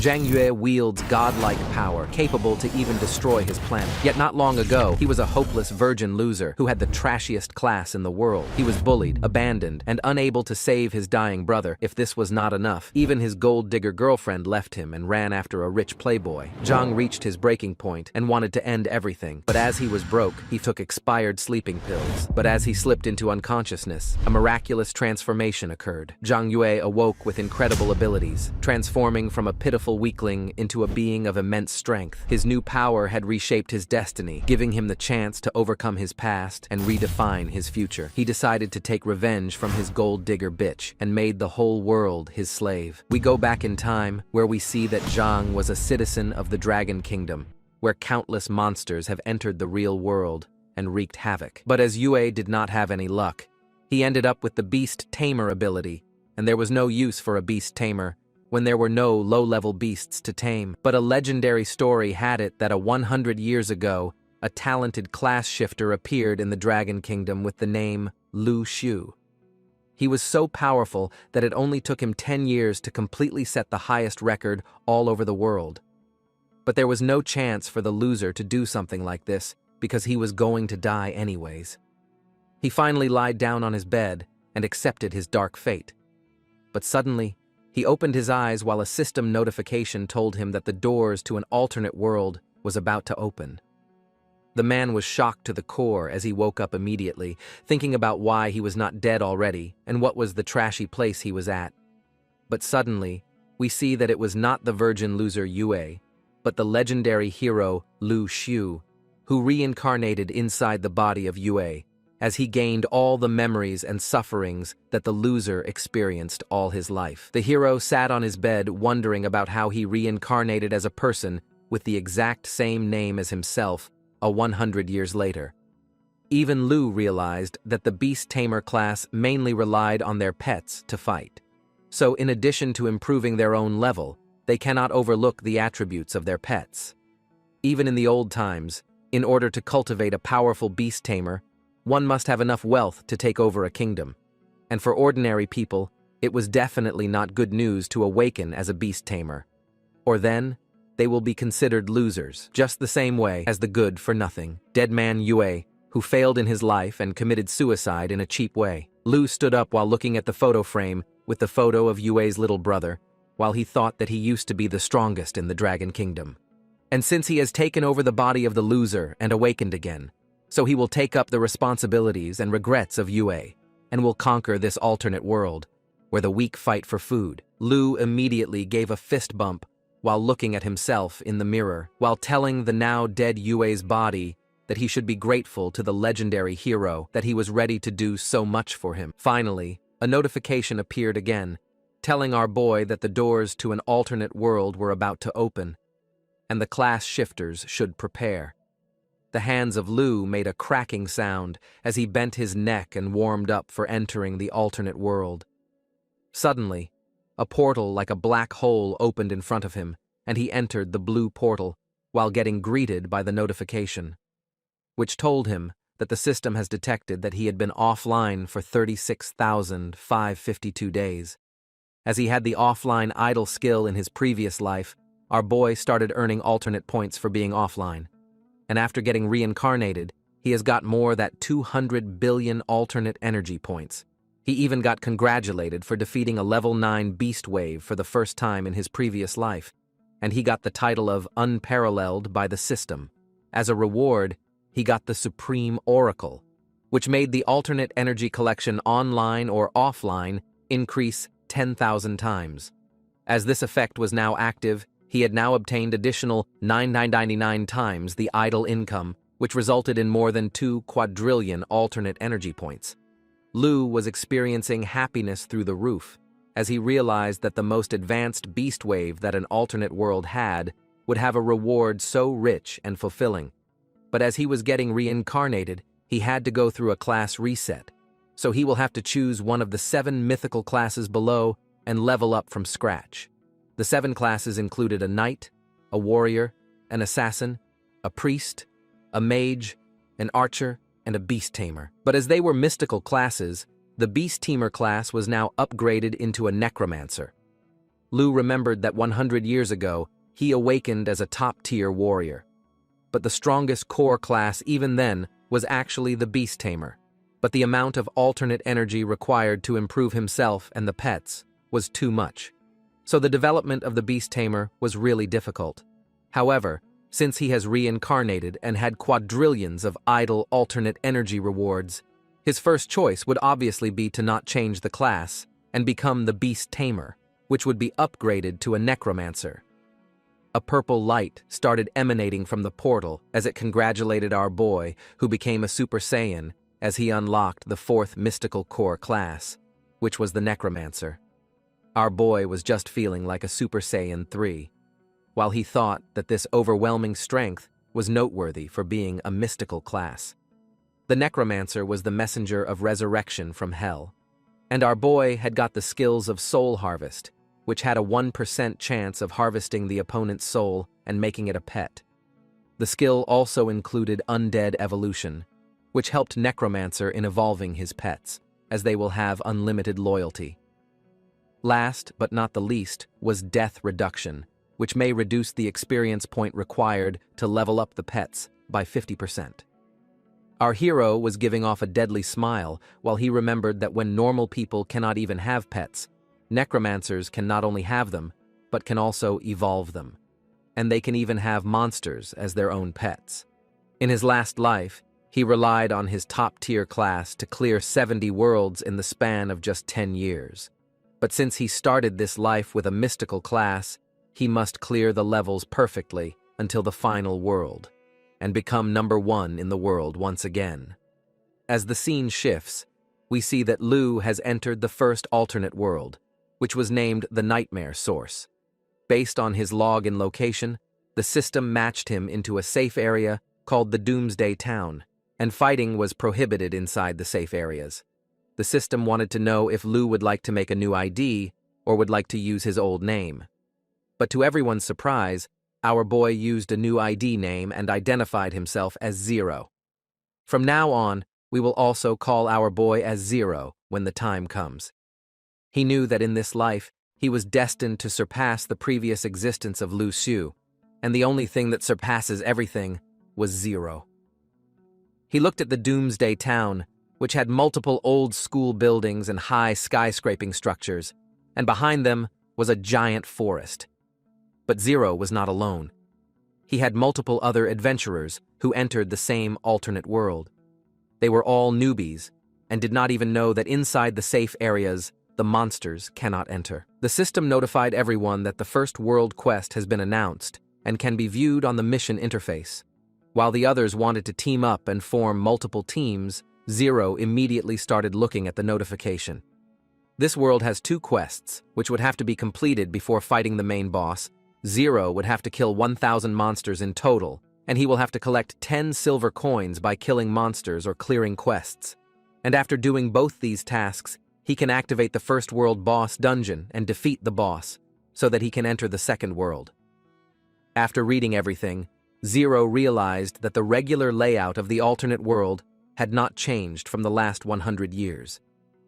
Zhang Yue wields godlike power, capable to even destroy his planet. Yet not long ago, he was a hopeless virgin loser who had the trashiest class in the world. He was bullied, abandoned, and unable to save his dying brother. If this was not enough, even his gold-digger girlfriend left him and ran after a rich playboy. Zhang reached his breaking point and wanted to end everything. But as he was broke, he took expired sleeping pills. But as he slipped into unconsciousness, a miraculous transformation occurred. Zhang Yue awoke with incredible abilities, transforming from a pitiful weakling into a being of immense strength. His new power had reshaped his destiny, giving him the chance to overcome his past and redefine his future. He decided to take revenge from his gold-digger bitch and made the whole world his slave. We go back in time, where we see that Zhang was a citizen of the Dragon Kingdom, where countless monsters have entered the real world and wreaked havoc. But as Yue did not have any luck, he ended up with the Beast Tamer ability, and there was no use for a Beast Tamer when there were no low-level beasts to tame. But a legendary story had it that 100 years ago, a talented class shifter appeared in the Dragon Kingdom with the name Lu Xiu. He was so powerful that it only took him 10 years to completely set the highest record all over the world. But there was no chance for the loser to do something like this because he was going to die anyways. He finally lied down on his bed and accepted his dark fate. But suddenly, he opened his eyes while a system notification told him that the doors to an alternate world was about to open. The man was shocked to the core as he woke up immediately, thinking about why he was not dead already and what was the trashy place he was at. But suddenly, we see that it was not the virgin loser Yue, but the legendary hero Lu Xiu, who reincarnated inside the body of Yue, as he gained all the memories and sufferings that the loser experienced all his life. The hero sat on his bed wondering about how he reincarnated as a person with the exact same name as himself 100 years later. Even Lu realized that the Beast Tamer class mainly relied on their pets to fight. So in addition to improving their own level, they cannot overlook the attributes of their pets. Even in the old times, in order to cultivate a powerful Beast Tamer, one must have enough wealth to take over a kingdom. And for ordinary people, it was definitely not good news to awaken as a Beast Tamer. Or then, they will be considered losers, just the same way as the good-for-nothing dead man Yue, who failed in his life and committed suicide in a cheap way. Lu stood up while looking at the photo frame with the photo of Yue's little brother, while he thought that he used to be the strongest in the Dragon Kingdom. And since he has taken over the body of the loser and awakened again, so he will take up the responsibilities and regrets of Yue, and will conquer this alternate world, where the weak fight for food. Lu immediately gave a fist bump while looking at himself in the mirror, while telling the now dead Yue's body that he should be grateful to the legendary hero that he was ready to do so much for him. Finally, a notification appeared again, telling our boy that the doors to an alternate world were about to open, and the class shifters should prepare. The hands of Lu made a cracking sound as he bent his neck and warmed up for entering the alternate world. Suddenly, a portal like a black hole opened in front of him, and he entered the blue portal while getting greeted by the notification, which told him that the system has detected that he had been offline for 36,552 days. As he had the offline idle skill in his previous life, our boy started earning alternate points for being offline. And after getting reincarnated, he has got more than 200 billion alternate energy points. He even got congratulated for defeating a level 9 beast wave for the first time in his previous life, and he got the title of Unparalleled by the system. As a reward, he got the Supreme Oracle, which made the alternate energy collection online or offline increase 10,000 times. As this effect was now active, he had now obtained additional 999 times the idle income, which resulted in more than 2 quadrillion alternate energy points. Lu was experiencing happiness through the roof, as he realized that the most advanced beast wave that an alternate world had would have a reward so rich and fulfilling. But as he was getting reincarnated, he had to go through a class reset, so he will have to choose one of the 7 mythical classes below and level up from scratch. The 7 classes included a knight, a warrior, an assassin, a priest, a mage, an archer, and a beast tamer. But as they were mystical classes, the beast tamer class was now upgraded into a necromancer. Lu remembered that 100 years ago, he awakened as a top-tier warrior. But the strongest core class even then was actually the beast tamer. But the amount of alternate energy required to improve himself and the pets was too much. So the development of the beast tamer was really difficult. However, since he has reincarnated and had quadrillions of idle alternate energy rewards, his first choice would obviously be to not change the class and become the beast tamer, which would be upgraded to a necromancer. A purple light started emanating from the portal as it congratulated our boy, who became a Super Saiyan, as he unlocked the fourth mystical core class, which was the necromancer. Our boy was just feeling like a Super Saiyan 3, while he thought that this overwhelming strength was noteworthy for being a mystical class. The necromancer was the messenger of resurrection from hell, and our boy had got the skills of soul harvest, which had a 1% chance of harvesting the opponent's soul and making it a pet. The skill also included undead evolution, which helped Necromancer in evolving his pets, as they will have unlimited loyalty. Last, but not the least, was death reduction, which may reduce the experience point required to level up the pets by 50%. Our hero was giving off a deadly smile while he remembered that when normal people cannot even have pets, necromancers can not only have them, but can also evolve them. And they can even have monsters as their own pets. In his last life, he relied on his top-tier class to clear 70 worlds in the span of just 10 years. But since he started this life with a mystical class, he must clear the levels perfectly until the final world, and become number 1 in the world once again. As the scene shifts, we see that Lu has entered the first alternate world, which was named the Nightmare Source. Based on his log and location, the system matched him into a safe area called the Doomsday Town, and fighting was prohibited inside the safe areas. The system wanted to know if Lu would like to make a new ID or would like to use his old name. But to everyone's surprise, our boy used a new ID name and identified himself as Zero. From now on, we will also call our boy as Zero when the time comes. He knew that in this life, he was destined to surpass the previous existence of Lu Xu, and the only thing that surpasses everything was Zero. He looked at the Doomsday Town, which had multiple old school buildings and high skyscraping structures, and behind them was a giant forest. But Zero was not alone. He had multiple other adventurers who entered the same alternate world. They were all newbies, and did not even know that inside the safe areas, the monsters cannot enter. The system notified everyone that the first world quest has been announced and can be viewed on the mission interface. While the others wanted to team up and form multiple teams, Zero immediately started looking at the notification. This world has 2 quests, which would have to be completed before fighting the main boss. Zero would have to kill 1,000 monsters in total, and he will have to collect 10 silver coins by killing monsters or clearing quests. And after doing both these tasks, he can activate the first world boss dungeon and defeat the boss, so that he can enter the second world. After reading everything, Zero realized that the regular layout of the alternate world had not changed from the last 100 years.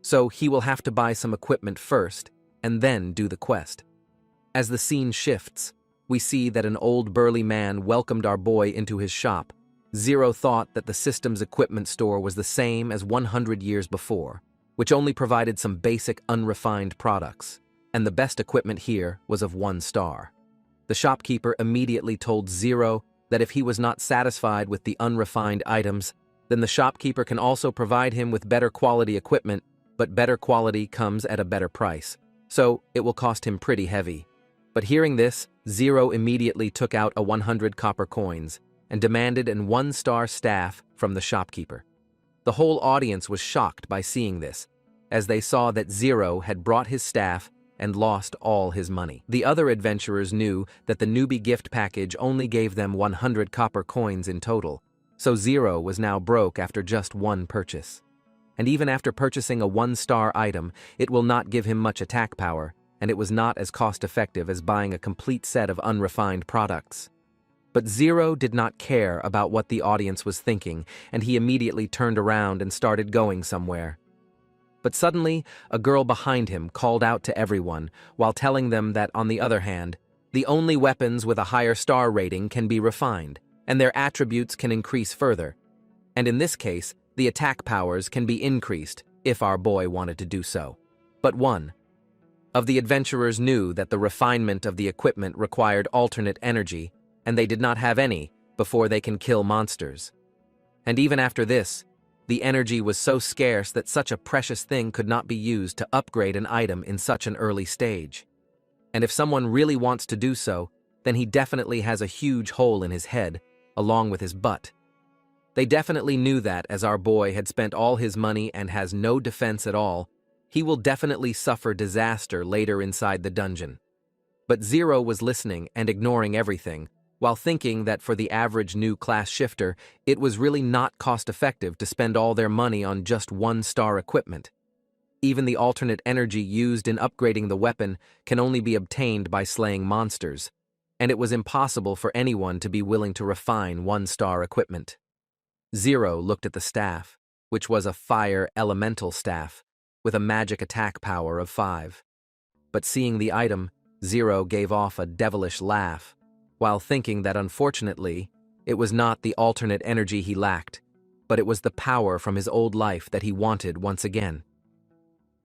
So he will have to buy some equipment first, and then do the quest. As the scene shifts, we see that an old burly man welcomed our boy into his shop. Zero thought that the system's equipment store was the same as 100 years before, which only provided some basic unrefined products, and the best equipment here was of 1 star. The shopkeeper immediately told Zero that if he was not satisfied with the unrefined items, then the shopkeeper can also provide him with better quality equipment, but better quality comes at a better price, so it will cost him pretty heavy. But hearing this, Zero immediately took out a 100 copper coins and demanded an 1-star staff from the shopkeeper. The whole audience was shocked by seeing this, as they saw that Zero had brought his staff and lost all his money. The other adventurers knew that the newbie gift package only gave them 100 copper coins in total, so Zero was now broke after just 1 purchase. And even after purchasing a 1-star item, it will not give him much attack power, and it was not as cost-effective as buying a complete set of unrefined products. But Zero did not care about what the audience was thinking, and he immediately turned around and started going somewhere. But suddenly, a girl behind him called out to everyone, while telling them that, on the other hand, the only weapons with a higher star rating can be refined, and their attributes can increase further. And in this case, the attack powers can be increased, if our boy wanted to do so. But one of the adventurers knew that the refinement of the equipment required alternate energy, and they did not have any before they can kill monsters. And even after this, the energy was so scarce that such a precious thing could not be used to upgrade an item in such an early stage. And if someone really wants to do so, then he definitely has a huge hole in his head, along with his butt. They definitely knew that, as our boy had spent all his money and has no defense at all, he will definitely suffer disaster later inside the dungeon. But Zero was listening and ignoring everything, while thinking that for the average new class shifter, it was really not cost-effective to spend all their money on just one-star equipment. Even the alternate energy used in upgrading the weapon can only be obtained by slaying monsters, and it was impossible for anyone to be willing to refine one-star equipment. Zero looked at the staff, which was a fire elemental staff, with a magic attack power of 5. But seeing the item, Zero gave off a devilish laugh, while thinking that unfortunately, it was not the alternate energy he lacked, but it was the power from his old life that he wanted once again.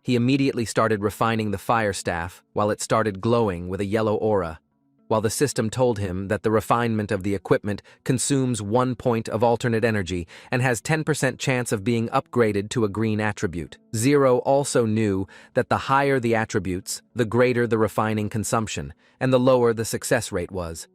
He immediately started refining the fire staff while it started glowing with a yellow aura, while the system told him that the refinement of the equipment consumes 1 point of alternate energy and has 10% chance of being upgraded to a green attribute. Zero also knew that the higher the attributes, the greater the refining consumption, and the lower the success rate was.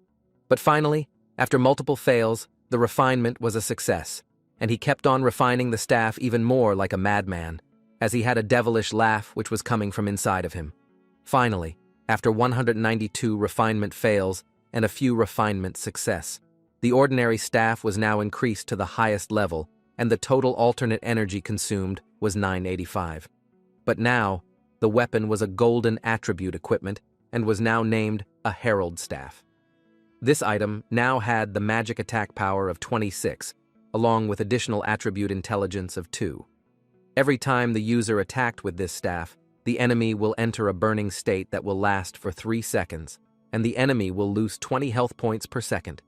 But finally, after multiple fails, the refinement was a success, and he kept on refining the staff even more like a madman, as he had a devilish laugh which was coming from inside of him. Finally, after 192 refinement fails and a few refinement success, the ordinary staff was now increased to the highest level, and the total alternate energy consumed was 985. But now, the weapon was a golden attribute equipment and was now named a Herald Staff. This item now had the magic attack power of 26, along with additional attribute intelligence of 2. Every time the user attacked with this staff, the enemy will enter a burning state that will last for 3 seconds, and the enemy will lose 20 health points per second.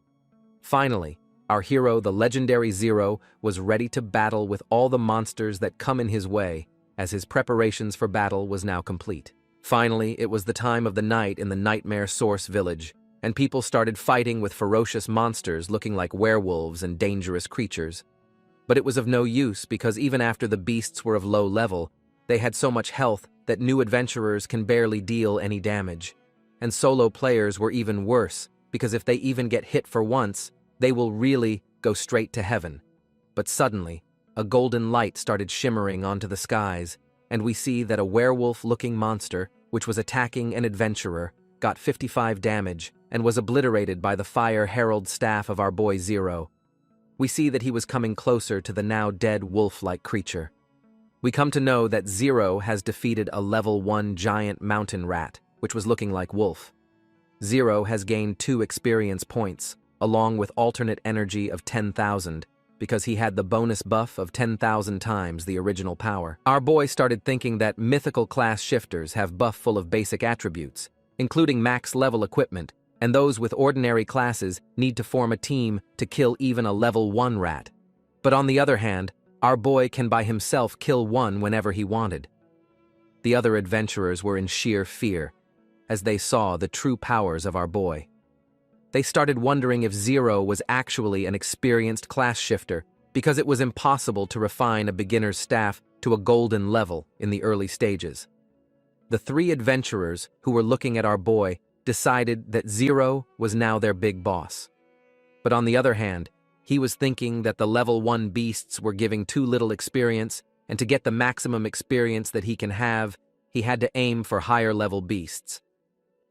Finally, our hero, the legendary Zero, was ready to battle with all the monsters that come in his way, as his preparations for battle was now complete. Finally, it was the time of the night in the Nightmare Source village, and people started fighting with ferocious monsters looking like werewolves and dangerous creatures. But it was of no use because even after the beasts were of low level, they had so much health that new adventurers can barely deal any damage. And solo players were even worse, because if they even get hit for once, they will really go straight to heaven. But suddenly, a golden light started shimmering onto the skies, and we see that a werewolf-looking monster, which was attacking an adventurer, got 55 damage and was obliterated by the Fire Herald staff of our boy Zero. We see that he was coming closer to the now dead wolf-like creature. We come to know that Zero has defeated a level 1 giant mountain rat, which was looking like wolf. Zero has gained 2 experience points, along with alternate energy of 10,000, because he had the bonus buff of 10,000 times the original power. Our boy started thinking that mythical class shifters have buff full of basic attributes, including max level equipment, and those with ordinary classes need to form a team to kill even a level 1 rat. But on the other hand, our boy can by himself kill one whenever he wanted. The other adventurers were in sheer fear, as they saw the true powers of our boy. They started wondering if Zero was actually an experienced class shifter, because it was impossible to refine a beginner's staff to a golden level in the early stages. The 3 adventurers who were looking at our boy decided that Zero was now their big boss. But on the other hand, he was thinking that the level 1 beasts were giving too little experience, and to get the maximum experience that he can have, he had to aim for higher level beasts.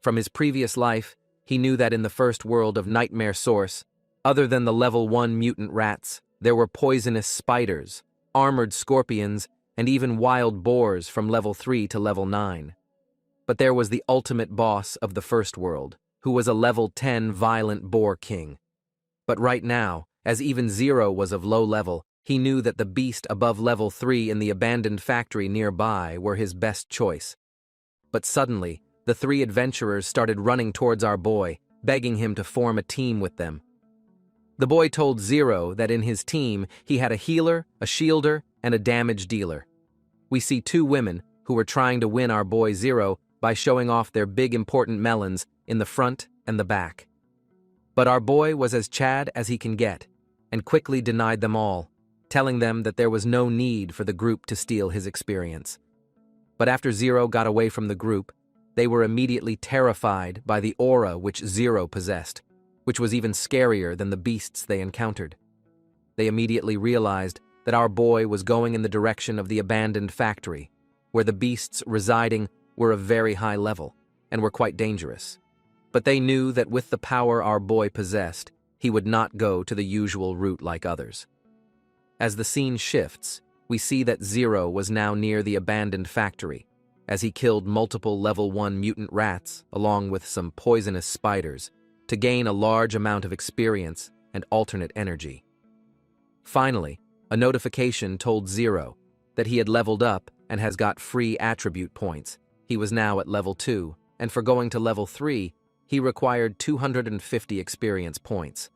From his previous life, he knew that in the first world of Nightmare Source, other than the level 1 mutant rats, there were poisonous spiders, armored scorpions, and even wild boars from level 3 to level 9. But there was the ultimate boss of the first world, who was a level 10 violent boar king. But right now, as even Zero was of low level, He knew that the beast above level 3 in the abandoned factory nearby were his best choice. But suddenly, the three adventurers started running towards our boy, begging him to form a team with them. The boy told Zero that in his team he had a healer, a shielder, and a damage dealer. We see two women who were trying to win our boy Zero by showing off their big important melons in the front and the back. But our boy was as Chad as he can get, and quickly denied them all, telling them that there was no need for the group to steal his experience. But after Zero got away from the group, they were immediately terrified by the aura which Zero possessed, which was even scarier than the beasts they encountered. They immediately realized that our boy was going in the direction of the abandoned factory, where the beasts residing were of very high level and were quite dangerous. But they knew that with the power our boy possessed, he would not go to the usual route like others. As the scene shifts, we see that Zero was now near the abandoned factory, as he killed multiple level 1 mutant rats along with some poisonous spiders to gain a large amount of experience and alternate energy. Finally, a notification told Zero that he had leveled up and has got free attribute points. He was now at level 2, and for going to level 3, he required 250 experience points.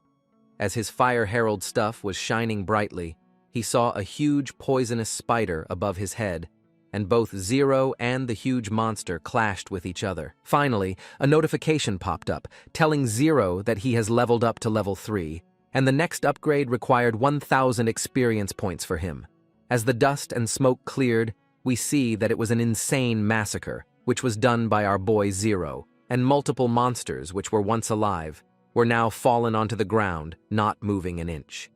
As his Fire Herald stuff was shining brightly, he saw a huge poisonous spider above his head, and both Zero and the huge monster clashed with each other. Finally, a notification popped up, telling Zero that he has leveled up to level 3, and the next upgrade required 1,000 experience points for him. As the dust and smoke cleared, we see that it was an insane massacre, which was done by our boy Zero, and multiple monsters which were once alive were now fallen onto the ground, not moving an inch.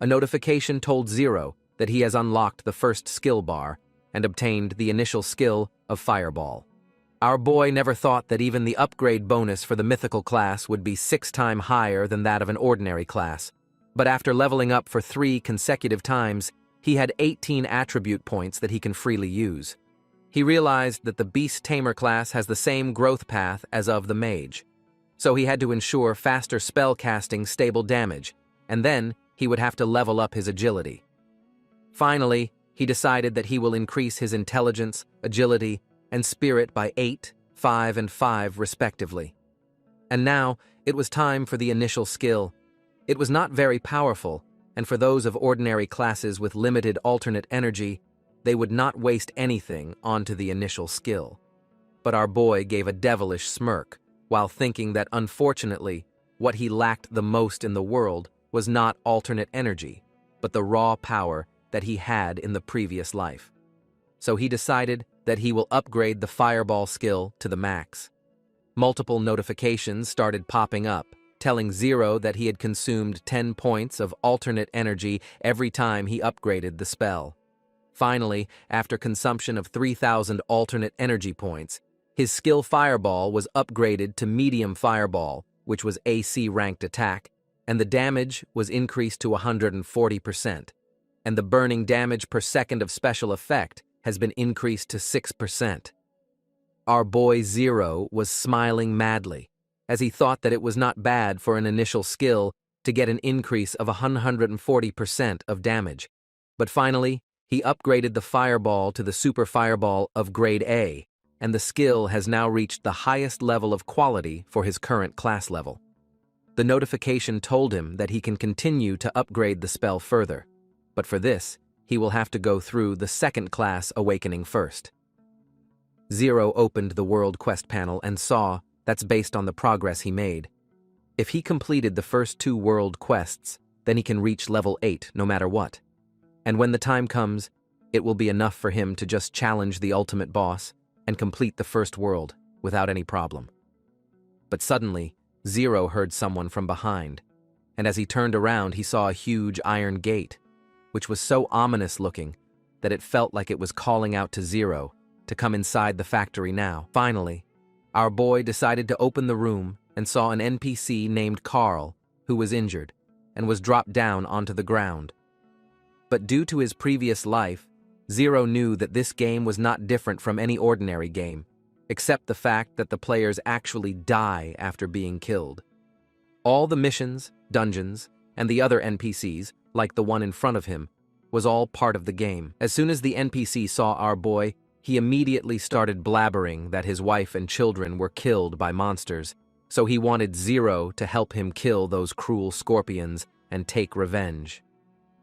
A notification told Zero that he has unlocked the first skill bar and obtained the initial skill of Fireball. Our boy never thought that even the upgrade bonus for the mythical class would be 6 times higher than that of an ordinary class, but after leveling up for 3 consecutive times, he had 18 attribute points that he can freely use. He realized that the Beast Tamer class has the same growth path as of the Mage, so he had to ensure faster spell casting stable damage, and then he would have to level up his agility. Finally, he decided that he will increase his intelligence, agility, and spirit by 8, 5, and 5 respectively. And now, it was time for the initial skill. It was not very powerful, and for those of ordinary classes with limited alternate energy, they would not waste anything onto the initial skill. But our boy gave a devilish smirk, while thinking that unfortunately, what he lacked the most in the world was not alternate energy, but the raw power that he had in the previous life. So he decided that he will upgrade the Fireball skill to the max. Multiple notifications started popping up, telling Zero that he had consumed 10 points of alternate energy every time he upgraded the spell. Finally, after consumption of 3,000 alternate energy points, his skill Fireball was upgraded to Medium Fireball, which was AC ranked attack, and the damage was increased to 140%, and the burning damage per second of special effect has been increased to 6%. Our boy Zero was smiling madly, as he thought that it was not bad for an initial skill to get an increase of 140% of damage. But finally, he upgraded the Fireball to the Super Fireball of Grade A, and the skill has now reached the highest level of quality for his current class level. The notification told him that he can continue to upgrade the spell further, but for this, he will have to go through the second class awakening first. Zero opened the World Quest panel and saw that's based on the progress he made. If he completed the first 2 World Quests, then he can reach level 8 no matter what. And when the time comes, it will be enough for him to just challenge the ultimate boss and complete the first world without any problem. But suddenly, Zero heard someone from behind, and as he turned around, he saw a huge iron gate, which was so ominous looking that it felt like it was calling out to Zero to come inside the factory now. Finally, our boy decided to open the room and saw an NPC named Carl, who was injured, and was dropped down onto the ground. But due to his previous life, Zero knew that this game was not different from any ordinary game, except the fact that the players actually die after being killed. All the missions, dungeons, and the other NPCs, like the one in front of him, was all part of the game. As soon as the NPC saw our boy, he immediately started blabbering that his wife and children were killed by monsters, so he wanted Zero to help him kill those cruel scorpions and take revenge.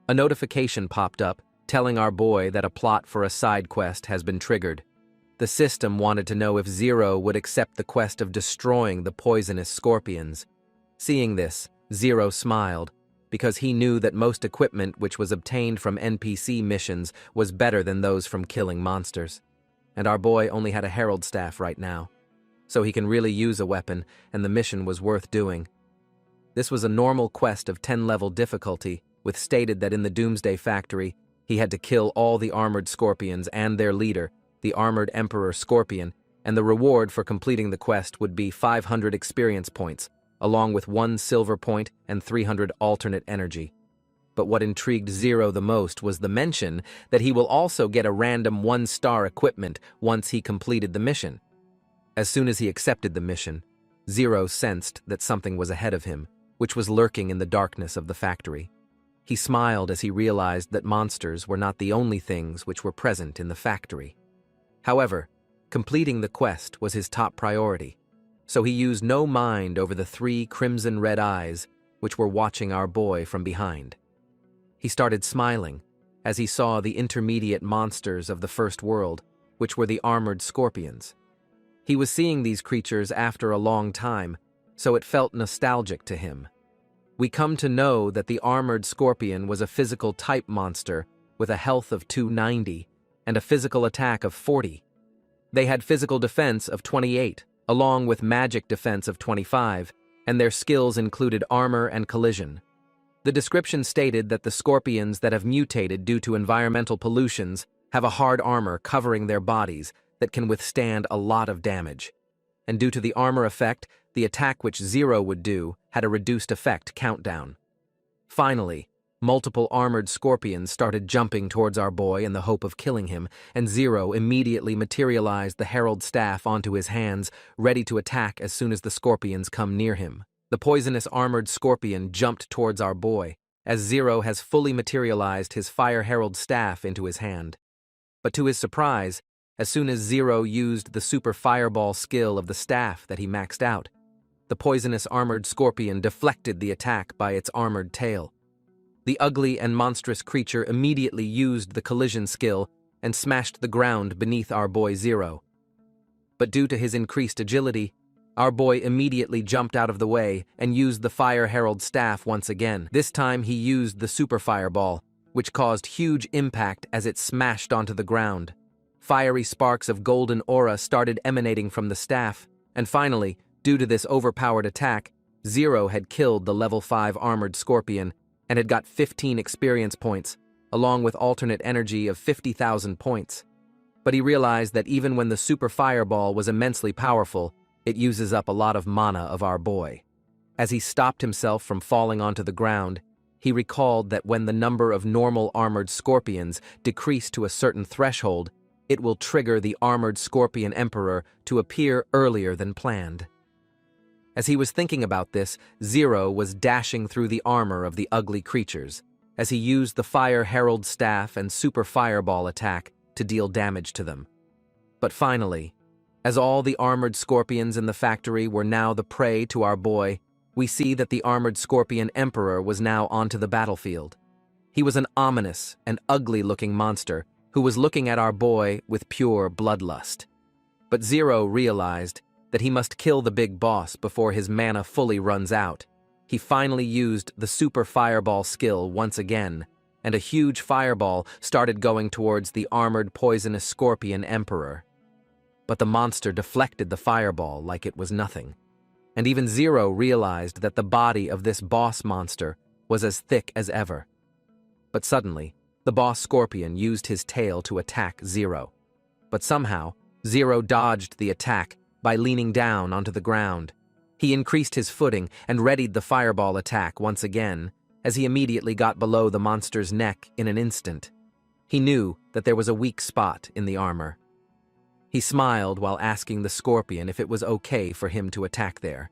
A notification popped up telling our boy that a plot for a side quest has been triggered. The system wanted to know if Zero would accept the quest of destroying the poisonous scorpions. Seeing this, Zero smiled, because he knew that most equipment which was obtained from NPC missions was better than those from killing monsters. And our boy only had a herald staff right now, so he can really use a weapon, and the mission was worth doing. This was a normal quest of 10-level difficulty, with stated that in the Doomsday factory, he had to kill all the armored scorpions and their leader, the armored Emperor Scorpion, and the reward for completing the quest would be 500 experience points, along with 1 silver point and 300 alternate energy. But what intrigued Zero the most was the mention that he will also get a random 1-star equipment once he completed the mission. As soon as he accepted the mission, Zero sensed that something was ahead of him, which was lurking in the darkness of the factory. He smiled as he realized that monsters were not the only things which were present in the factory. However, completing the quest was his top priority, so he used no mind over the 3 crimson-red eyes which were watching our boy from behind. He started smiling as he saw the intermediate monsters of the first world, which were the armored scorpions. He was seeing these creatures after a long time, so it felt nostalgic to him. We come to know that the armored scorpion was a physical type monster with a health of 290 and a physical attack of 40. They had physical defense of 28, along with magic defense of 25, and their skills included armor and collision. The description stated that the scorpions that have mutated due to environmental pollutions have a hard armor covering their bodies that can withstand a lot of damage. And due to the armor effect, the attack which Zero would do had a reduced effect countdown. Finally, multiple armored scorpions started jumping towards our boy in the hope of killing him, and Zero immediately materialized the herald staff onto his hands, ready to attack as soon as the scorpions come near him. The poisonous armored scorpion jumped towards our boy, as Zero has fully materialized his fire herald staff into his hand. But to his surprise, as soon as Zero used the super fireball skill of the staff that he maxed out, the poisonous armored scorpion deflected the attack by its armored tail. The ugly and monstrous creature immediately used the collision skill and smashed the ground beneath our boy Zero. But due to his increased agility, our boy immediately jumped out of the way and used the Fire Herald staff once again. This time he used the Super Fireball, which caused huge impact as it smashed onto the ground. Fiery sparks of golden aura started emanating from the staff, and finally, due to this overpowered attack, Zero had killed the level 5 armored scorpion and had got 15 experience points, along with alternate energy of 50,000 points. But he realized that even when the Super Fireball was immensely powerful, it uses up a lot of mana of our boy. As he stopped himself from falling onto the ground, he recalled that when the number of normal armored scorpions decreased to a certain threshold, it will trigger the armored scorpion emperor to appear earlier than planned. As he was thinking about this, Zero was dashing through the armor of the ugly creatures, as he used the Fire Herald staff and Super Fireball attack to deal damage to them. But finally, as all the armored scorpions in the factory were now the prey to our boy, we see that the armored scorpion emperor was now onto the battlefield. He was an ominous and ugly-looking monster who was looking at our boy with pure bloodlust. But Zero realized that he must kill the big boss before his mana fully runs out. He finally used the Super Fireball skill once again, and a huge fireball started going towards the armored poisonous scorpion emperor. But the monster deflected the fireball like it was nothing, and even Zero realized that the body of this boss monster was as thick as ever. But suddenly, the boss scorpion used his tail to attack Zero. But somehow, Zero dodged the attack by leaning down onto the ground. He increased his footing and readied the fireball attack once again, as he immediately got below the monster's neck in an instant. He knew that there was a weak spot in the armor. He smiled while asking the scorpion if it was okay for him to attack there.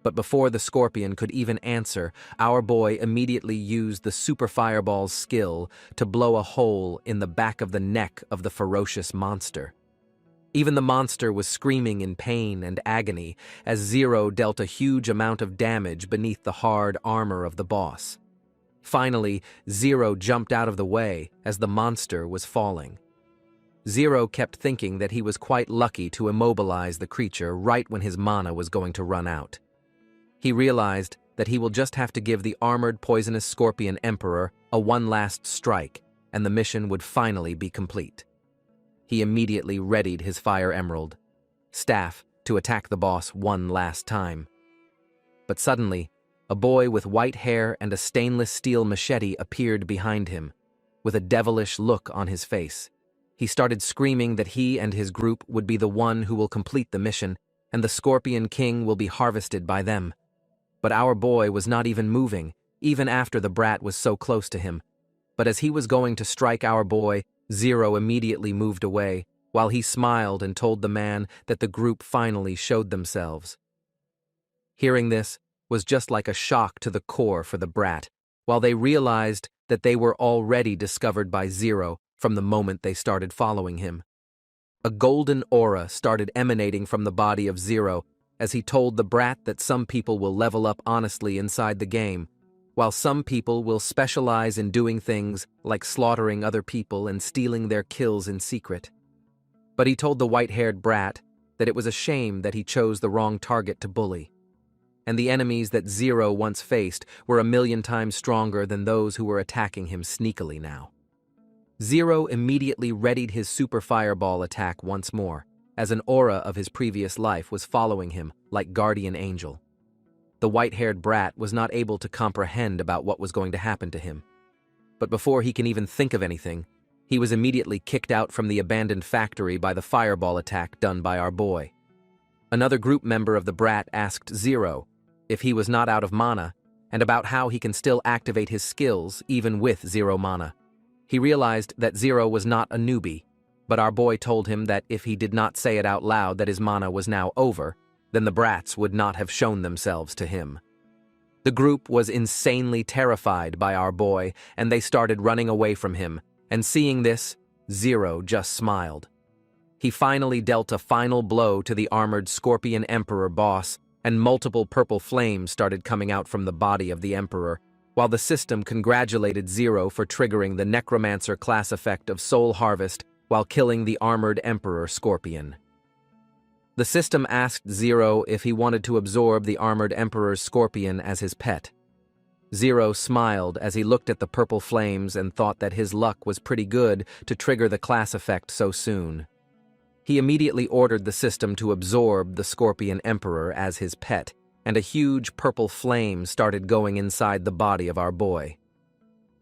But before the scorpion could even answer, our boy immediately used the super fireball's skill to blow a hole in the back of the neck of the ferocious monster. Even the monster was screaming in pain and agony as Zero dealt a huge amount of damage beneath the hard armor of the boss. Finally, Zero jumped out of the way as the monster was falling. Zero kept thinking that he was quite lucky to immobilize the creature right when his mana was going to run out. He realized that he will just have to give the armored poisonous scorpion emperor a one last strike, and the mission would finally be complete. He immediately readied his fire emerald staff to attack the boss one last time. But suddenly, a boy with white hair and a stainless steel machete appeared behind him, with a devilish look on his face. He started screaming that he and his group would be the one who will complete the mission, and the Scorpion King will be harvested by them. But our boy was not even moving, even after the brat was so close to him. But as he was going to strike our boy, Zero immediately moved away, while he smiled and told the man that the group finally showed themselves. Hearing this was just like a shock to the core for the brat, while they realized that they were already discovered by Zero from the moment they started following him. A golden aura started emanating from the body of Zero as he told the brat that some people will level up honestly inside the game, while some people will specialize in doing things like slaughtering other people and stealing their kills in secret. But he told the white-haired brat that it was a shame that he chose the wrong target to bully, and the enemies that Zero once faced were 1,000,000 times stronger than those who were attacking him sneakily now. Zero immediately readied his super fireball attack once more, as an aura of his previous life was following him like guardian angel. The white-haired brat was not able to comprehend about what was going to happen to him. But before he can even think of anything, he was immediately kicked out from the abandoned factory by the fireball attack done by our boy. Another group member of the brat asked Zero if he was not out of mana, and about how he can still activate his skills even with 0 mana. He realized that Zero was not a newbie, but our boy told him that if he did not say it out loud that his mana was now over, then the brats would not have shown themselves to him. The group was insanely terrified by our boy, and they started running away from him, and seeing this, Zero just smiled. He finally dealt a final blow to the armored Scorpion Emperor boss, and multiple purple flames started coming out from the body of the Emperor, while the system congratulated Zero for triggering the Necromancer class effect of Soul Harvest while killing the armored Emperor Scorpion. The system asked Zero if he wanted to absorb the armored Emperor's Scorpion as his pet. Zero smiled as he looked at the purple flames and thought that his luck was pretty good to trigger the class effect so soon. He immediately ordered the system to absorb the Scorpion Emperor as his pet, and a huge purple flame started going inside the body of our boy.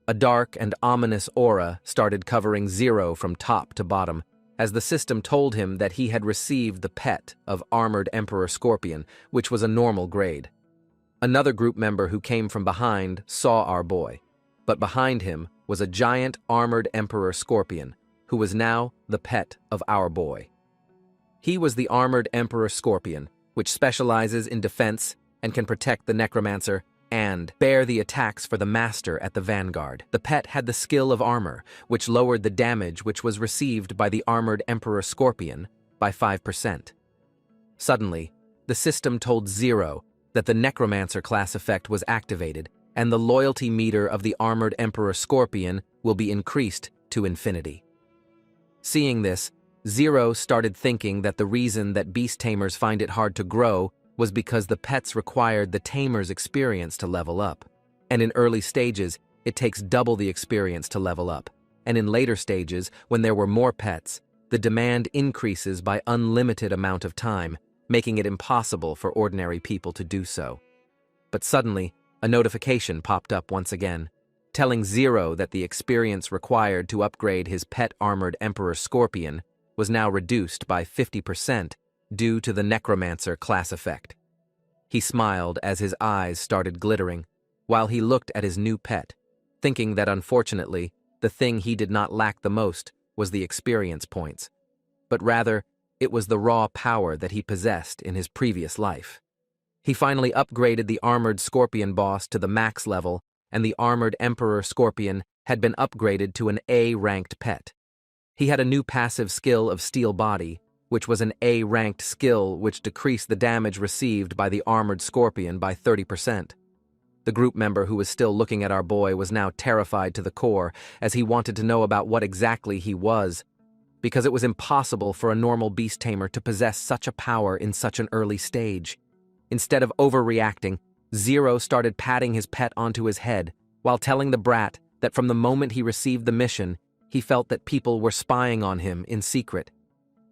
A dark and ominous aura started covering Zero from top to bottom, as the system told him that he had received the pet of Armored Emperor Scorpion, which was a normal grade. Another group member who came from behind saw our boy, but behind him was a giant Armored Emperor Scorpion, who was now the pet of our boy. He was the Armored Emperor Scorpion, which specializes in defense and can protect the Necromancer and bear the attacks for the Master at the vanguard. The pet had the skill of armor, which lowered the damage which was received by the Armored Emperor Scorpion by 5%. Suddenly, the system told Zero that the Necromancer class effect was activated, and the loyalty meter of the Armored Emperor Scorpion will be increased to infinity. Seeing this, Zero started thinking that the reason that beast tamers find it hard to grow was because the pets required the tamer's experience to level up. And in early stages, it takes double the experience to level up. And in later stages, when there were more pets, the demand increases by unlimited amount of time, making it impossible for ordinary people to do so. But suddenly, a notification popped up once again, telling Zero that the experience required to upgrade his pet Armored Emperor Scorpion was now reduced by 50% due to the Necromancer class effect. He smiled as his eyes started glittering, while he looked at his new pet, thinking that unfortunately, the thing he did not lack the most was the experience points, but rather, it was the raw power that he possessed in his previous life. He finally upgraded the armored scorpion boss to the max level, and the armored emperor scorpion had been upgraded to an A-ranked pet. He had a new passive skill of Steel Body, which was an A-ranked skill which decreased the damage received by the armored scorpion by 30%. The group member who was still looking at our boy was now terrified to the core, as he wanted to know about what exactly he was, because it was impossible for a normal beast tamer to possess such a power in such an early stage. Instead of overreacting, Zero started patting his pet onto his head, while telling the brat that from the moment he received the mission, he felt that people were spying on him in secret.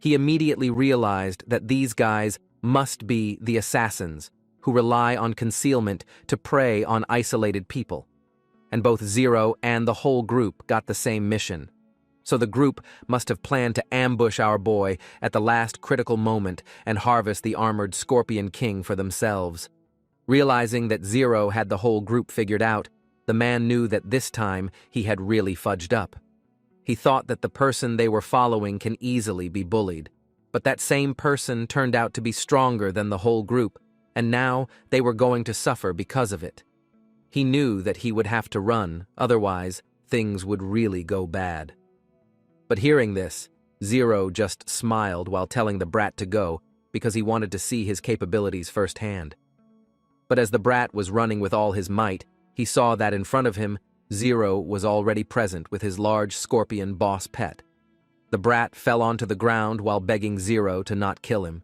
He immediately realized that these guys must be the assassins, who rely on concealment to prey on isolated people. And both Zero and the whole group got the same mission. So the group must have planned to ambush our boy at the last critical moment and harvest the armored Scorpion King for themselves. Realizing that Zero had the whole group figured out, the man knew that this time he had really fudged up. He thought that the person they were following can easily be bullied, but that same person turned out to be stronger than the whole group, and now they were going to suffer because of it. He knew that he would have to run, otherwise things would really go bad. But hearing this, Zero just smiled while telling the brat to go because he wanted to see his capabilities firsthand. But as the brat was running with all his might, he saw that in front of him, Zero was already present with his large scorpion boss pet. The brat fell onto the ground while begging Zero to not kill him.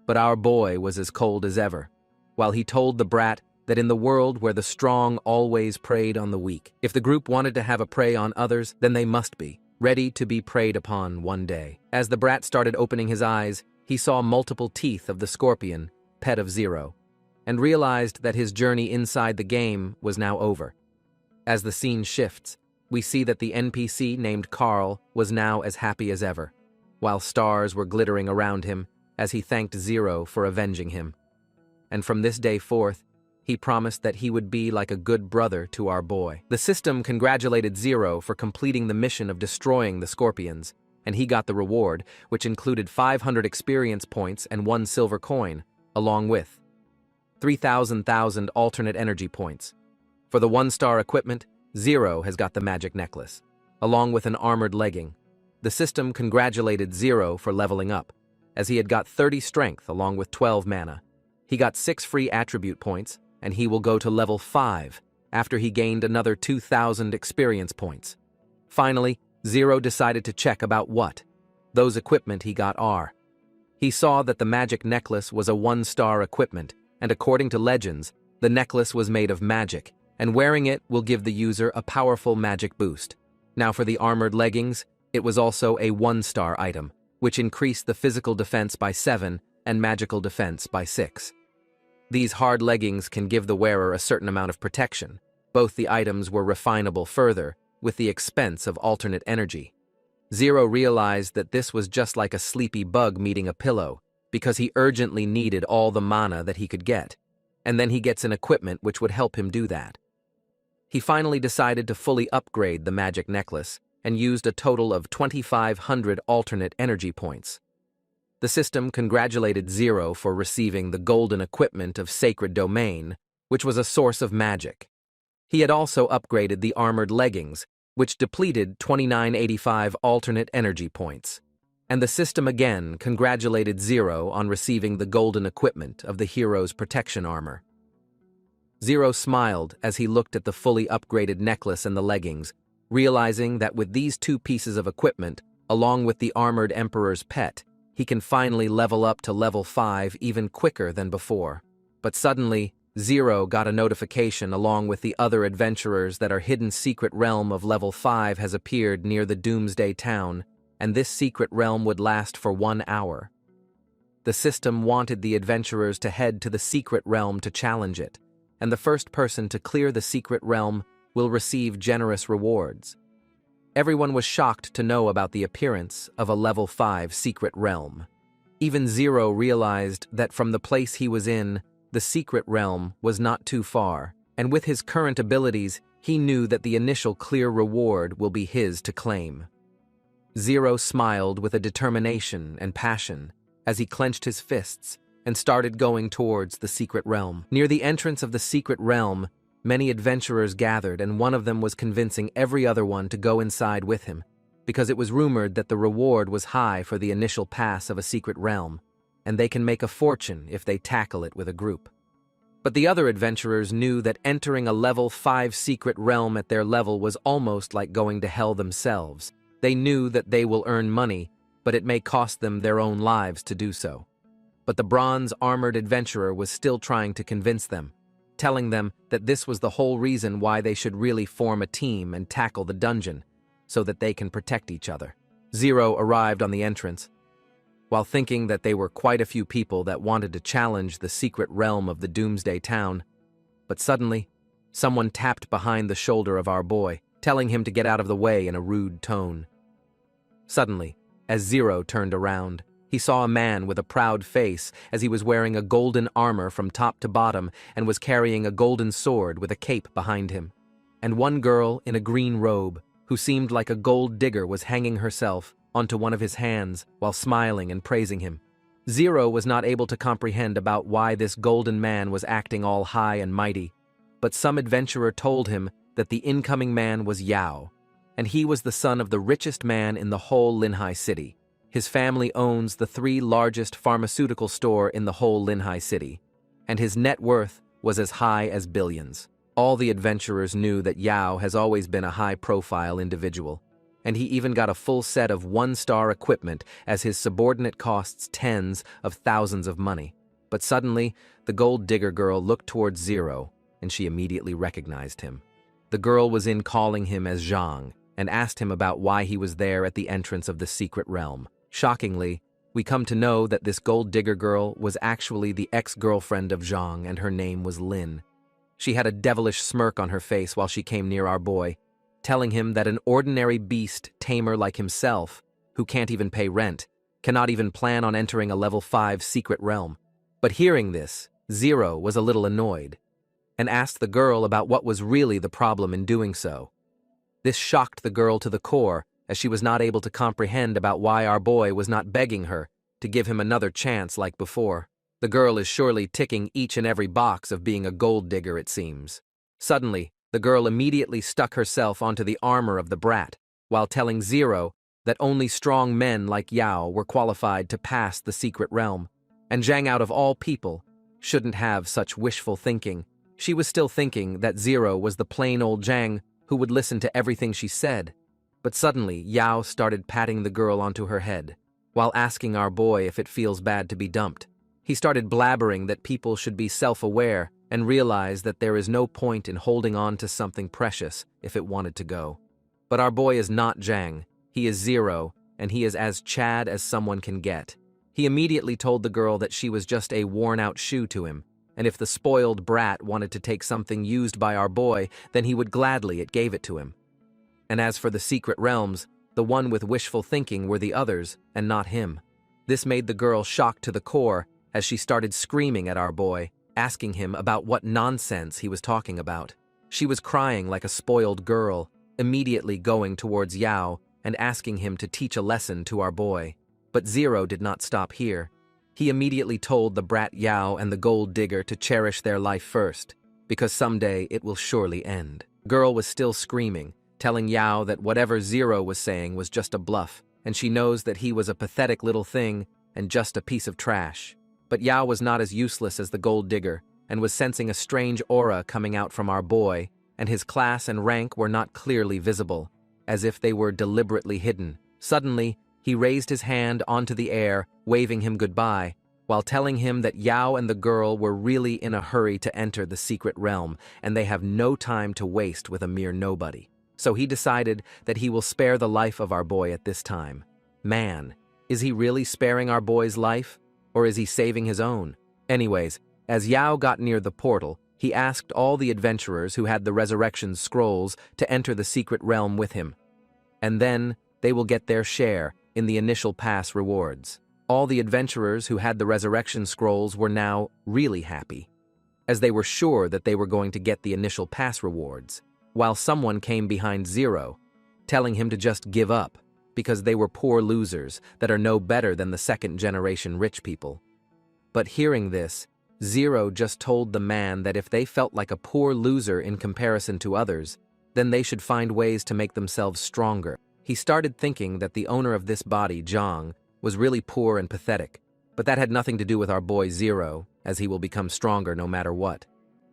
But our boy was as cold as ever, while he told the brat that in the world where the strong always preyed on the weak, if the group wanted to have a prey on others, then they must be ready to be preyed upon one day. As the brat started opening his eyes, he saw multiple teeth of the scorpion, pet of Zero, and realized that his journey inside the game was now over. As the scene shifts, we see that the NPC named Carl was now as happy as ever, while stars were glittering around him as he thanked Zero for avenging him. And from this day forth, he promised that he would be like a good brother to our boy. The system congratulated Zero for completing the mission of destroying the scorpions, and he got the reward, which included 500 experience points and 1 silver coin, along with 3,000 alternate energy points. For the 1-star equipment, Zero has got the magic necklace, along with an armored legging. The system congratulated Zero for leveling up, as he had got 30 strength along with 12 mana. He got 6 free attribute points, and he will go to level 5 after he gained another 2,000 experience points. Finally, Zero decided to check about what those equipment he got are. He saw that the magic necklace was a 1-star equipment, and according to legends, the necklace was made of magic, and wearing it will give the user a powerful magic boost. Now for the armored leggings, it was also a 1-star item, which increased the physical defense by 7 and magical defense by 6. These hard leggings can give the wearer a certain amount of protection. Both the items were refinable further, with the expense of alternate energy. Zero realized that this was just like a sleepy bug meeting a pillow, because he urgently needed all the mana that he could get, and then he gets an equipment which would help him do that. He finally decided to fully upgrade the magic necklace, and used a total of 2,500 alternate energy points. The system congratulated Zero for receiving the golden equipment of Sacred Domain, which was a source of magic. He had also upgraded the armored leggings, which depleted 2,985 alternate energy points. And the system again congratulated Zero on receiving the golden equipment of the hero's protection armor. Zero smiled as he looked at the fully upgraded necklace and the leggings, realizing that with these 2 pieces of equipment, along with the armored emperor's pet, he can finally level up to level 5 even quicker than before. But suddenly, Zero got a notification along with the other adventurers that our hidden secret realm of level 5 has appeared near the Doomsday town, and this secret realm would last for 1 hour. The system wanted the adventurers to head to the secret realm to challenge it, and the first person to clear the secret realm will receive generous rewards. Everyone was shocked to know about the appearance of a level 5 secret realm. Even Zero realized that from the place he was in, the secret realm was not too far, and with his current abilities, he knew that the initial clear reward will be his to claim. Zero smiled with a determination and passion as he clenched his fists and started going towards the secret realm. Near the entrance of the secret realm, many adventurers gathered, and one of them was convincing every other one to go inside with him, because it was rumored that the reward was high for the initial pass of a secret realm, and they can make a fortune if they tackle it with a group. But the other adventurers knew that entering a level 5 secret realm at their level was almost like going to hell themselves. They knew that they will earn money, but it may cost them their own lives to do so. But the bronze-armored adventurer was still trying to convince them, telling them that this was the whole reason why they should really form a team and tackle the dungeon, so that they can protect each other. Zero arrived on the entrance, while thinking that they were quite a few people that wanted to challenge the secret realm of the Doomsday town. But suddenly, someone tapped behind the shoulder of our boy, telling him to get out of the way in a rude tone. Suddenly, as Zero turned around, he saw a man with a proud face as he was wearing a golden armor from top to bottom and was carrying a golden sword with a cape behind him. And one girl in a green robe, who seemed like a gold digger, was hanging herself onto one of his hands while smiling and praising him. Zero was not able to comprehend about why this golden man was acting all high and mighty, but some adventurer told him that the incoming man was Yao, and he was the son of the richest man in the whole Linhai city. His family owns the 3 largest pharmaceutical store in the whole Linhai city, and his net worth was as high as billions. All the adventurers knew that Yao has always been a high-profile individual, and he even got a full set of 1-star equipment as his subordinate costs tens of thousands of money. But suddenly, the gold digger girl looked towards Zero, and she immediately recognized him. The girl was in calling him as Zhang, and asked him about why he was there at the entrance of the secret realm. Shockingly, we come to know that this gold digger girl was actually the ex-girlfriend of Zhang, and her name was Lin. She had a devilish smirk on her face while she came near our boy, telling him that an ordinary beast tamer like himself, who can't even pay rent, cannot even plan on entering a level 5 secret realm. But hearing this, Zero was a little annoyed, and asked the girl about what was really the problem in doing so. This shocked the girl to the core, as she was not able to comprehend about why our boy was not begging her to give him another chance like before. The girl is surely ticking each and every box of being a gold digger, it seems. Suddenly, the girl immediately stuck herself onto the armor of the brat, while telling Zero that only strong men like Yao were qualified to pass the secret realm, and Zhang, out of all people, shouldn't have such wishful thinking. She was still thinking that Zero was the plain old Zhang who would listen to everything she said. But suddenly, Yao started patting the girl onto her head, while asking our boy if it feels bad to be dumped. He started blabbering that people should be self-aware and realize that there is no point in holding on to something precious if it wanted to go. But our boy is not Zhang. He is Zero, and he is as Chad as someone can get. He immediately told the girl that she was just a worn-out shoe to him, and if the spoiled brat wanted to take something used by our boy, then he would gladly gave it to him. And as for the secret realms, the one with wishful thinking were the others, and not him. This made the girl shocked to the core, as she started screaming at our boy, asking him about what nonsense he was talking about. She was crying like a spoiled girl, immediately going towards Yao and asking him to teach a lesson to our boy. But Zero did not stop here. He immediately told the brat Yao and the gold digger to cherish their life first, because someday it will surely end. Girl was still screaming, telling Yao that whatever Zero was saying was just a bluff, and she knows that he was a pathetic little thing and just a piece of trash. But Yao was not as useless as the gold digger, and was sensing a strange aura coming out from our boy, and his class and rank were not clearly visible, as if they were deliberately hidden. Suddenly, he raised his hand onto the air, waving him goodbye, while telling him that Yao and the girl were really in a hurry to enter the secret realm, and they have no time to waste with a mere nobody. So he decided that he will spare the life of our boy at this time. Man, is he really sparing our boy's life? Or is he saving his own? Anyways, as Yao got near the portal, he asked all the adventurers who had the resurrection scrolls to enter the secret realm with him. And then they will get their share in the initial pass rewards. All the adventurers who had the resurrection scrolls were now really happy, as they were sure that they were going to get the initial pass rewards, while someone came behind Zero, telling him to just give up, because they were poor losers that are no better than the second-generation rich people. But hearing this, Zero just told the man that if they felt like a poor loser in comparison to others, then they should find ways to make themselves stronger. He started thinking that the owner of this body, Zhang, was really poor and pathetic, but that had nothing to do with our boy Zero, as he will become stronger no matter what.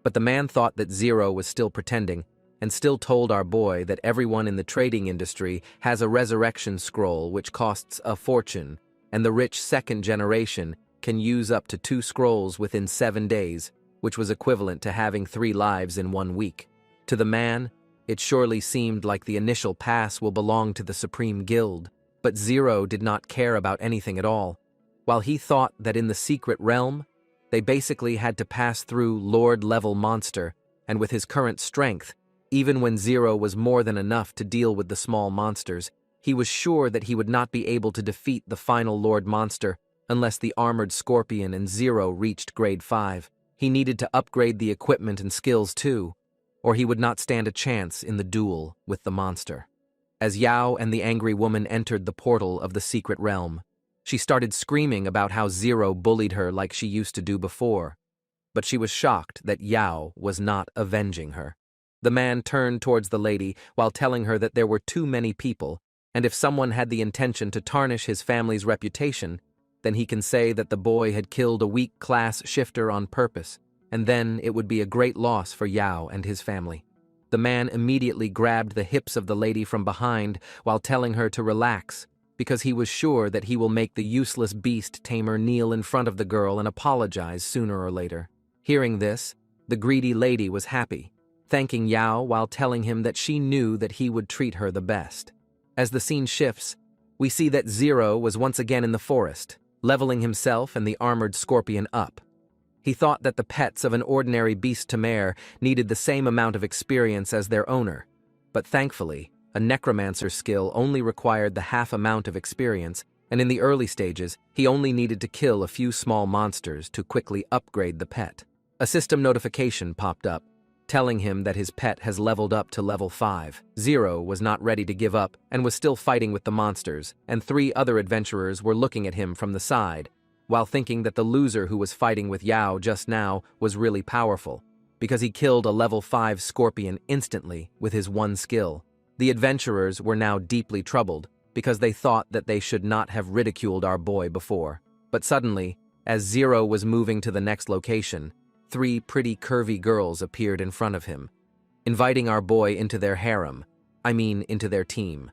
But the man thought that Zero was still pretending, and still told our boy that everyone in the trading industry has a resurrection scroll which costs a fortune, and the rich second generation can use up to 2 scrolls within 7 days, which was equivalent to having 3 lives in 1 week. To the man, it surely seemed like the initial pass will belong to the Supreme Guild, but Zero did not care about anything at all. While he thought that in the secret realm, they basically had to pass through Lord-level monster, and with his current strength, even when Zero was more than enough to deal with the small monsters, he was sure that he would not be able to defeat the final Lord monster unless the armored Scorpion and Zero reached grade 5. He needed to upgrade the equipment and skills too, or he would not stand a chance in the duel with the monster. As Yao and the angry woman entered the portal of the secret realm, she started screaming about how Zero bullied her like she used to do before, but she was shocked that Yao was not avenging her. The man turned towards the lady while telling her that there were too many people, and if someone had the intention to tarnish his family's reputation, then he can say that the boy had killed a weak class shifter on purpose, and then it would be a great loss for Yao and his family. The man immediately grabbed the hips of the lady from behind while telling her to relax, because he was sure that he will make the useless beast tamer kneel in front of the girl and apologize sooner or later. Hearing this, the greedy lady was happy, thanking Yao while telling him that she knew that he would treat her the best. As the scene shifts, we see that Zero was once again in the forest, leveling himself and the armored Scorpion up. He thought that the pets of an ordinary beast tamer needed the same amount of experience as their owner, but thankfully, a necromancer skill only required the half amount of experience, and in the early stages, he only needed to kill a few small monsters to quickly upgrade the pet. A system notification popped up, telling him that his pet has leveled up to level 5. Zero was not ready to give up and was still fighting with the monsters, and 3 other adventurers were looking at him from the side, while thinking that the loser who was fighting with Yao just now was really powerful, because he killed a level 5 Scorpion instantly with his 1 skill. The adventurers were now deeply troubled, because they thought that they should not have ridiculed our boy before. But suddenly, as Zero was moving to the next location, 3 pretty curvy girls appeared in front of him, inviting our boy into their harem, into their team.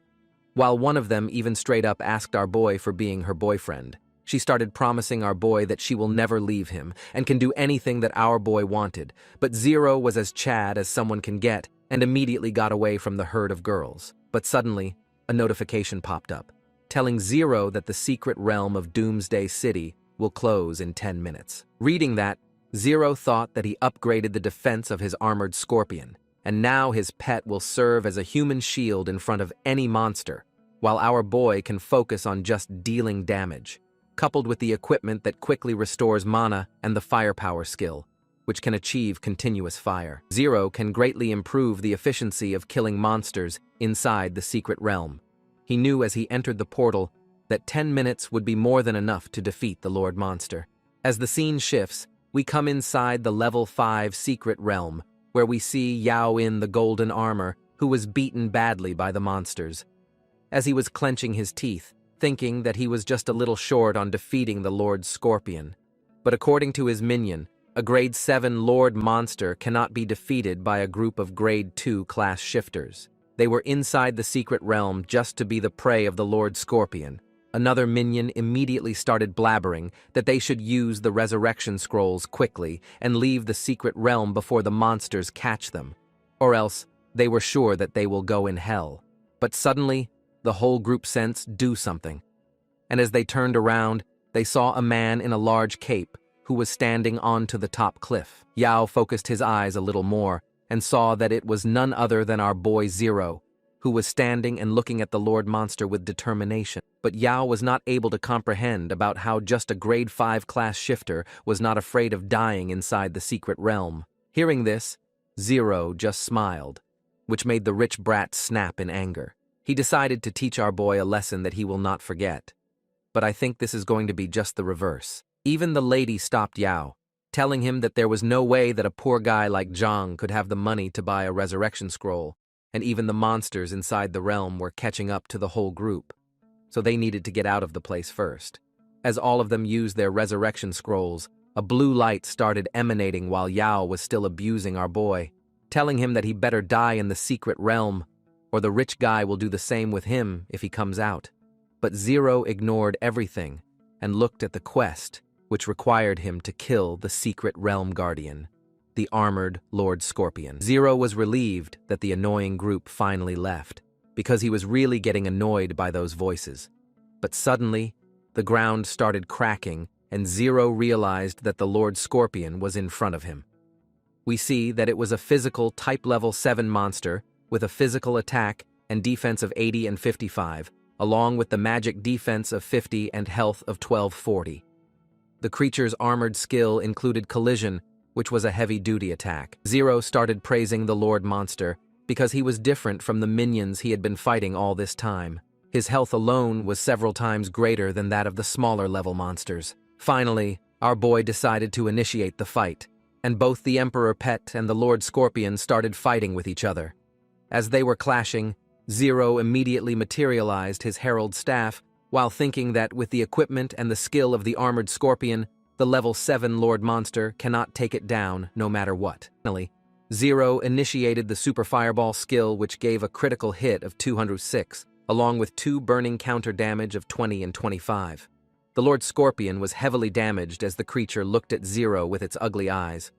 While one of them even straight up asked our boy for being her boyfriend, she started promising our boy that she will never leave him and can do anything that our boy wanted, but Zero was as Chad as someone can get and immediately got away from the herd of girls. But suddenly, a notification popped up, telling Zero that the secret realm of Doomsday City will close in 10 minutes. Reading that, Zero thought that he upgraded the defense of his armored Scorpion, and now his pet will serve as a human shield in front of any monster, while our boy can focus on just dealing damage, coupled with the equipment that quickly restores mana and the firepower skill, which can achieve continuous fire. Zero can greatly improve the efficiency of killing monsters inside the secret realm. He knew as he entered the portal that 10 minutes would be more than enough to defeat the Lord Monster. As the scene shifts, we come inside the level 5 secret realm, where we see Yao in the golden armor, who was beaten badly by the monsters. As he was clenching his teeth, thinking that he was just a little short on defeating the Lord Scorpion. But according to his minion, a grade 7 Lord Monster cannot be defeated by a group of grade 2 class shifters. They were inside the secret realm just to be the prey of the Lord Scorpion. Another minion immediately started blabbering that they should use the resurrection scrolls quickly and leave the secret realm before the monsters catch them, or else they were sure that they will go in hell. But suddenly, the whole group sensed do something, and as they turned around, they saw a man in a large cape who was standing onto the top cliff. Yao focused his eyes a little more and saw that it was none other than our boy Zero, who was standing and looking at the Lord Monster with determination. But Yao was not able to comprehend about how just a grade 5 class shifter was not afraid of dying inside the secret realm. Hearing this, Zero just smiled, which made the rich brat snap in anger. He decided to teach our boy a lesson that he will not forget. But I think this is going to be just the reverse. Even the lady stopped Yao, telling him that there was no way that a poor guy like Zhang could have the money to buy a resurrection scroll, and even the monsters inside the realm were catching up to the whole group, so they needed to get out of the place first. As all of them used their resurrection scrolls, a blue light started emanating while Yao was still abusing our boy, telling him that he better die in the secret realm, or the rich guy will do the same with him if he comes out. But Zero ignored everything and looked at the quest, which required him to kill the secret realm guardian, the armored Lord Scorpion. Zero was relieved that the annoying group finally left, because he was really getting annoyed by those voices. But suddenly, the ground started cracking, and Zero realized that the Lord Scorpion was in front of him. We see that it was a physical type level 7 monster with a physical attack and defense of 80 and 55, along with the magic defense of 50 and health of 1240. The creature's armored skill included collision, which was a heavy-duty attack. Zero started praising the Lord Monster because he was different from the minions he had been fighting all this time. His health alone was several times greater than that of the smaller level monsters. Finally, our boy decided to initiate the fight, and both the Emperor Pet and the Lord Scorpion started fighting with each other. As they were clashing, Zero immediately materialized his herald staff, while thinking that with the equipment and the skill of the armored Scorpion, the level 7 Lord Monster cannot take it down no matter what. Finally, Zero initiated the Super Fireball skill, which gave a critical hit of 206, along with 2 burning counter damage of 20 and 25. The Lord Scorpion was heavily damaged as the creature looked at Zero with its ugly eyes.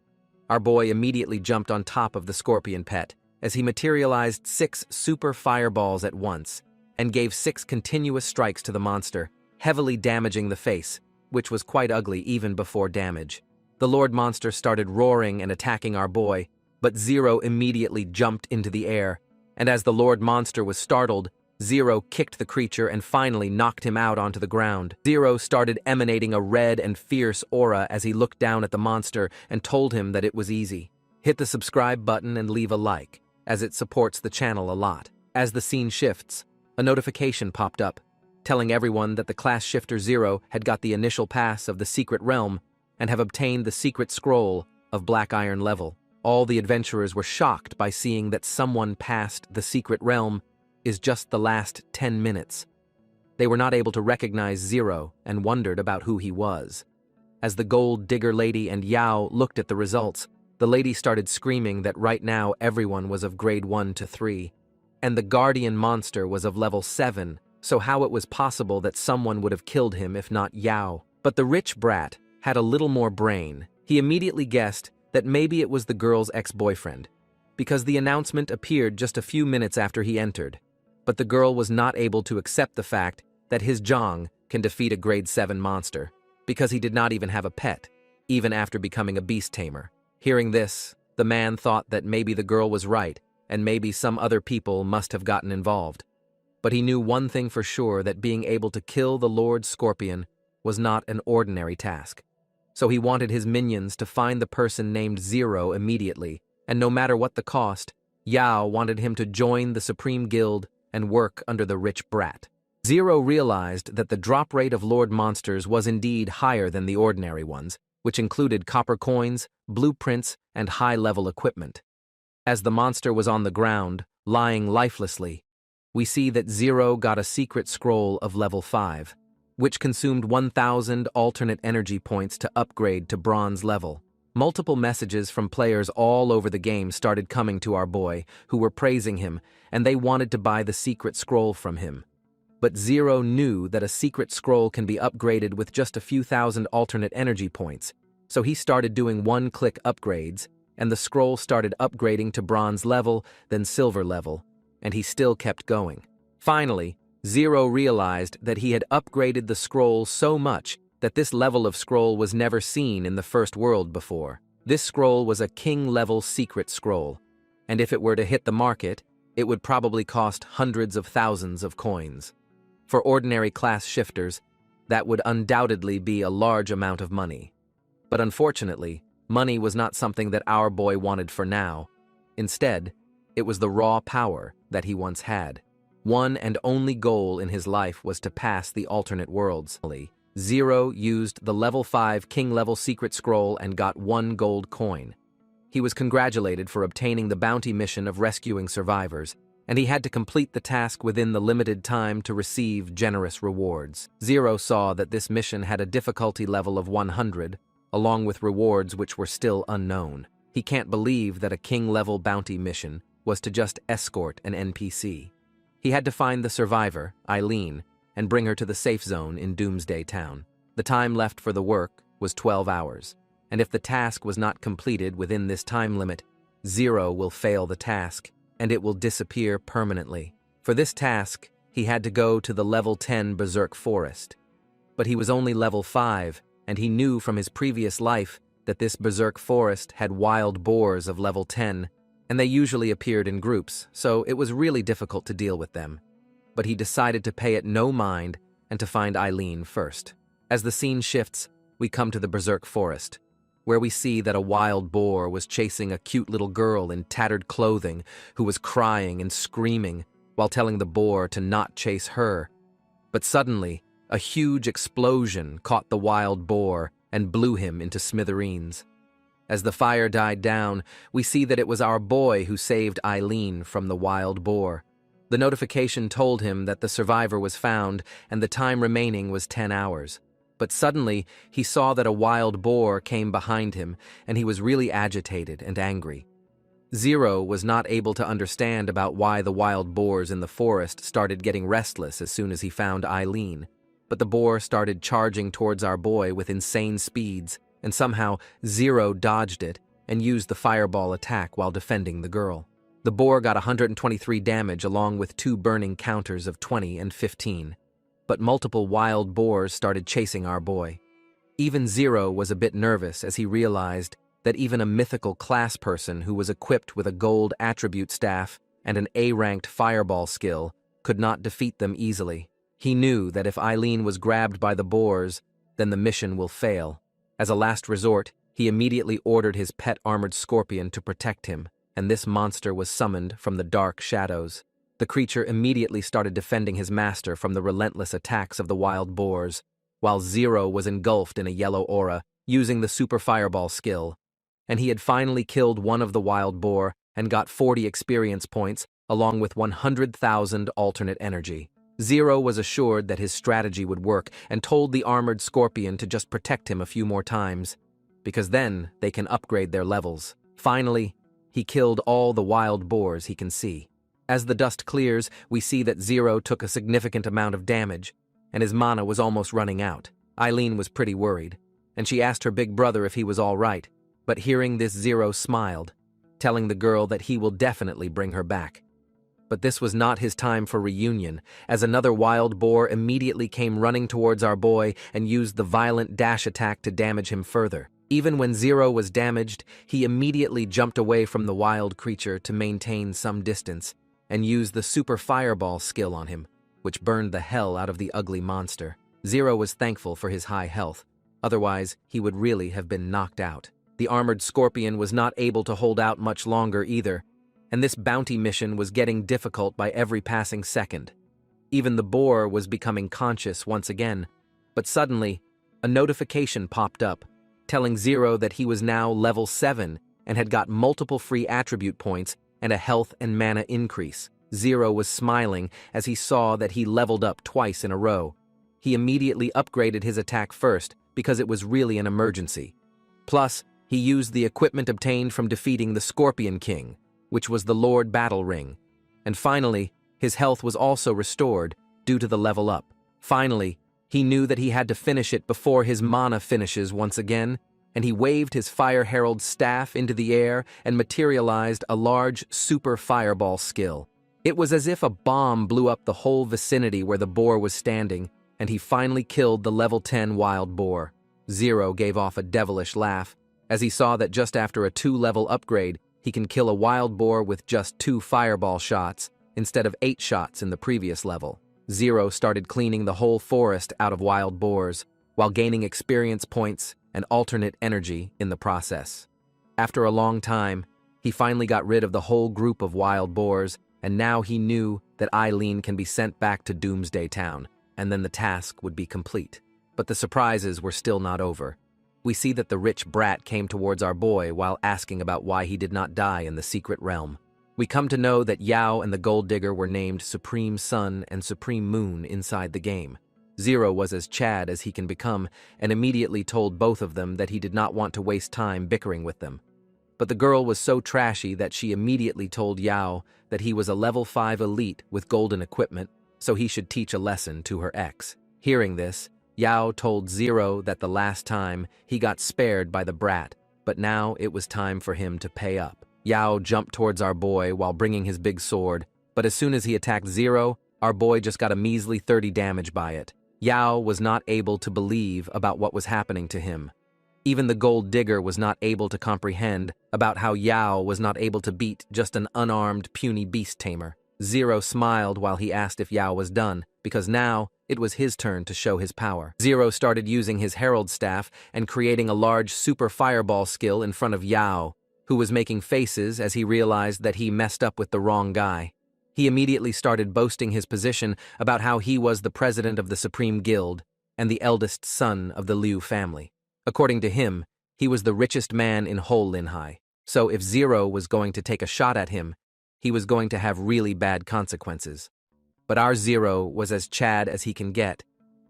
Our boy immediately jumped on top of the Scorpion Pet as he materialized 6 super fireballs at once and gave 6 continuous strikes to the monster, heavily damaging the face, which was quite ugly even before damage. The Lord Monster started roaring and attacking our boy, but Zero immediately jumped into the air, and as the Lord Monster was startled, Zero kicked the creature and finally knocked him out onto the ground. Zero started emanating a red and fierce aura as he looked down at the monster and told him that it was easy. Hit the subscribe button and leave a like, as it supports the channel a lot. As the scene shifts, a notification popped up, telling everyone that the class shifter Zero had got the initial pass of the secret realm and have obtained the secret scroll of Black Iron level. All the adventurers were shocked by seeing that someone passed the secret realm is just the last 10 minutes. They were not able to recognize Zero and wondered about who he was. As the gold digger lady and Yao looked at the results, the lady started screaming that right now everyone was of grade 1 to 3, and the guardian monster was of level 7, so how it was possible that someone would have killed him if not Yao. But the rich brat had a little more brain. He immediately guessed that maybe it was the girl's ex-boyfriend, because the announcement appeared just a few minutes after he entered. But the girl was not able to accept the fact that his Zhang can defeat a grade 7 monster, because he did not even have a pet, even after becoming a beast tamer. Hearing this, the man thought that maybe the girl was right, and maybe some other people must have gotten involved. But he knew one thing for sure, that being able to kill the Lord Scorpion was not an ordinary task. So he wanted his minions to find the person named Zero immediately, and no matter what the cost, Yao wanted him to join the Supreme Guild and work under the rich brat. Zero realized that the drop rate of Lord Monsters was indeed higher than the ordinary ones, which included copper coins, blueprints, and high-level equipment. As the monster was on the ground, lying lifelessly, we see that Zero got a secret scroll of level 5, which consumed 1,000 alternate energy points to upgrade to bronze level. Multiple messages from players all over the game started coming to our boy, who were praising him, and they wanted to buy the secret scroll from him. But Zero knew that a secret scroll can be upgraded with just a few thousand alternate energy points, so he started doing one-click upgrades, and the scroll started upgrading to bronze level, then silver level, and he still kept going. Finally, Zero realized that he had upgraded the scroll so much that this level of scroll was never seen in the first world before. This scroll was a king-level secret scroll, and if it were to hit the market, it would probably cost hundreds of thousands of coins. For ordinary class shifters, that would undoubtedly be a large amount of money. But unfortunately, money was not something that our boy wanted for now. Instead, it was the raw power that he once had. One and only goal in his life was to pass the alternate worlds. Zero used the level 5 king-level secret scroll and got 1 gold coin. He was congratulated for obtaining the bounty mission of rescuing survivors, and he had to complete the task within the limited time to receive generous rewards. Zero saw that this mission had a difficulty level of 100, along with rewards which were still unknown. He can't believe that a king-level bounty mission was to just escort an NPC. He had to find the survivor, Eileen, and bring her to the safe zone in Doomsday Town. The time left for the work was 12 hours, and if the task was not completed within this time limit, Zero will fail the task, and it will disappear permanently. For this task, he had to go to the level 10 Berserk Forest. But he was only level 5, and he knew from his previous life that this Berserk Forest had wild boars of level 10, and they usually appeared in groups, so it was really difficult to deal with them. But he decided to pay it no mind and to find Eileen first. As the scene shifts, we come to the Berserk Forest, where we see that a wild boar was chasing a cute little girl in tattered clothing who was crying and screaming while telling the boar to not chase her. But suddenly, a huge explosion caught the wild boar and blew him into smithereens. As the fire died down, we see that it was our boy who saved Eileen from the wild boar. The notification told him that the survivor was found and the time remaining was 10 hours. But suddenly, he saw that a wild boar came behind him, and he was really agitated and angry. Zero was not able to understand about why the wild boars in the forest started getting restless as soon as he found Eileen. But the boar started charging towards our boy with insane speeds, and somehow Zero dodged it and used the fireball attack while defending the girl. The boar got 123 damage along with 2 burning counters of 20 and 15. But multiple wild boars started chasing our boy. Even Zero was a bit nervous as he realized that even a mythical class person who was equipped with a gold attribute staff and an A-ranked fireball skill could not defeat them easily. He knew that if Eileen was grabbed by the boars, then the mission will fail. As a last resort, he immediately ordered his pet armored scorpion to protect him, and this monster was summoned from the dark shadows. The creature immediately started defending his master from the relentless attacks of the wild boars, while Zero was engulfed in a yellow aura, using the super fireball skill. And he had finally killed one of the wild boar and got 40 experience points, along with 100,000 alternate energy. Zero was assured that his strategy would work and told the armored scorpion to just protect him a few more times, because then they can upgrade their levels. Finally, he killed all the wild boars he can see. As the dust clears, we see that Zero took a significant amount of damage, and his mana was almost running out. Eileen was pretty worried, and she asked her big brother if he was all right, but hearing this Zero smiled, telling the girl that he will definitely bring her back. But this was not his time for reunion, as another wild boar immediately came running towards our boy and used the violent dash attack to damage him further. Even when Zero was damaged, he immediately jumped away from the wild creature to maintain some distance and used the super fireball skill on him, which burned the hell out of the ugly monster. Zero was thankful for his high health, otherwise he would really have been knocked out. The armored scorpion was not able to hold out much longer either, and this bounty mission was getting difficult by every passing second. Even the boar was becoming conscious once again, but suddenly, a notification popped up, telling Zero that he was now level 7 and had got multiple free attribute points and a health and mana increase. Zero was smiling as he saw that he leveled up twice in a row. He immediately upgraded his attack first because it was really an emergency. Plus, he used the equipment obtained from defeating the Scorpion King, which was the Lord Battle Ring. And finally, his health was also restored due to the level up. Finally, he knew that he had to finish it before his mana finishes once again, and he waved his Fire Herald's staff into the air and materialized a large super fireball skill. It was as if a bomb blew up the whole vicinity where the boar was standing, and he finally killed the level 10 wild boar. Zero gave off a devilish laugh as he saw that just after a 2-level upgrade, he can kill a wild boar with just 2 fireball shots instead of 8 shots in the previous level. Zero started cleaning the whole forest out of wild boars, while gaining experience points and alternate energy in the process. After a long time, he finally got rid of the whole group of wild boars, and now he knew that Eileen can be sent back to Doomsday Town, and then the task would be complete. But the surprises were still not over. We see that the rich brat came towards our boy while asking about why he did not die in the secret realm. We come to know that Yao and the gold digger were named Supreme Sun and Supreme Moon inside the game. Zero was as Chad as he can become and immediately told both of them that he did not want to waste time bickering with them. But the girl was so trashy that she immediately told Yao that he was a level 5 elite with golden equipment, so he should teach a lesson to her ex. Hearing this, Yao told Zero that the last time he got spared by the brat, but now it was time for him to pay up. Yao jumped towards our boy while bringing his big sword, but as soon as he attacked Zero, our boy just got a measly 30 damage by it. Yao was not able to believe about what was happening to him. Even the gold digger was not able to comprehend about how Yao was not able to beat just an unarmed, puny beast tamer. Zero smiled while he asked if Yao was done, because now it was his turn to show his power. Zero started using his herald staff and creating a large super fireball skill in front of Yao, who was making faces as he realized that he messed up with the wrong guy. He immediately started boasting his position about how he was the president of the Supreme Guild and the eldest son of the Liu family. According to him, he was the richest man in whole Linhai, so if Zero was going to take a shot at him, he was going to have really bad consequences. But our Zero was as Chad as he can get,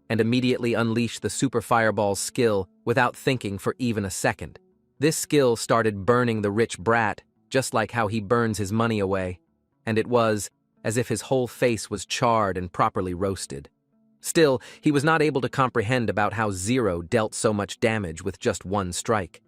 and immediately unleashed the Super Fireball skill without thinking for even a second. This skill started burning the rich brat, just like how he burns his money away, and it was as if his whole face was charred and properly roasted. Still, he was not able to comprehend about how Zero dealt so much damage with just one strike.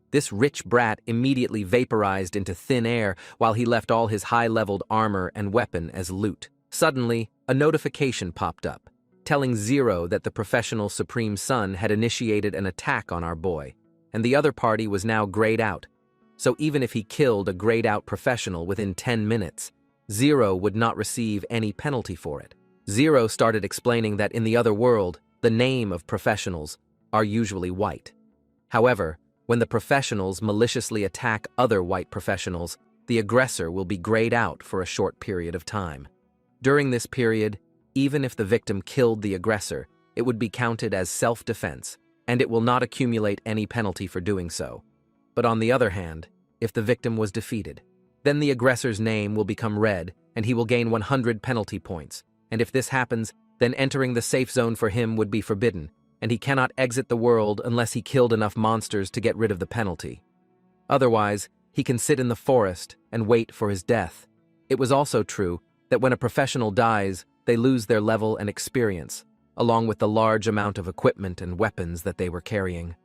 This rich brat immediately vaporized into thin air while he left all his high-leveled armor and weapon as loot. Suddenly, a notification popped up, telling Zero that the professional Supreme Sun had initiated an attack on our boy, and the other party was now grayed out. So even if he killed a grayed out professional within 10 minutes, Zero would not receive any penalty for it. Zero started explaining that in the other world, the name of professionals are usually white. However, when the professionals maliciously attack other white professionals, the aggressor will be grayed out for a short period of time. During this period, even if the victim killed the aggressor, it would be counted as self-defense, and it will not accumulate any penalty for doing so. But on the other hand, if the victim was defeated, then the aggressor's name will become red and he will gain 100 penalty points. And if this happens, then entering the safe zone for him would be forbidden, and he cannot exit the world unless he killed enough monsters to get rid of the penalty. Otherwise, he can sit in the forest and wait for his death. It was also true that when a professional dies, they lose their level and experience, along with the large amount of equipment and weapons that they were carrying.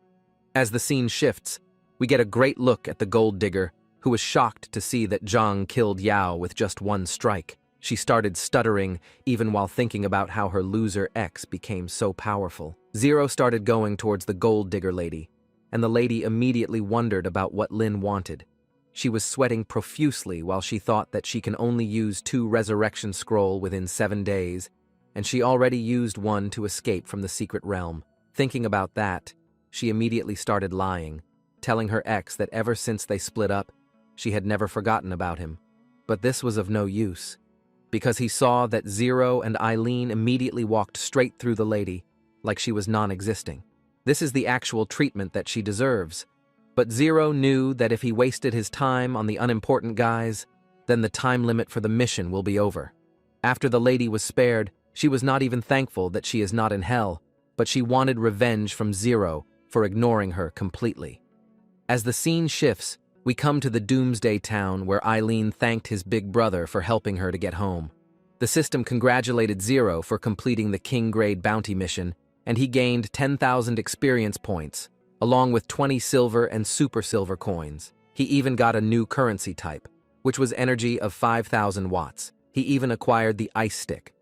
As the scene shifts, we get a great look at the gold digger, who was shocked to see that Zhang killed Yao with just one strike. She started stuttering even while thinking about how her loser ex became so powerful. Zero started going towards the gold digger lady, and the lady immediately wondered about what Lin wanted. She was sweating profusely while she thought that she can only use 2 resurrection scroll within 7 days, and she already used one to escape from the secret realm. Thinking about that, she immediately started lying, telling her ex that ever since they split up, she had never forgotten about him. But this was of no use, because he saw that Zero and Eileen immediately walked straight through the lady, like she was non-existing. This is the actual treatment that she deserves. But Zero knew that if he wasted his time on the unimportant guys, then the time limit for the mission will be over. After the lady was spared, she was not even thankful that she is not in hell, but she wanted revenge from Zero for ignoring her completely. As the scene shifts, we come to the doomsday town where Eileen thanked his big brother for helping her to get home. The system congratulated Zero for completing the King-grade bounty mission, and he gained 10,000 experience points, along with 20 silver and super silver coins. He even got a new currency type, which was energy of 5,000 watts. He even acquired the ice stick.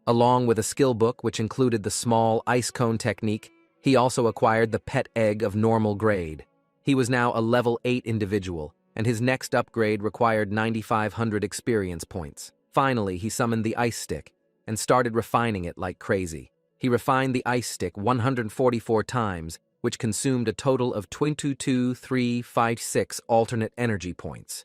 Along with a skill book which included the small ice cone technique, he also acquired the pet egg of normal grade. He was now a level 8 individual, and his next upgrade required 9,500 experience points. Finally, he summoned the ice stick and started refining it like crazy. He refined the ice stick 144 times, which consumed a total of 22,356 alternate energy points.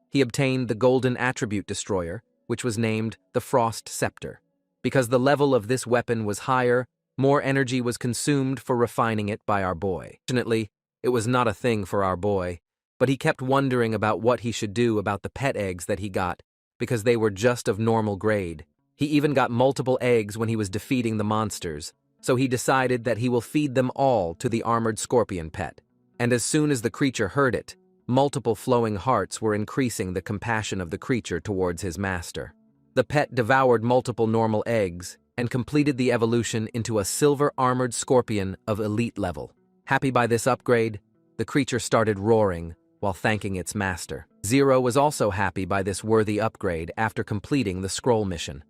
He obtained the golden attribute destroyer, which was named the Frost Scepter. Because the level of this weapon was higher, More energy was consumed for refining it by our boy. Fortunately, it was not a thing for our boy, but he kept wondering about what he should do about the pet eggs that he got, because they were just of normal grade. He even got multiple eggs when he was defeating the monsters, so he decided that he will feed them all to the armored scorpion pet. And as soon as the creature heard it, multiple flowing hearts were increasing the compassion of the creature towards his master. The pet devoured multiple normal eggs and completed the evolution into a silver armored scorpion of elite level. Happy by this upgrade, the creature started roaring while thanking its master. Zero was also happy by this worthy upgrade after completing the scroll mission.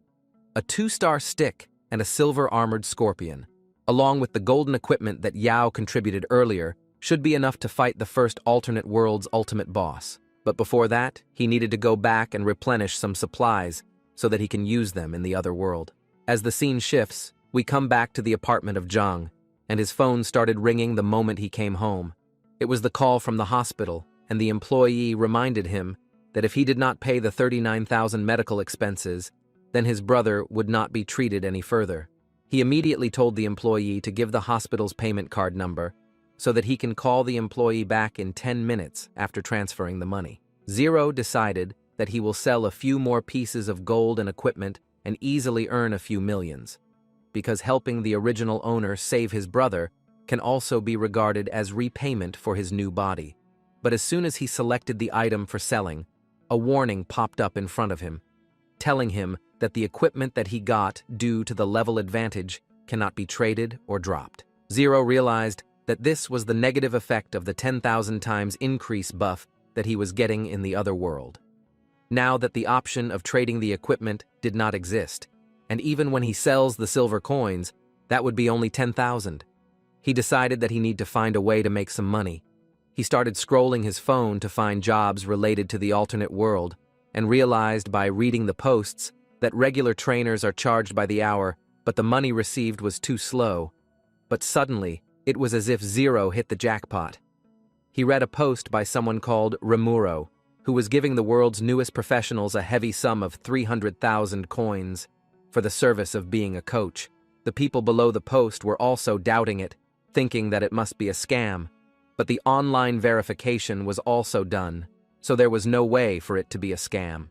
A 2-star stick and a silver armored scorpion, along with the golden equipment that Yao contributed earlier, should be enough to fight the first alternate world's ultimate boss. But before that, he needed to go back and replenish some supplies so that he can use them in the other world. As the scene shifts, we come back to the apartment of Zhang, and his phone started ringing the moment he came home. It was the call from the hospital, and the employee reminded him that if he did not pay the 39,000 medical expenses, then his brother would not be treated any further. He immediately told the employee to give the hospital's payment card number so that he can call the employee back in 10 minutes after transferring the money. Zero decided that he will sell a few more pieces of gold and equipment and easily earn a few millions, because helping the original owner save his brother can also be regarded as repayment for his new body. But as soon as he selected the item for selling, a warning popped up in front of him, telling him that the equipment that he got due to the level advantage cannot be traded or dropped. Zero realized that this was the negative effect of the 10,000 times increase buff that he was getting in the other world. Now that the option of trading the equipment did not exist, and even when he sells the silver coins, that would be only 10,000. He decided that he needed to find a way to make some money. He started scrolling his phone to find jobs related to the alternate world, and realized by reading the posts that regular trainers are charged by the hour, but the money received was too slow. But suddenly, it was as if Zero hit the jackpot. He read a post by someone called Remuro, who was giving the world's newest professionals a heavy sum of 300,000 coins for the service of being a coach. The people below the post were also doubting it, thinking that it must be a scam, but the online verification was also done, so there was no way for it to be a scam.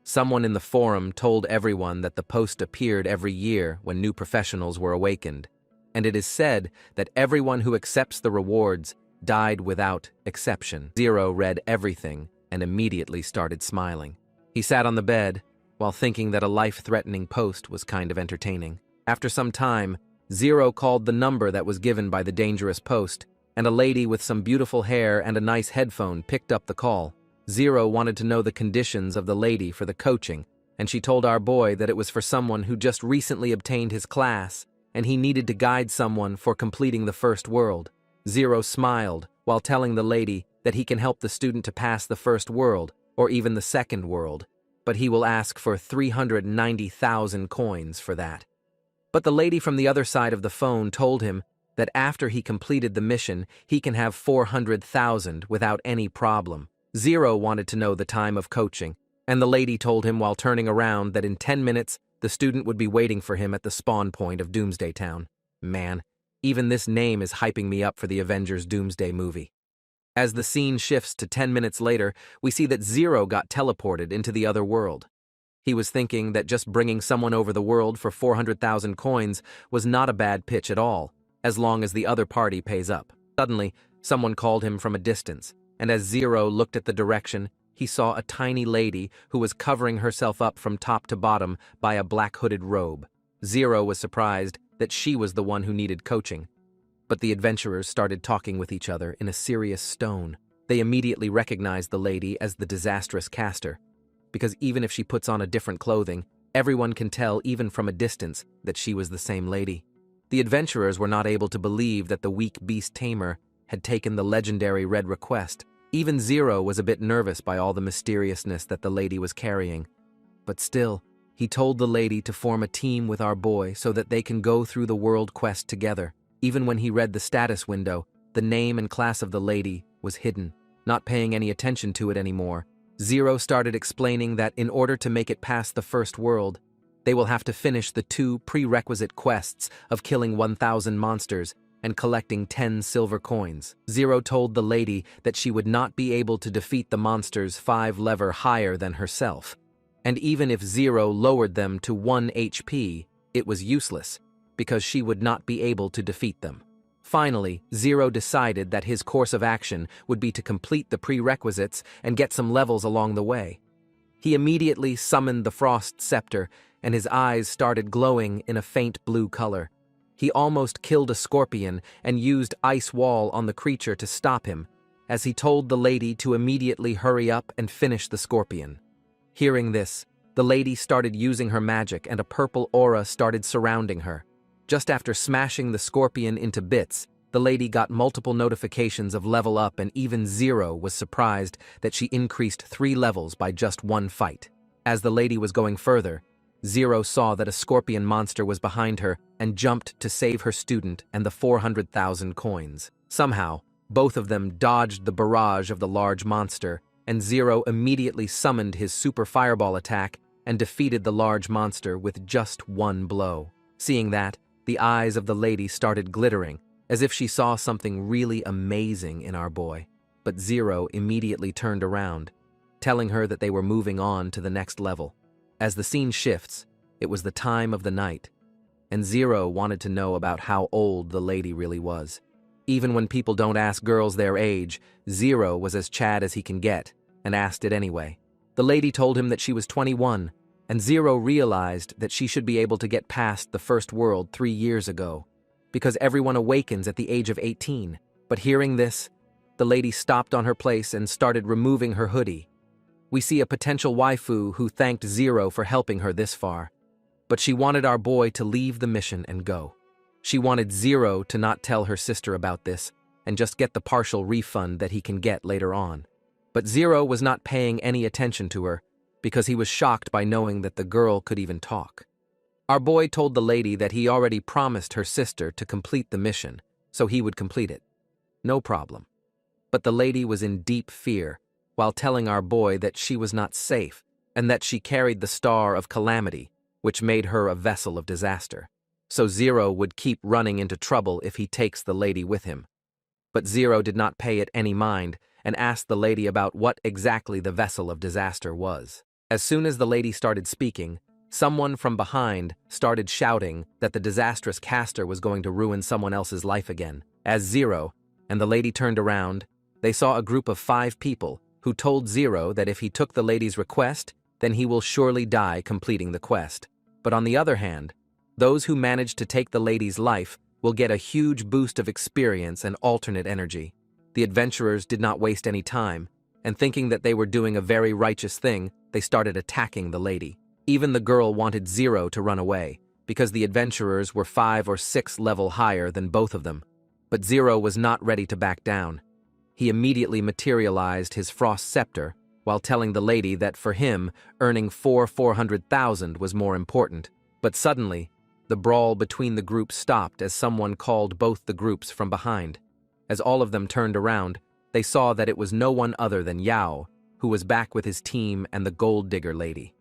Someone in the forum told everyone that the post appeared every year when new professionals were awakened, and it is said that everyone who accepts the rewards died without exception. Zero read everything and immediately started smiling. He sat on the bed while thinking that a life-threatening post was kind of entertaining. After some time, Zero called the number that was given by the dangerous post, and a lady with some beautiful hair and a nice headphone picked up the call. Zero wanted to know the conditions of the lady for the coaching, and she told our boy that it was for someone who just recently obtained his class, and he needed to guide someone for completing the first world. Zero smiled while telling the lady that he can help the student to pass the first world, or even the second world, but he will ask for 390,000 coins for that. But the lady from the other side of the phone told him that after he completed the mission, he can have 400,000 without any problem. Zero wanted to know the time of coaching, and the lady told him while turning around that in 10 minutes, the student would be waiting for him at the spawn point of Doomsday Town. Man, even this name is hyping me up for the Avengers Doomsday movie. As the scene shifts to 10 minutes later, we see that Zero got teleported into the other world. He was thinking that just bringing someone over the world for 400,000 coins was not a bad pitch at all, as long as the other party pays up. Suddenly, someone called him from a distance, and as Zero looked at the direction, he saw a tiny lady who was covering herself up from top to bottom by a black hooded robe. Zero was surprised that she was the one who needed coaching. But the adventurers started talking with each other in a serious tone. They immediately recognized the lady as the disastrous caster, because even if she puts on a different clothing, everyone can tell even from a distance that she was the same lady. The adventurers were not able to believe that the weak beast tamer had taken the legendary red request. Even Zero was a bit nervous by all the mysteriousness that the lady was carrying. But still, he told the lady to form a team with our boy so that they can go through the world quest together. Even when he read the status window, the name and class of the lady was hidden. Not paying any attention to it anymore, Zero started explaining that in order to make it past the first world, They will have to finish the 2 prerequisite quests of killing 1,000 monsters and collecting 10 silver coins. Zero told the lady that she would not be able to defeat the monsters 5 level higher than herself. And even if Zero lowered them to 1 HP, it was useless, because she would not be able to defeat them. Finally, Zero decided that his course of action would be to complete the prerequisites and get some levels along the way. He immediately summoned the Frost Scepter, and his eyes started glowing in a faint blue color. He almost killed a scorpion and used Ice Wall on the creature to stop him, as he told the lady to immediately hurry up and finish the scorpion. Hearing this, the lady started using her magic and a purple aura started surrounding her. Just after smashing the scorpion into bits, the lady got multiple notifications of level up, and even Zero was surprised that she increased 3 levels by just 1 fight. As the lady was going further, Zero saw that a scorpion monster was behind her and jumped to save her student and the 400,000 coins. Somehow, both of them dodged the barrage of the large monster, and Zero immediately summoned his super fireball attack and defeated the large monster with just 1 blow. Seeing that, the eyes of the lady started glittering, as if she saw something really amazing in our boy. But Zero immediately turned around, telling her that they were moving on to the next level. As the scene shifts, it was the time of the night, and Zero wanted to know about how old the lady really was. Even when people don't ask girls their age, Zero was as Chad as he can get, and asked it anyway. The lady told him that she was 21, and Zero realized that she should be able to get past the first world 3 years ago, because everyone awakens at the age of 18. But hearing this, the lady stopped on her place and started removing her hoodie. We see a potential waifu who thanked Zero for helping her this far, but she wanted our boy to leave the mission and go. She wanted Zero to not tell her sister about this and just get the partial refund that he can get later on. But Zero was not paying any attention to her because he was shocked by knowing that the girl could even talk. Our boy told the lady that he already promised her sister to complete the mission, so he would complete it. No problem. But the lady was in deep fear, while telling our boy that she was not safe and that she carried the Star of Calamity, which made her a vessel of disaster. So Zero would keep running into trouble if he takes the lady with him. But Zero did not pay it any mind and asked the lady about what exactly the vessel of disaster was. As soon as the lady started speaking, someone from behind started shouting that the disastrous caster was going to ruin someone else's life again. As Zero and the lady turned around, they saw a group of 5 people who told Zero that if he took the lady's request, then he will surely die completing the quest. But on the other hand, those who managed to take the lady's life will get a huge boost of experience and alternate energy. The adventurers did not waste any time, and thinking that they were doing a very righteous thing, they started attacking the lady. Even the girl wanted Zero to run away, because the adventurers were 5 or 6 level higher than both of them. But Zero was not ready to back down. He immediately materialized his Frost Scepter, while telling the lady that for him, earning 400,000 was more important. But suddenly, the brawl between the groups stopped as someone called both the groups from behind. As all of them turned around, they saw that it was no one other than Yao, who was back with his team and the gold digger lady.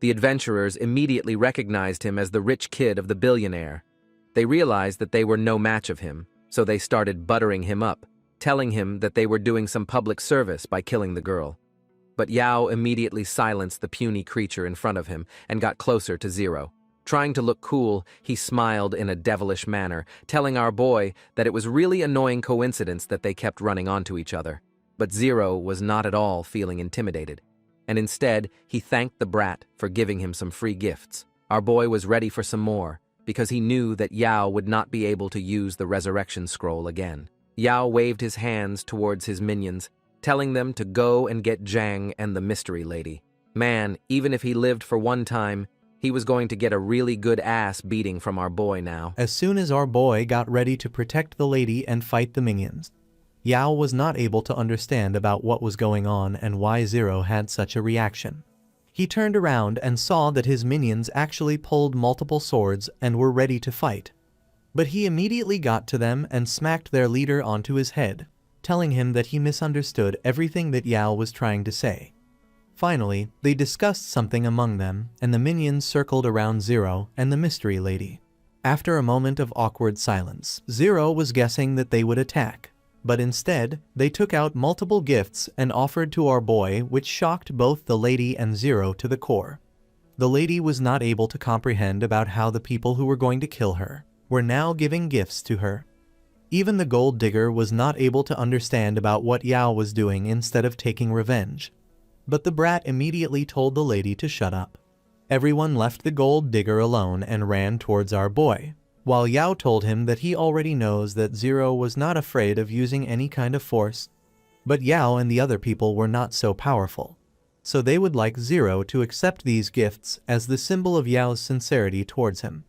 The adventurers immediately recognized him as the rich kid of the billionaire. They realized that they were no match of him, so they started buttering him up, telling him that they were doing some public service by killing the girl. But Yao immediately silenced the puny creature in front of him and got closer to Zero. Trying to look cool, he smiled in a devilish manner, telling our boy that it was really annoying coincidence that they kept running onto each other. But Zero was not at all feeling intimidated, and instead he thanked the brat for giving him some free gifts. Our boy was ready for some more, because he knew that Yao would not be able to use the resurrection scroll again. Yao waved his hands towards his minions, telling them to go and get Zhang and the mystery lady. Man, even if he lived for one time, he was going to get a really good ass beating from our boy now. As soon as our boy got ready to protect the lady and fight the minions, Yao was not able to understand about what was going on and why Zero had such a reaction. He turned around and saw that his minions actually pulled multiple swords and were ready to fight. But he immediately got to them and smacked their leader onto his head, telling him that he misunderstood everything that Yao was trying to say. Finally, they discussed something among them, and the minions circled around Zero and the mystery lady. After a moment of awkward silence, Zero was guessing that they would attack. But instead, they took out multiple gifts and offered to our boy, which shocked both the lady and Zero to the core. The lady was not able to comprehend about how the people who were going to kill her were now giving gifts to her. Even the gold digger was not able to understand about what Yao was doing instead of taking revenge. But the brat immediately told the lady to shut up. Everyone left the gold digger alone and ran towards our boy, while Yao told him that he already knows that Zero was not afraid of using any kind of force. But Yao and the other people were not so powerful, so they would like Zero to accept these gifts as the symbol of Yao's sincerity towards him.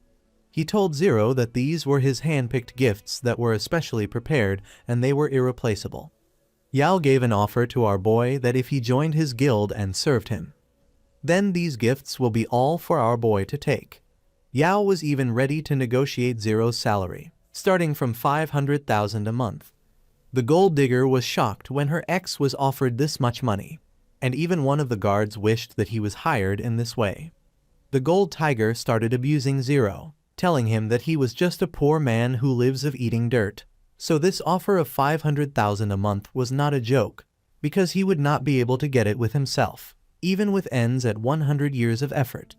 He told Zero that these were his hand-picked gifts that were especially prepared and they were irreplaceable. Yao gave an offer to our boy that if he joined his guild and served him, then these gifts will be all for our boy to take. Yao was even ready to negotiate Zero's salary, starting from 500,000 a month. The gold digger was shocked when her ex was offered this much money, and even one of the guards wished that he was hired in this way. The gold tiger started abusing Zero, telling him that he was just a poor man who lives of eating dirt. So this offer of 500,000 a month was not a joke, because he would not be able to get it with himself, even with ends at 100 years of effort.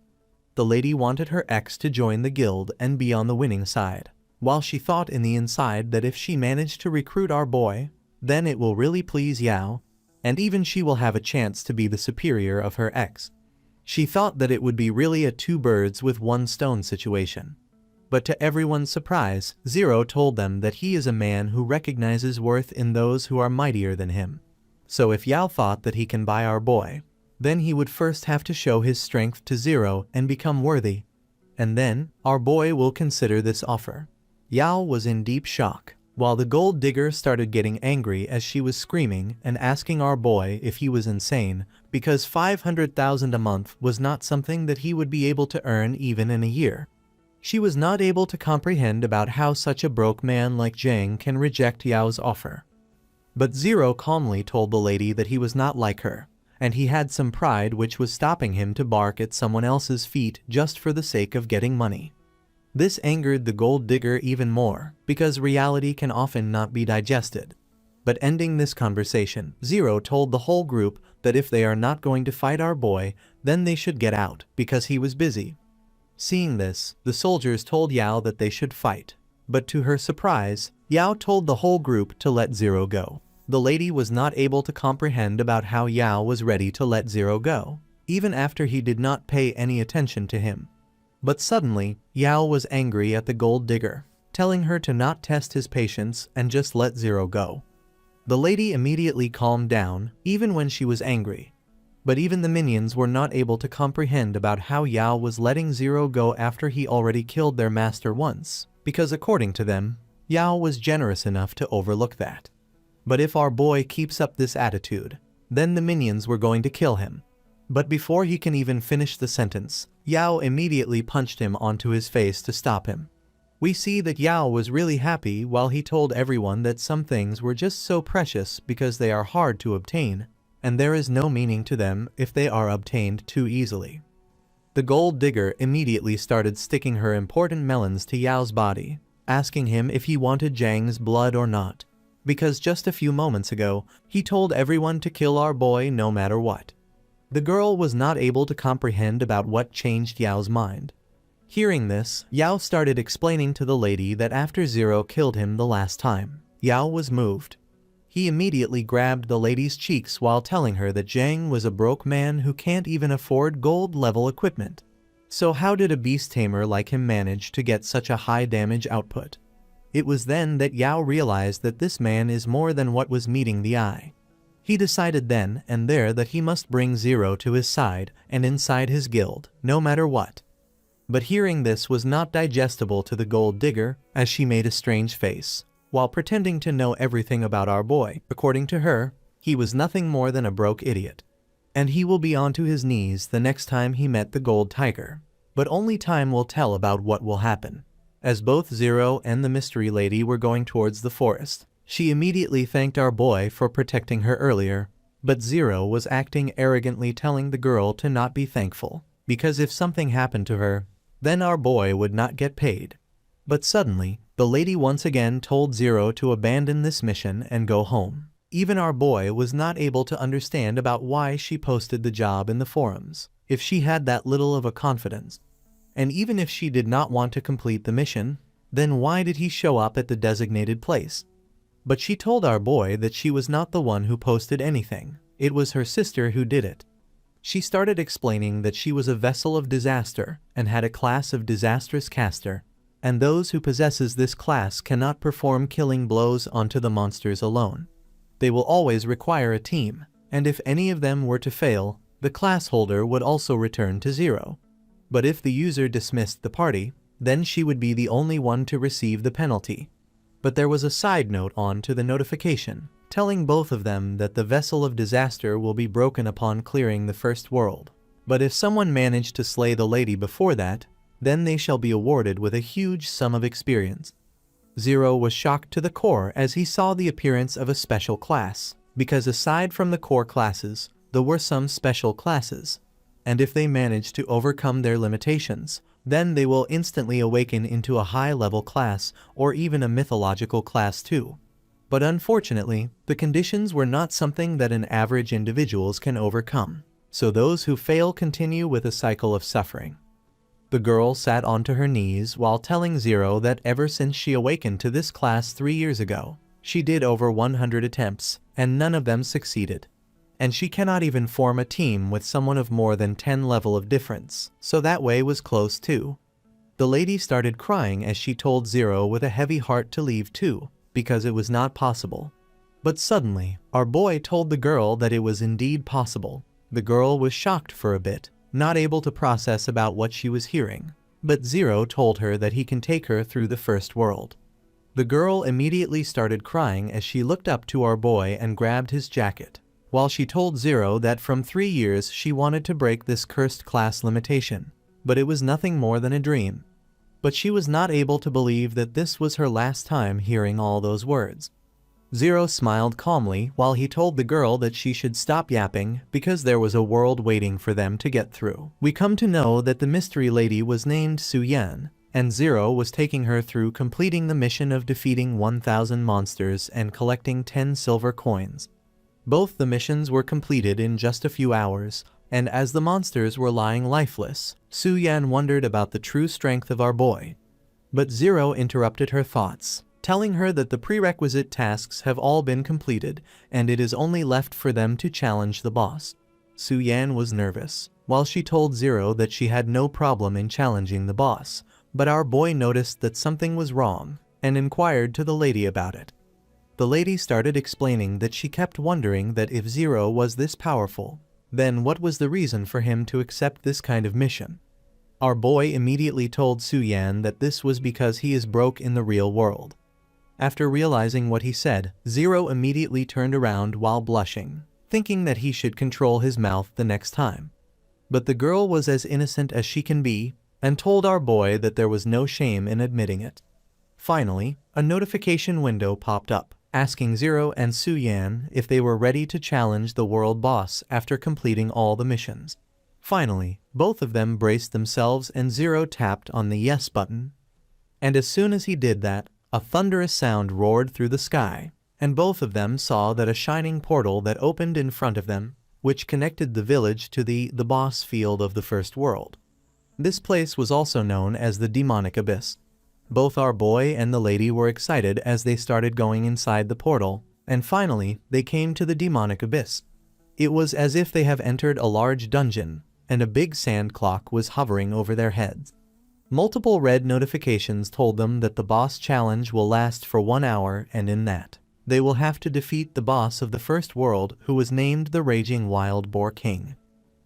The lady wanted her ex to join the guild and be on the winning side, while she thought in the inside that if she managed to recruit our boy, then it will really please Yao, and even she will have a chance to be the superior of her ex. She thought that it would be really a two birds with one stone situation. But to everyone's surprise, Zero told them that he is a man who recognizes worth in those who are mightier than him. So if Yao thought that he can buy our boy, then he would first have to show his strength to Zero and become worthy. And then, our boy will consider this offer. Yao was in deep shock, while the gold digger started getting angry as she was screaming and asking our boy if he was insane, because 500,000 a month was not something that he would be able to earn even in a year. She was not able to comprehend about how such a broke man like Zhang can reject Yao's offer. But Zero calmly told the lady that he was not like her, and he had some pride which was stopping him to bark at someone else's feet just for the sake of getting money. This angered the gold digger even more, because reality can often not be digested. But ending this conversation, Zero told the whole group that if they are not going to fight our boy, then they should get out, because he was busy. Seeing this, the soldiers told Yao that they should fight, but to her surprise, Yao told the whole group to let Zero go. The lady was not able to comprehend about how Yao was ready to let Zero go, even after he did not pay any attention to him. But suddenly, Yao was angry at the gold digger, telling her to not test his patience and just let Zero go. The lady immediately calmed down, even when she was angry. But even the minions were not able to comprehend about how Yao was letting Zero go after he already killed their master once, because according to them, Yao was generous enough to overlook that. But if our boy keeps up this attitude, then the minions were going to kill him. But before he can even finish the sentence, Yao immediately punched him onto his face to stop him. We see that Yao was really happy while he told everyone that some things were just so precious because they are hard to obtain, and there is no meaning to them if they are obtained too easily. The gold digger immediately started sticking her important melons to Yao's body, asking him if he wanted Zhang's blood or not, because just a few moments ago, he told everyone to kill our boy no matter what. The girl was not able to comprehend about what changed Yao's mind. Hearing this, Yao started explaining to the lady that after Zero killed him the last time, Yao was moved. He immediately grabbed the lady's cheeks while telling her that Zhang was a broke man who can't even afford gold-level equipment. So how did a beast tamer like him manage to get such a high damage output? It was then that Yao realized that this man is more than what was meeting the eye. He decided then and there that he must bring Zero to his side and inside his guild, no matter what. But hearing this was not digestible to the gold digger, as she made a strange face, while pretending to know everything about our boy. According to her, he was nothing more than a broke idiot. And he will be onto his knees the next time he met the gold tiger. But only time will tell about what will happen. As both Zero and the mystery lady were going towards the forest, she immediately thanked our boy for protecting her earlier, But Zero was acting arrogantly, telling the girl to not be thankful, because if something happened to her, then our boy would not get paid. But suddenly, the lady once again told Zero to abandon this mission and go home. Even our boy was not able to understand about why she posted the job in the forums, if she had that little of a confidence. And even if she did not want to complete the mission, then why did he show up at the designated place? But she told our boy that she was not the one who posted anything, it was her sister who did it. She started explaining that she was a vessel of disaster and had a class of disastrous caster, and those who possesses this class cannot perform killing blows onto the monsters alone. They will always require a team, and if any of them were to fail, the class holder would also return to zero. But if the user dismissed the party, then she would be the only one to receive the penalty. But there was a side note on to the notification, telling both of them that the vessel of disaster will be broken upon clearing the first world. But if someone managed to slay the lady before that, then they shall be awarded with a huge sum of experience. Zero was shocked to the core as he saw the appearance of a special class, because aside from the core classes, there were some special classes. And if they manage to overcome their limitations, then they will instantly awaken into a high-level class or even a mythological class too. But unfortunately, the conditions were not something that an average individuals can overcome, so those who fail continue with a cycle of suffering. The girl sat onto her knees while telling Zero that ever since she awakened to this class 3 years ago, she did over 100 attempts, and none of them succeeded. And she cannot even form a team with someone of more than 10 level of difference, so that way was close too. The lady started crying as she told Zero with a heavy heart to leave too, because it was not possible. But suddenly, our boy told the girl that it was indeed possible. The girl was shocked for a bit, not able to process about what she was hearing, but Zero told her that he can take her through the first world. The girl immediately started crying as she looked up to our boy and grabbed his jacket, while she told Zero that from 3 years she wanted to break this cursed class limitation, but it was nothing more than a dream. But she was not able to believe that this was her last time hearing all those words. Zero smiled calmly while he told the girl that she should stop yapping because there was a world waiting for them to get through. We come to know that the mystery lady was named Su Yan, and Zero was taking her through completing the mission of defeating 1,000 monsters and collecting 10 silver coins. Both the missions were completed in just a few hours, and as the monsters were lying lifeless, Su Yan wondered about the true strength of our boy. But Zero interrupted her thoughts, telling her that the prerequisite tasks have all been completed, and it is only left for them to challenge the boss. Su Yan was nervous, while she told Zero that she had no problem in challenging the boss, but our boy noticed that something was wrong, and inquired to the lady about it. The lady started explaining that she kept wondering that if Zero was this powerful, then what was the reason for him to accept this kind of mission? Our boy immediately told Su Yan that this was because he is broke in the real world. After realizing what he said, Zero immediately turned around while blushing, thinking that he should control his mouth the next time. But the girl was as innocent as she can be, and told our boy that there was no shame in admitting it. Finally, a notification window popped up, asking Zero and Su Yan if they were ready to challenge the world boss after completing all the missions. Finally, both of them braced themselves and Zero tapped on the yes button. And as soon as he did that, a thunderous sound roared through the sky, and both of them saw that a shining portal that opened in front of them, which connected the village to the boss field of the first world. This place was also known as the demonic abyss. Both our boy and the lady were excited as they started going inside the portal, and finally they came to the demonic abyss. It was as if they have entered a large dungeon, and a big sand clock was hovering over their heads. Multiple red notifications told them that the boss challenge will last for 1 hour, and in that, they will have to defeat the boss of the first world, who was named the Raging Wild Boar King.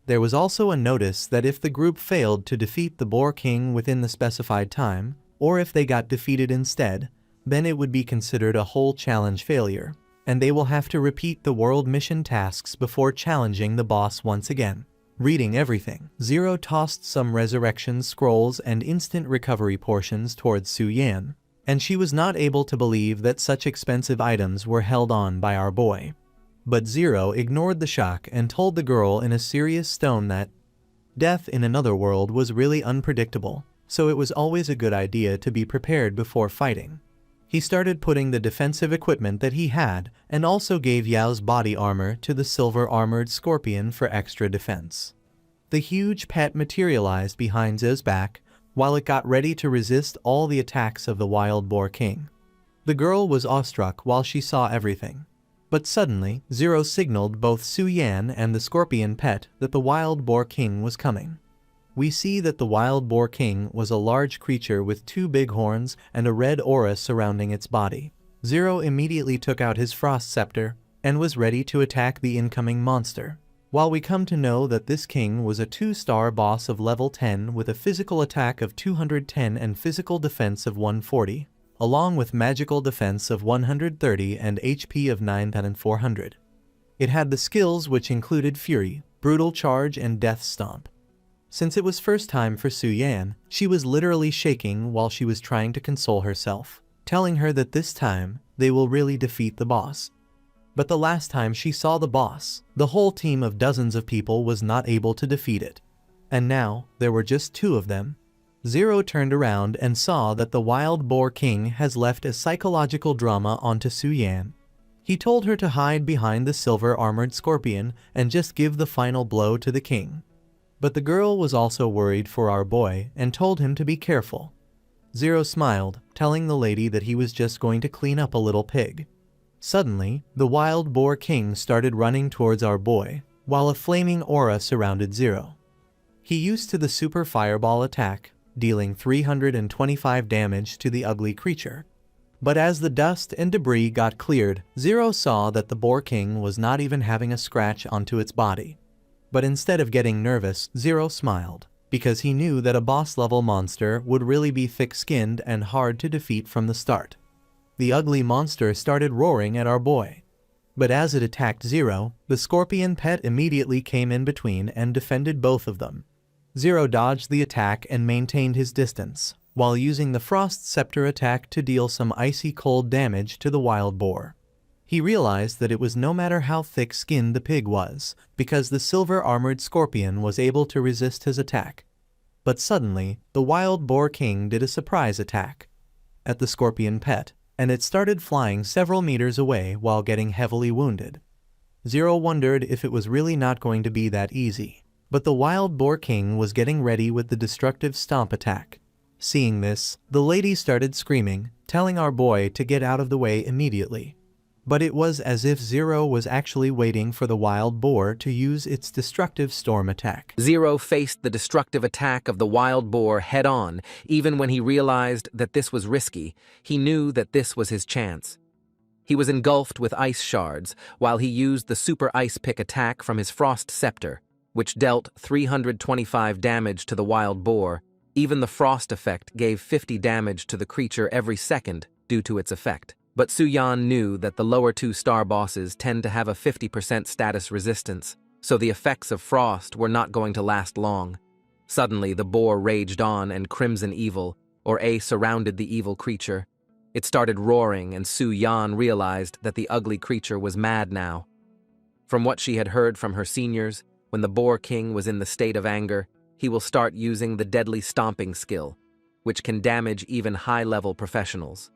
There was also a notice that if the group failed to defeat the Boar King within the specified time, or if they got defeated instead, then it would be considered a whole challenge failure, and they will have to repeat the world mission tasks before challenging the boss once again. Reading everything, Zero tossed some resurrection scrolls and instant recovery portions towards Su Yan, and she was not able to believe that such expensive items were held on by our boy. But Zero ignored the shock and told the girl in a serious tone that death in another world was really unpredictable, so it was always a good idea to be prepared before fighting. He started putting the defensive equipment that he had and also gave Yao's body armor to the silver-armored scorpion for extra defense. The huge pet materialized behind Zio's back while it got ready to resist all the attacks of the wild boar king. The girl was awestruck while she saw everything. But suddenly, Zero signaled both Su Yan and the scorpion pet that the wild boar king was coming. We see that the wild boar king was a large creature with 2 big horns and a red aura surrounding its body. Zero immediately took out his frost scepter and was ready to attack the incoming monster. While we come to know that this king was a 2-star boss of level 10 with a physical attack of 210 and physical defense of 140, along with magical defense of 130 and HP of 9,400. It had the skills which included Fury, Brutal Charge and Death Stomp. Since it was first time for Su Yan, she was literally shaking while she was trying to console herself, telling her that this time, they will really defeat the boss. But the last time she saw the boss, the whole team of dozens of people was not able to defeat it. And now, there were just 2 of them. Zero turned around and saw that the wild boar king has left a psychological drama onto Su Yan. He told her to hide behind the silver-armored scorpion and just give the final blow to the king. But the girl was also worried for our boy and told him to be careful. Zero smiled, telling the lady that he was just going to clean up a little pig. Suddenly, the wild boar king started running towards our boy, while a flaming aura surrounded Zero. He used to the super fireball attack, dealing 325 damage to the ugly creature. But as the dust and debris got cleared, Zero saw that the boar king was not even having a scratch onto its body. But instead of getting nervous, Zero smiled, because he knew that a boss-level monster would really be thick-skinned and hard to defeat from the start. The ugly monster started roaring at our boy. But as it attacked Zero, the scorpion pet immediately came in between and defended both of them. Zero dodged the attack and maintained his distance, while using the Frost Scepter attack to deal some icy cold damage to the wild boar. He realized that it was no matter how thick-skinned the pig was, because the silver-armored scorpion was able to resist his attack. But suddenly, the wild boar king did a surprise attack at the scorpion pet, and it started flying several meters away while getting heavily wounded. Zero wondered if it was really not going to be that easy, but the wild boar king was getting ready with the destructive stomp attack. Seeing this, the lady started screaming, telling our boy to get out of the way immediately. But it was as if Zero was actually waiting for the wild boar to use its destructive storm attack. Zero faced the destructive attack of the wild boar head-on. Even when he realized that this was risky, he knew that this was his chance. He was engulfed with ice shards, while he used the super ice pick attack from his frost scepter, which dealt 325 damage to the wild boar. Even the frost effect gave 50 damage to the creature every second due to its effect. But Su Yan knew that the lower 2-star bosses tend to have a 50% status resistance, so the effects of frost were not going to last long. Suddenly, the boar raged on and Crimson Evil, or A, surrounded the evil creature. It started roaring and Su Yan realized that the ugly creature was mad now. From what she had heard from her seniors, when the boar king was in the state of anger, he will start using the deadly stomping skill, which can damage even high-level professionals.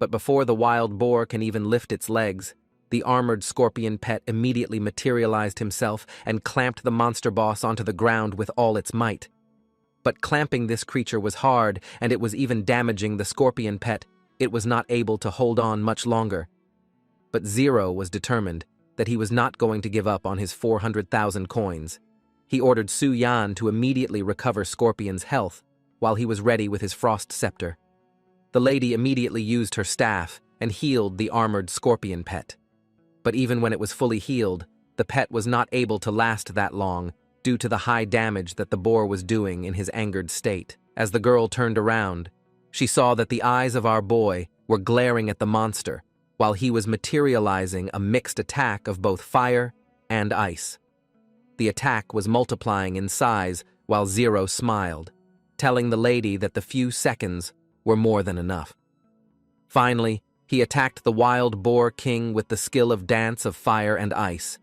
But before the wild boar can even lift its legs, the armored scorpion pet immediately materialized himself and clamped the monster boss onto the ground with all its might. But clamping this creature was hard, and it was even damaging the scorpion pet. It was not able to hold on much longer. But Zero was determined that he was not going to give up on his 400,000 coins. He ordered Su Yan to immediately recover Scorpion's health while he was ready with his frost scepter. The lady immediately used her staff and healed the armored scorpion pet. But even when it was fully healed, the pet was not able to last that long due to the high damage that the boar was doing in his angered state. As the girl turned around, she saw that the eyes of our boy were glaring at the monster while he was materializing a mixed attack of both fire and ice. The attack was multiplying in size while Zero smiled, telling the lady that the few seconds were more than enough. Finally, He attacked the wild boar king with the skill of dance of fire and ice.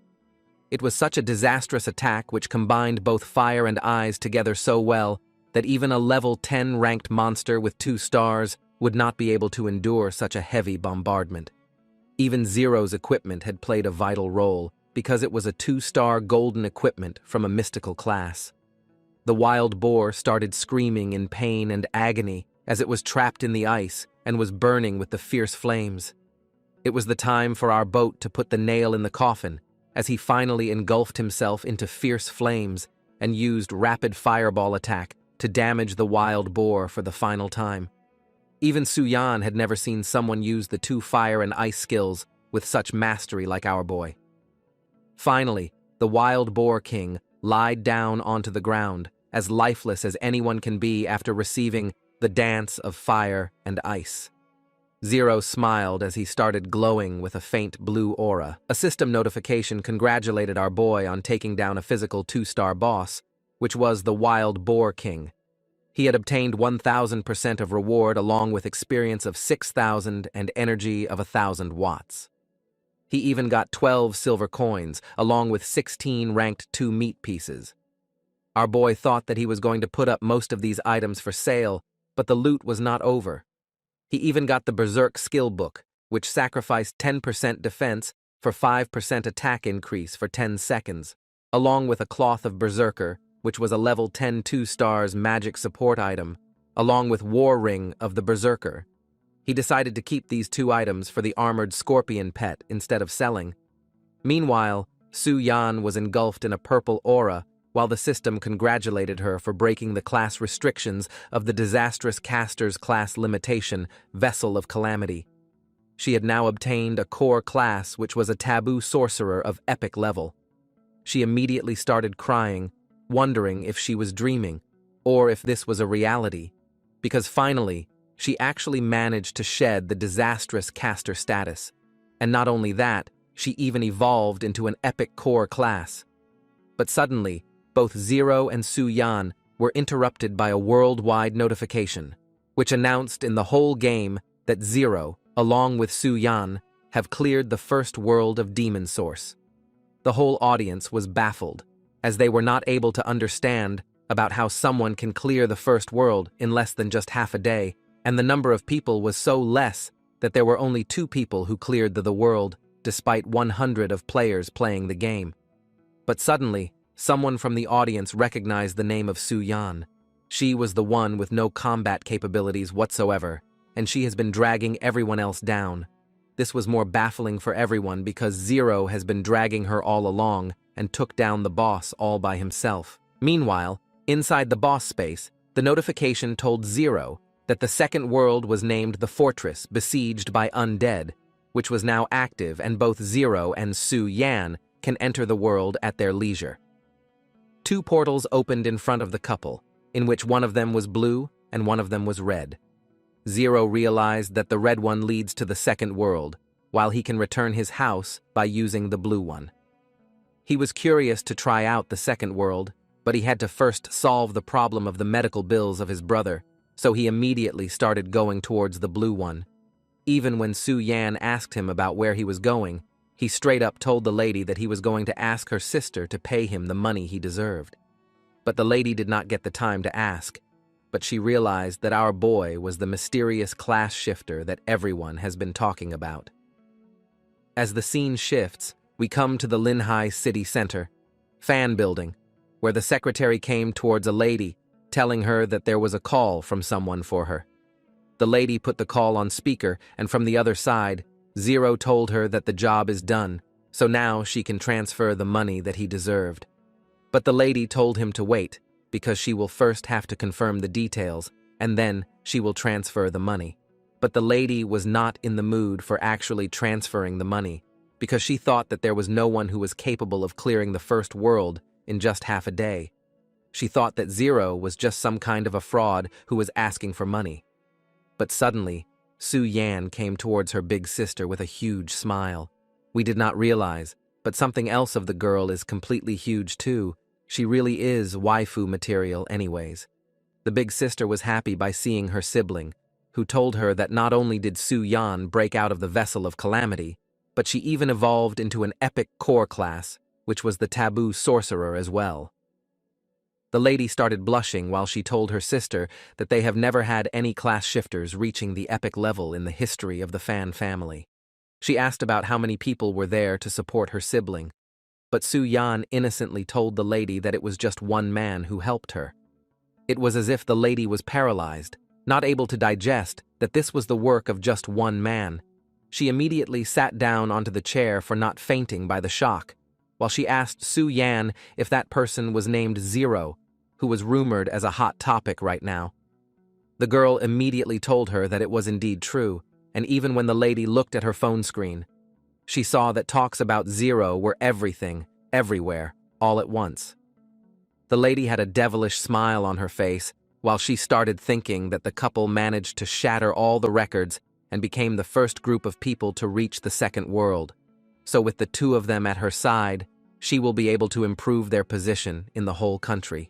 It was such a disastrous attack which combined both fire and ice together so well that even a level 10 ranked monster with 2 stars would not be able to endure such a heavy bombardment. Even Zero's equipment had played a vital role because it was a 2-star golden equipment from a mystical class. The wild boar started screaming in pain and agony as it was trapped in the ice and was burning with the fierce flames. It was the time for our boat to put the nail in the coffin, as he finally engulfed himself into fierce flames and used rapid fireball attack to damage the wild boar for the final time. Even Su-yan had never seen someone use the 2 fire and ice skills with such mastery like our boy. Finally, the wild boar king lied down onto the ground, as lifeless as anyone can be after receiving the dance of fire and ice. Zero smiled as he started glowing with a faint blue aura. A system notification congratulated our boy on taking down a physical 2-star boss, which was the Wild Boar King. He had obtained 1,000% of reward along with experience of 6,000 and energy of 1,000 watts. He even got 12 silver coins, along with 16 ranked 2 meat pieces. Our boy thought that he was going to put up most of these items for sale, but the loot was not over. He even got the Berserk skill book, which sacrificed 10% defense for 5% attack increase for 10 seconds, along with a cloth of Berserker, which was a level 10 2 stars magic support item, along with War Ring of the Berserker. He decided to keep these 2 items for the armored scorpion pet instead of selling. Meanwhile, Su-yan was engulfed in a purple aura, while the system congratulated her for breaking the class restrictions of the disastrous caster's class limitation, Vessel of Calamity. She had now obtained a core class which was a taboo sorcerer of epic level. She immediately started crying, wondering if she was dreaming, or if this was a reality, because finally, she actually managed to shed the disastrous caster status. And not only that, she even evolved into an epic core class. But suddenly, both Zero and Su-yan were interrupted by a worldwide notification, which announced in the whole game that Zero, along with Su-yan, have cleared the first world of Demon Source. The whole audience was baffled, as they were not able to understand about how someone can clear the first world in less than just half a day, and the number of people was so less that there were only 2 people who cleared the world, despite 100 of players playing the game. But suddenly, someone from the audience recognized the name of Su-yan. She was the one with no combat capabilities whatsoever, and she has been dragging everyone else down. This was more baffling for everyone because Zero has been dragging her all along and took down the boss all by himself. Meanwhile, inside the boss space, the notification told Zero that the second world was named the Fortress Besieged by Undead, which was now active, and both Zero and Su-yan can enter the world at their leisure. 2 portals opened in front of the couple, in which one of them was blue and one of them was red. Zero realized that the red one leads to the second world, while he can return his house by using the blue one. He was curious to try out the second world, but he had to first solve the problem of the medical bills of his brother, so he immediately started going towards the blue one. Even when Su-yan asked him about where he was going, he straight up told the lady that he was going to ask her sister to pay him the money he deserved. But the lady did not get the time to ask, but she realized that our boy was the mysterious class shifter that everyone has been talking about. As the scene shifts, we come to the Linhai City Center, fan building, where the secretary came towards a lady, telling her that there was a call from someone for her. The lady put the call on speaker, and from the other side, Zero told her that the job is done, so now she can transfer the money that he deserved. But the lady told him to wait, because she will first have to confirm the details, and then she will transfer the money. But the lady was not in the mood for actually transferring the money, because she thought that there was no one who was capable of clearing the first world in just half a day. She thought that Zero was just some kind of a fraud who was asking for money. But suddenly, Su-yan came towards her big sister with a huge smile. We did not realize, but something else of the girl is completely huge too. She really is waifu material anyways. The big sister was happy by seeing her sibling, who told her that not only did Su Yan break out of the vessel of calamity, but she even evolved into an epic core class, which was the taboo sorcerer as well. The lady started blushing while she told her sister that they have never had any class shifters reaching the epic level in the history of the Fan family. She asked about how many people were there to support her sibling, but Su Yan innocently told the lady that it was just one man who helped her. It was as if the lady was paralyzed, not able to digest that this was the work of just one man. She immediately sat down onto the chair for not fainting by the shock, while she asked Su Yan if that person was named Zero, who was rumored as a hot topic right now. The girl immediately told her that it was indeed true, and even when the lady looked at her phone screen, she saw that talks about Zero were everything, everywhere, all at once. The lady had a devilish smile on her face, while she started thinking that the couple managed to shatter all the records and became the first group of people to reach the second world. So with the two of them at her side, she will be able to improve their position in the whole country.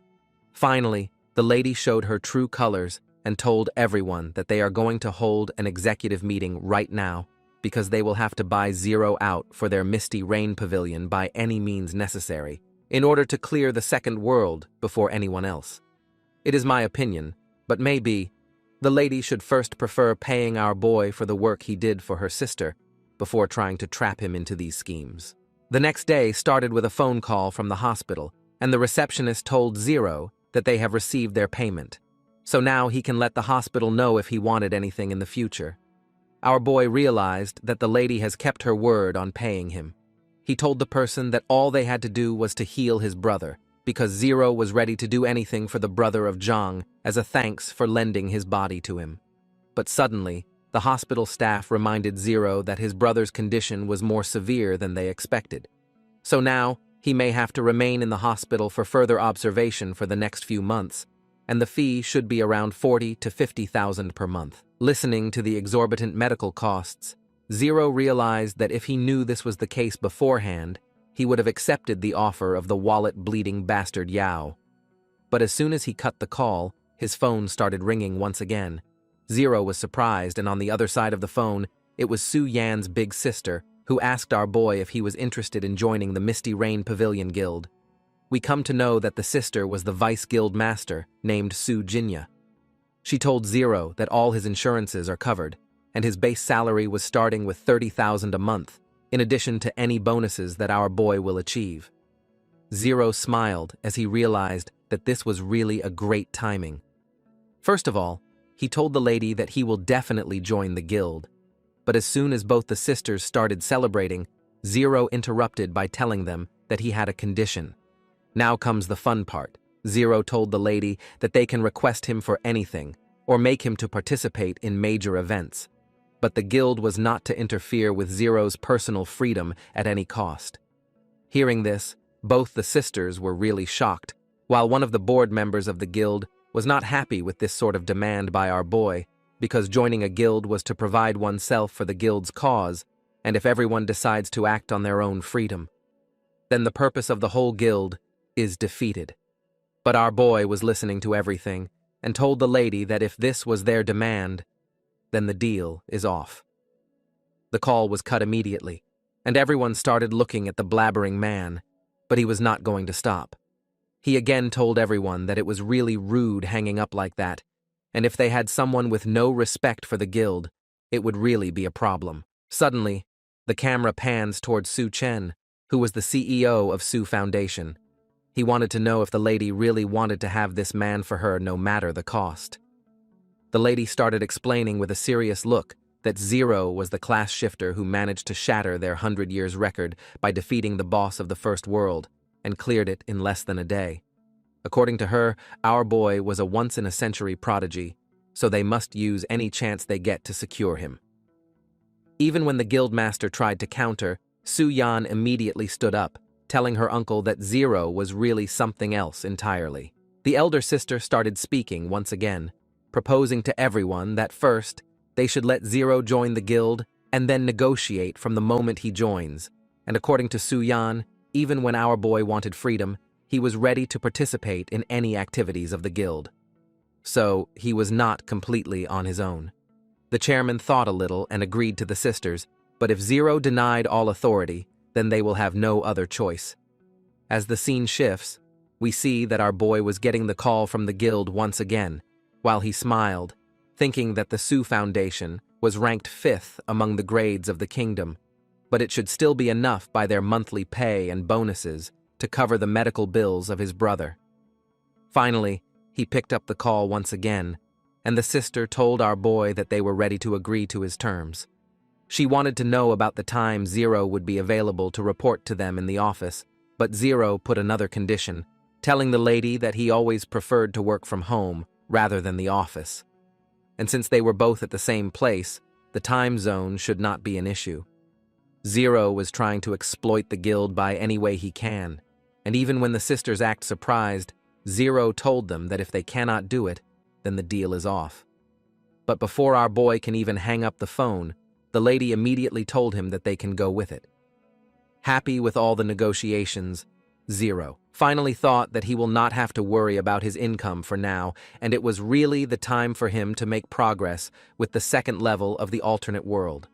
Finally, the lady showed her true colors and told everyone that they are going to hold an executive meeting right now because they will have to buy Zero out for their Misty Rain Pavilion by any means necessary in order to clear the second world before anyone else. It is my opinion, but maybe the lady should first prefer paying our boy for the work he did for her sister before trying to trap him into these schemes. The next day started with a phone call from the hospital, and the receptionist told Zero that they have received their payment. So now he can let the hospital know if he wanted anything in the future. Our boy realized that the lady has kept her word on paying him. He told the person that all they had to do was to heal his brother, because Zero was ready to do anything for the brother of Zhang as a thanks for lending his body to him. But suddenly, the hospital staff reminded Zero that his brother's condition was more severe than they expected. So now, he may have to remain in the hospital for further observation for the next few months, and the fee should be around 40 to 50,000 per month. Listening to the exorbitant medical costs, Zero realized that if he knew this was the case beforehand, he would have accepted the offer of the wallet-bleeding bastard Yao. But as soon as he cut the call, his phone started ringing once again. Zero was surprised, and on the other side of the phone, it was Su Yan's big sister, who asked our boy if he was interested in joining the Misty Rain Pavilion Guild. We come to know that the sister was the vice guild master, named Su Jinya. She told Zero that all his insurances are covered, and his base salary was starting with 30,000 a month, in addition to any bonuses that our boy will achieve. Zero smiled as he realized that this was really a great timing. First of all, he told the lady that he will definitely join the guild, but as soon as both the sisters started celebrating, Zero interrupted by telling them that he had a condition. Now comes the fun part. Zero told the lady that they can request him for anything, or make him to participate in major events. But the guild was not to interfere with Zero's personal freedom at any cost. Hearing this, both the sisters were really shocked, while one of the board members of the guild was not happy with this sort of demand by our boy, because joining a guild was to provide oneself for the guild's cause, and if everyone decides to act on their own freedom, then the purpose of the whole guild is defeated. But our boy was listening to everything, and told the lady that if this was their demand, then the deal is off. The call was cut immediately, and everyone started looking at the blabbering man, but he was not going to stop. He again told everyone that it was really rude hanging up like that, and if they had someone with no respect for the guild, it would really be a problem. Suddenly, the camera pans towards Su Chen, who was the CEO of Su Foundation. He wanted to know if the lady really wanted to have this man for her no matter the cost. The lady started explaining with a serious look that Zero was the class shifter who managed to shatter their 100 years record by defeating the boss of the First World and cleared it in less than a day. According to her, our boy was a once-in-a-century prodigy, so they must use any chance they get to secure him. Even when the guildmaster tried to counter, Su Yan immediately stood up, telling her uncle that Zero was really something else entirely. The elder sister started speaking once again, proposing to everyone that first, they should let Zero join the guild and then negotiate from the moment he joins. And according to Su Yan, even when our boy wanted freedom, he was ready to participate in any activities of the guild. So, he was not completely on his own. The chairman thought a little and agreed to the sisters, but if Zero denied all authority, then they will have no other choice. As the scene shifts, we see that our boy was getting the call from the guild once again, while he smiled, thinking that the Sioux Foundation was ranked 5th among the grades of the kingdom, but it should still be enough by their monthly pay and bonuses to cover the medical bills of his brother. Finally, he picked up the call once again, and the sister told our boy that they were ready to agree to his terms. She wanted to know about the time Zero would be available to report to them in the office, but Zero put another condition, telling the lady that he always preferred to work from home rather than the office. And since they were both at the same place, the time zone should not be an issue. Zero was trying to exploit the guild by any way he can, and even when the sisters act surprised, Zero told them that if they cannot do it, then the deal is off. But before our boy can even hang up the phone, the lady immediately told him that they can go with it. Happy with all the negotiations, Zero finally thought that he will not have to worry about his income for now, and it was really the time for him to make progress with the second level of the alternate world.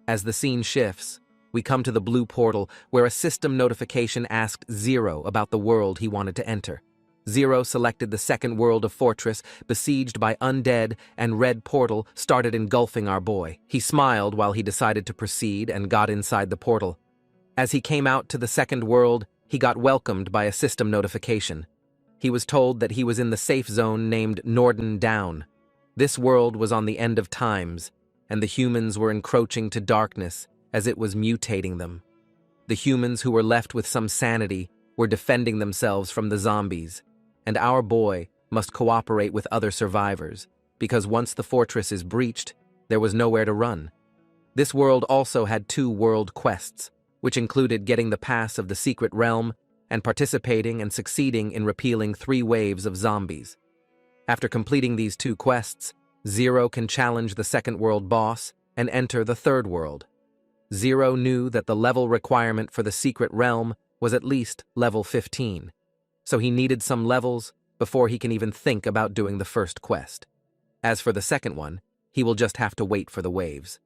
As the scene shifts, we come to the blue portal where a system notification asked Zero about the world he wanted to enter. Zero selected the second world of Fortress, besieged by undead, and red portal started engulfing our boy. He smiled while he decided to proceed and got inside the portal. As he came out to the second world, he got welcomed by a system notification. He was told that he was in the safe zone named Norden Down. This world was on the end of times, and the humans were encroaching to darkness as it was mutating them. The humans who were left with some sanity were defending themselves from the zombies, and our boy must cooperate with other survivors, because once the fortress is breached, there was nowhere to run. This world also had 2 world quests, which included getting the pass of the secret realm and participating and succeeding in repealing 3 waves of zombies. After completing these 2 quests, Zero can challenge the second world boss and enter the third world. Zero knew that the level requirement for the secret realm was at least level 15, so he needed some levels before he can even think about doing the first quest. As for the second one, he will just have to wait for the waves.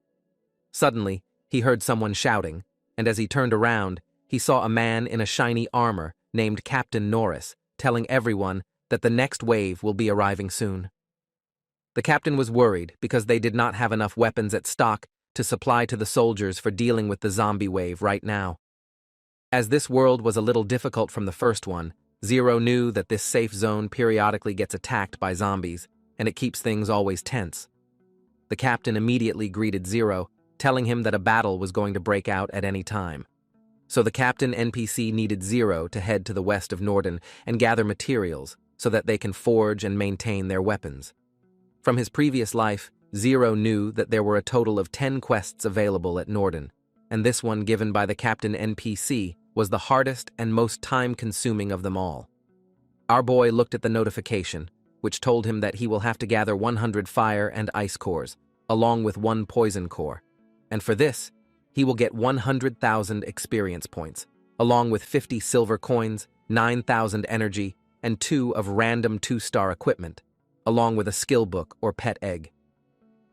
Suddenly, he heard someone shouting, and as he turned around, he saw a man in a shiny armor named Captain Norris telling everyone that the next wave will be arriving soon. The captain was worried because they did not have enough weapons at stock to supply to the soldiers for dealing with the zombie wave right now. As this world was a little difficult from the first one, Zero knew that this safe zone periodically gets attacked by zombies, and it keeps things always tense. The captain immediately greeted Zero, telling him that a battle was going to break out at any time. So the captain NPC needed Zero to head to the west of Norden and gather materials so that they can forge and maintain their weapons. From his previous life, Zero knew that there were a total of 10 quests available at Norden, and this one given by the captain NPC was the hardest and most time-consuming of them all. Our boy looked at the notification, which told him that he will have to gather 100 fire and ice cores, along with 1 poison core, and for this, he will get 100,000 experience points, along with 50 silver coins, 9,000 energy, and 2 of random 2-star equipment, along with a skill book or pet egg.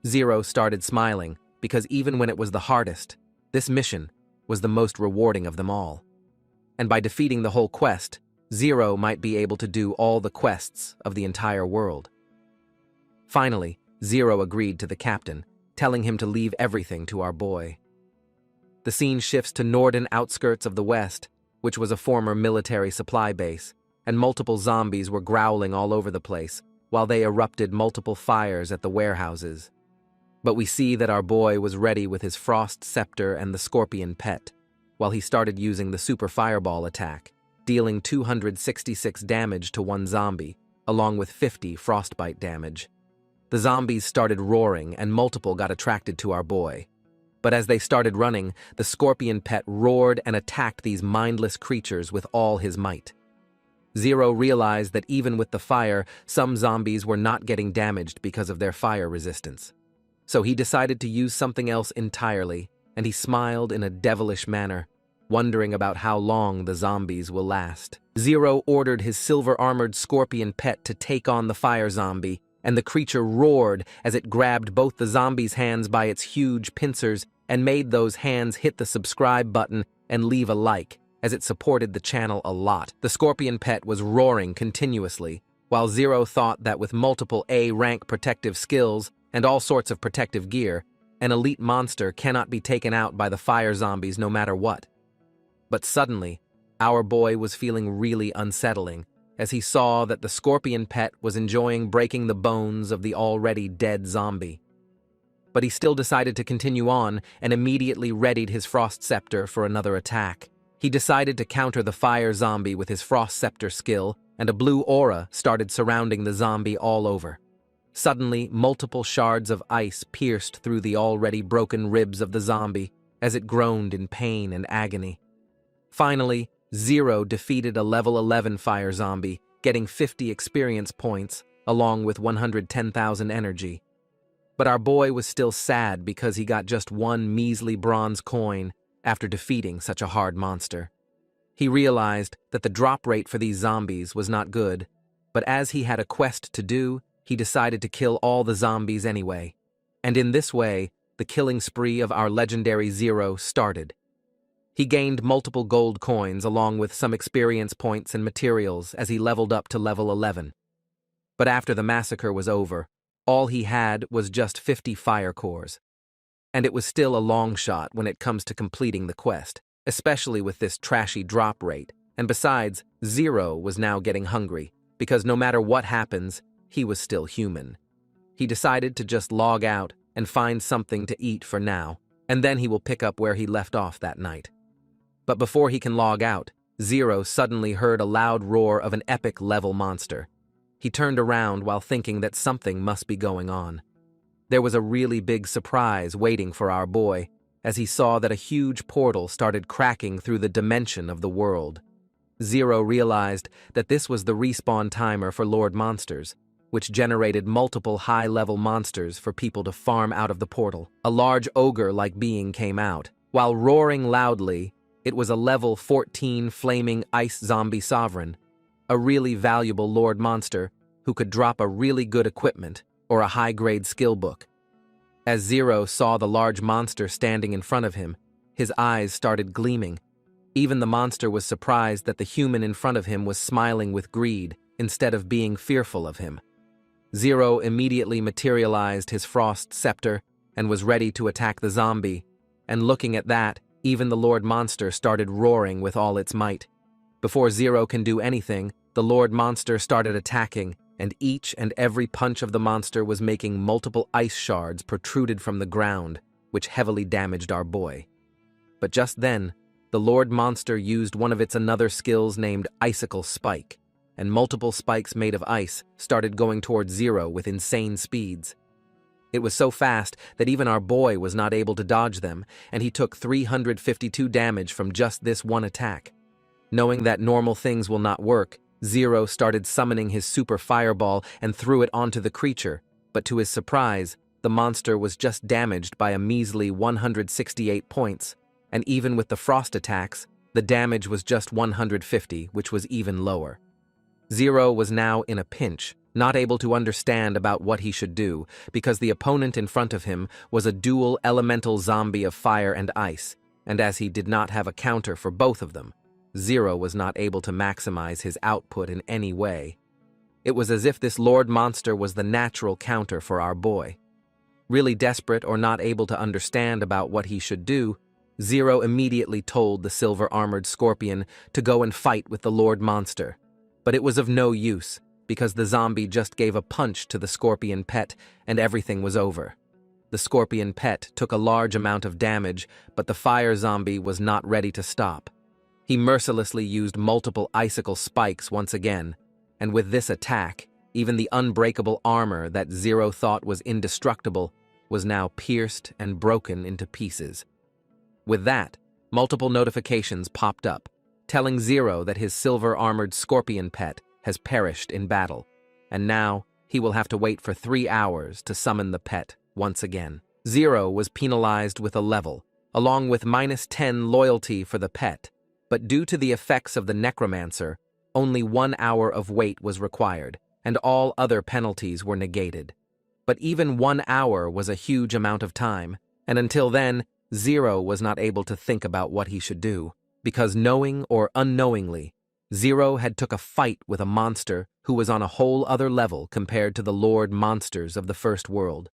Zero started smiling because even when it was the hardest, this mission was the most rewarding of them all. And by defeating the whole quest, Zero might be able to do all the quests of the entire world. Finally, Zero agreed to the captain, telling him to leave everything to our boy. The scene shifts to Norden outskirts of the west, which was a former military supply base, and multiple zombies were growling all over the place, while they erupted multiple fires at the warehouses. But we see that our boy was ready with his frost scepter and the scorpion pet, while he started using the super fireball attack, dealing 266 damage to 1 zombie, along with 50 frostbite damage. The zombies started roaring and multiple got attracted to our boy. But as they started running, the scorpion pet roared and attacked these mindless creatures with all his might. Zero realized that even with the fire, some zombies were not getting damaged because of their fire resistance. So he decided to use something else entirely, and he smiled in a devilish manner, wondering about how long the zombies will last. Zero ordered his silver-armored scorpion pet to take on the fire zombie, and the creature roared as it grabbed both the zombie's hands by its huge pincers and made those hands hit the subscribe button and leave a like, as it supported the channel a lot. The scorpion pet was roaring continuously, while Zero thought that with multiple A-rank protective skills and all sorts of protective gear, an elite monster cannot be taken out by the fire zombies no matter what. But suddenly, our boy was feeling really unsettling as he saw that the scorpion pet was enjoying breaking the bones of the already dead zombie. But he still decided to continue on and immediately readied his frost scepter for another attack. He decided to counter the fire zombie with his frost scepter skill, and a blue aura started surrounding the zombie all over. Suddenly, multiple shards of ice pierced through the already broken ribs of the zombie as it groaned in pain and agony. Finally, Zero defeated a level 11 fire zombie, getting 50 experience points, along with 110,000 energy. But our boy was still sad because he got just one measly bronze coin after defeating such a hard monster. He realized that the drop rate for these zombies was not good, but as he had a quest to do, he decided to kill all the zombies anyway. And in this way, the killing spree of our legendary Zero started. He gained multiple gold coins along with some experience points and materials as he leveled up to level 11. But after the massacre was over, all he had was just 50 fire cores. And it was still a long shot when it comes to completing the quest, especially with this trashy drop rate. And besides, Zero was now getting hungry, because no matter what happens, he was still human. He decided to just log out and find something to eat for now, and then he will pick up where he left off that night. But before he can log out, Zero suddenly heard a loud roar of an epic level monster. He turned around while thinking that something must be going on. There was a really big surprise waiting for our boy, as he saw that a huge portal started cracking through the dimension of the world. Zero realized that this was the respawn timer for Lord Monsters, which generated multiple high-level monsters for people to farm out of the portal. A large ogre-like being came out. While roaring loudly, it was a level 14 flaming ice zombie sovereign, a really valuable Lord Monster who could drop a really good equipment or a high-grade skill book. As Zero saw the large monster standing in front of him, his eyes started gleaming. Even the monster was surprised that the human in front of him was smiling with greed instead of being fearful of him. Zero immediately materialized his frost scepter and was ready to attack the zombie, and looking at that, even the Lord Monster started roaring with all its might. Before Zero can do anything, the Lord Monster started attacking, and each and every punch of the monster was making multiple ice shards protruded from the ground, which heavily damaged our boy. But just then, the Lord Monster used one of its another skills named Icicle Spike, and multiple spikes made of ice started going towards Zero with insane speeds. It was so fast that even our boy was not able to dodge them, and he took 352 damage from just this one attack. Knowing that normal things will not work, Zero started summoning his super fireball and threw it onto the creature, but to his surprise, the monster was just damaged by a measly 168 points, and even with the frost attacks, the damage was just 150, which was even lower. Zero was now in a pinch, not able to understand about what he should do, because the opponent in front of him was a dual elemental zombie of fire and ice, and as he did not have a counter for both of them, Zero was not able to maximize his output in any way. It was as if this Lord Monster was the natural counter for our boy. Really desperate or not able to understand about what he should do, Zero immediately told the silver-armored scorpion to go and fight with the Lord Monster, but it was of no use, because the zombie just gave a punch to the scorpion pet and everything was over. The scorpion pet took a large amount of damage, but the fire zombie was not ready to stop. He mercilessly used multiple icicle spikes once again, and with this attack, even the unbreakable armor that Zero thought was indestructible was now pierced and broken into pieces. With that, multiple notifications popped up, telling Zero that his silver-armored scorpion pet has perished in battle, and now he will have to wait for 3 hours to summon the pet once again. Zero was penalized with a level, along with -10 loyalty for the pet, but due to the effects of the necromancer, only 1 hour of wait was required, and all other penalties were negated. But even 1 hour was a huge amount of time, and until then, Zero was not able to think about what he should do, because knowing or unknowingly, Zero had took a fight with a monster who was on a whole other level compared to the Lord monsters of the first world.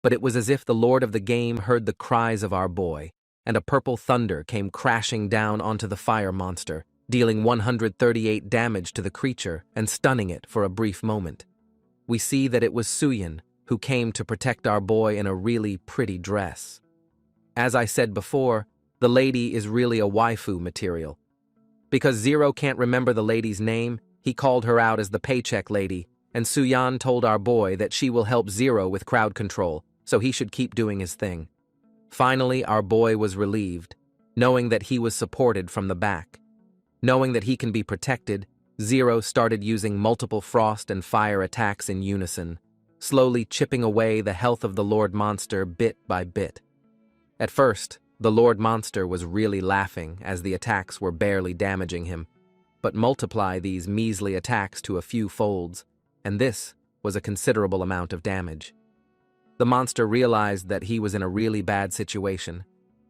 But it was as if the Lord of the game heard the cries of our boy, and a purple thunder came crashing down onto the fire monster, dealing 138 damage to the creature and stunning it for a brief moment. We see that it was Suyin who came to protect our boy in a really pretty dress. As I said before, the lady is really a waifu material. Because Zero can't remember the lady's name, he called her out as the paycheck lady, and Suyan told our boy that she will help Zero with crowd control, so he should keep doing his thing. Finally, our boy was relieved, knowing that he was supported from the back. Knowing that he can be protected, Zero started using multiple frost and fire attacks in unison, slowly chipping away the health of the Lord Monster bit by bit. At first, the Lord Monster was really laughing as the attacks were barely damaging him, but multiply these measly attacks to a few folds, and this was a considerable amount of damage. The monster realized that he was in a really bad situation,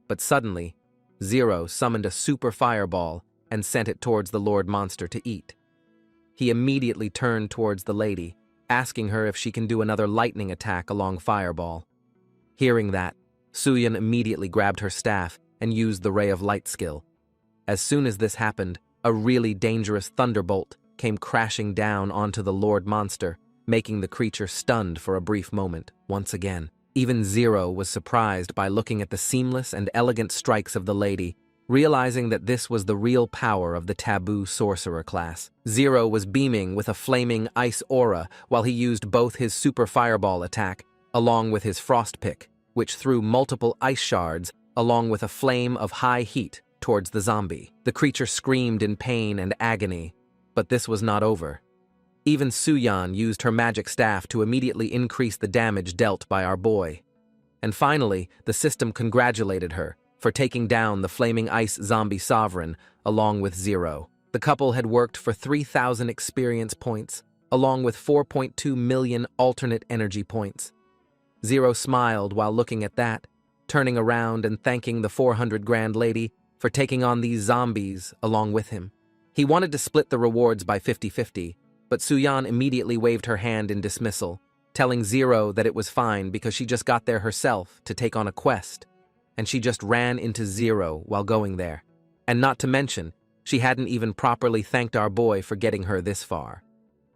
but suddenly, Zero summoned a super fireball and sent it towards the Lord Monster to eat. He immediately turned towards the lady, asking her if she can do another lightning attack along fireball. Hearing that, Suyin immediately grabbed her staff and used the ray of light skill. As soon as this happened, a really dangerous thunderbolt came crashing down onto the Lord Monster, making the creature stunned for a brief moment once again. Even Zero was surprised by looking at the seamless and elegant strikes of the lady, realizing that this was the real power of the taboo sorcerer class. Zero was beaming with a flaming ice aura while he used both his super fireball attack along with his frost pick, which threw multiple ice shards along with a flame of high heat towards the zombie. The creature screamed in pain and agony, but this was not over. Even Suyan used her magic staff to immediately increase the damage dealt by our boy. And finally, the system congratulated her for taking down the flaming ice zombie sovereign along with Zero. The couple had worked for 3,000 experience points, along with 4.2 million alternate energy points. Zero smiled while looking at that, turning around and thanking the 400 grand lady for taking on these zombies along with him. He wanted to split the rewards by 50-50, but Suyan immediately waved her hand in dismissal, telling Zero that it was fine because she just got there herself to take on a quest, and she just ran into Zero while going there. And not to mention, she hadn't even properly thanked our boy for getting her this far.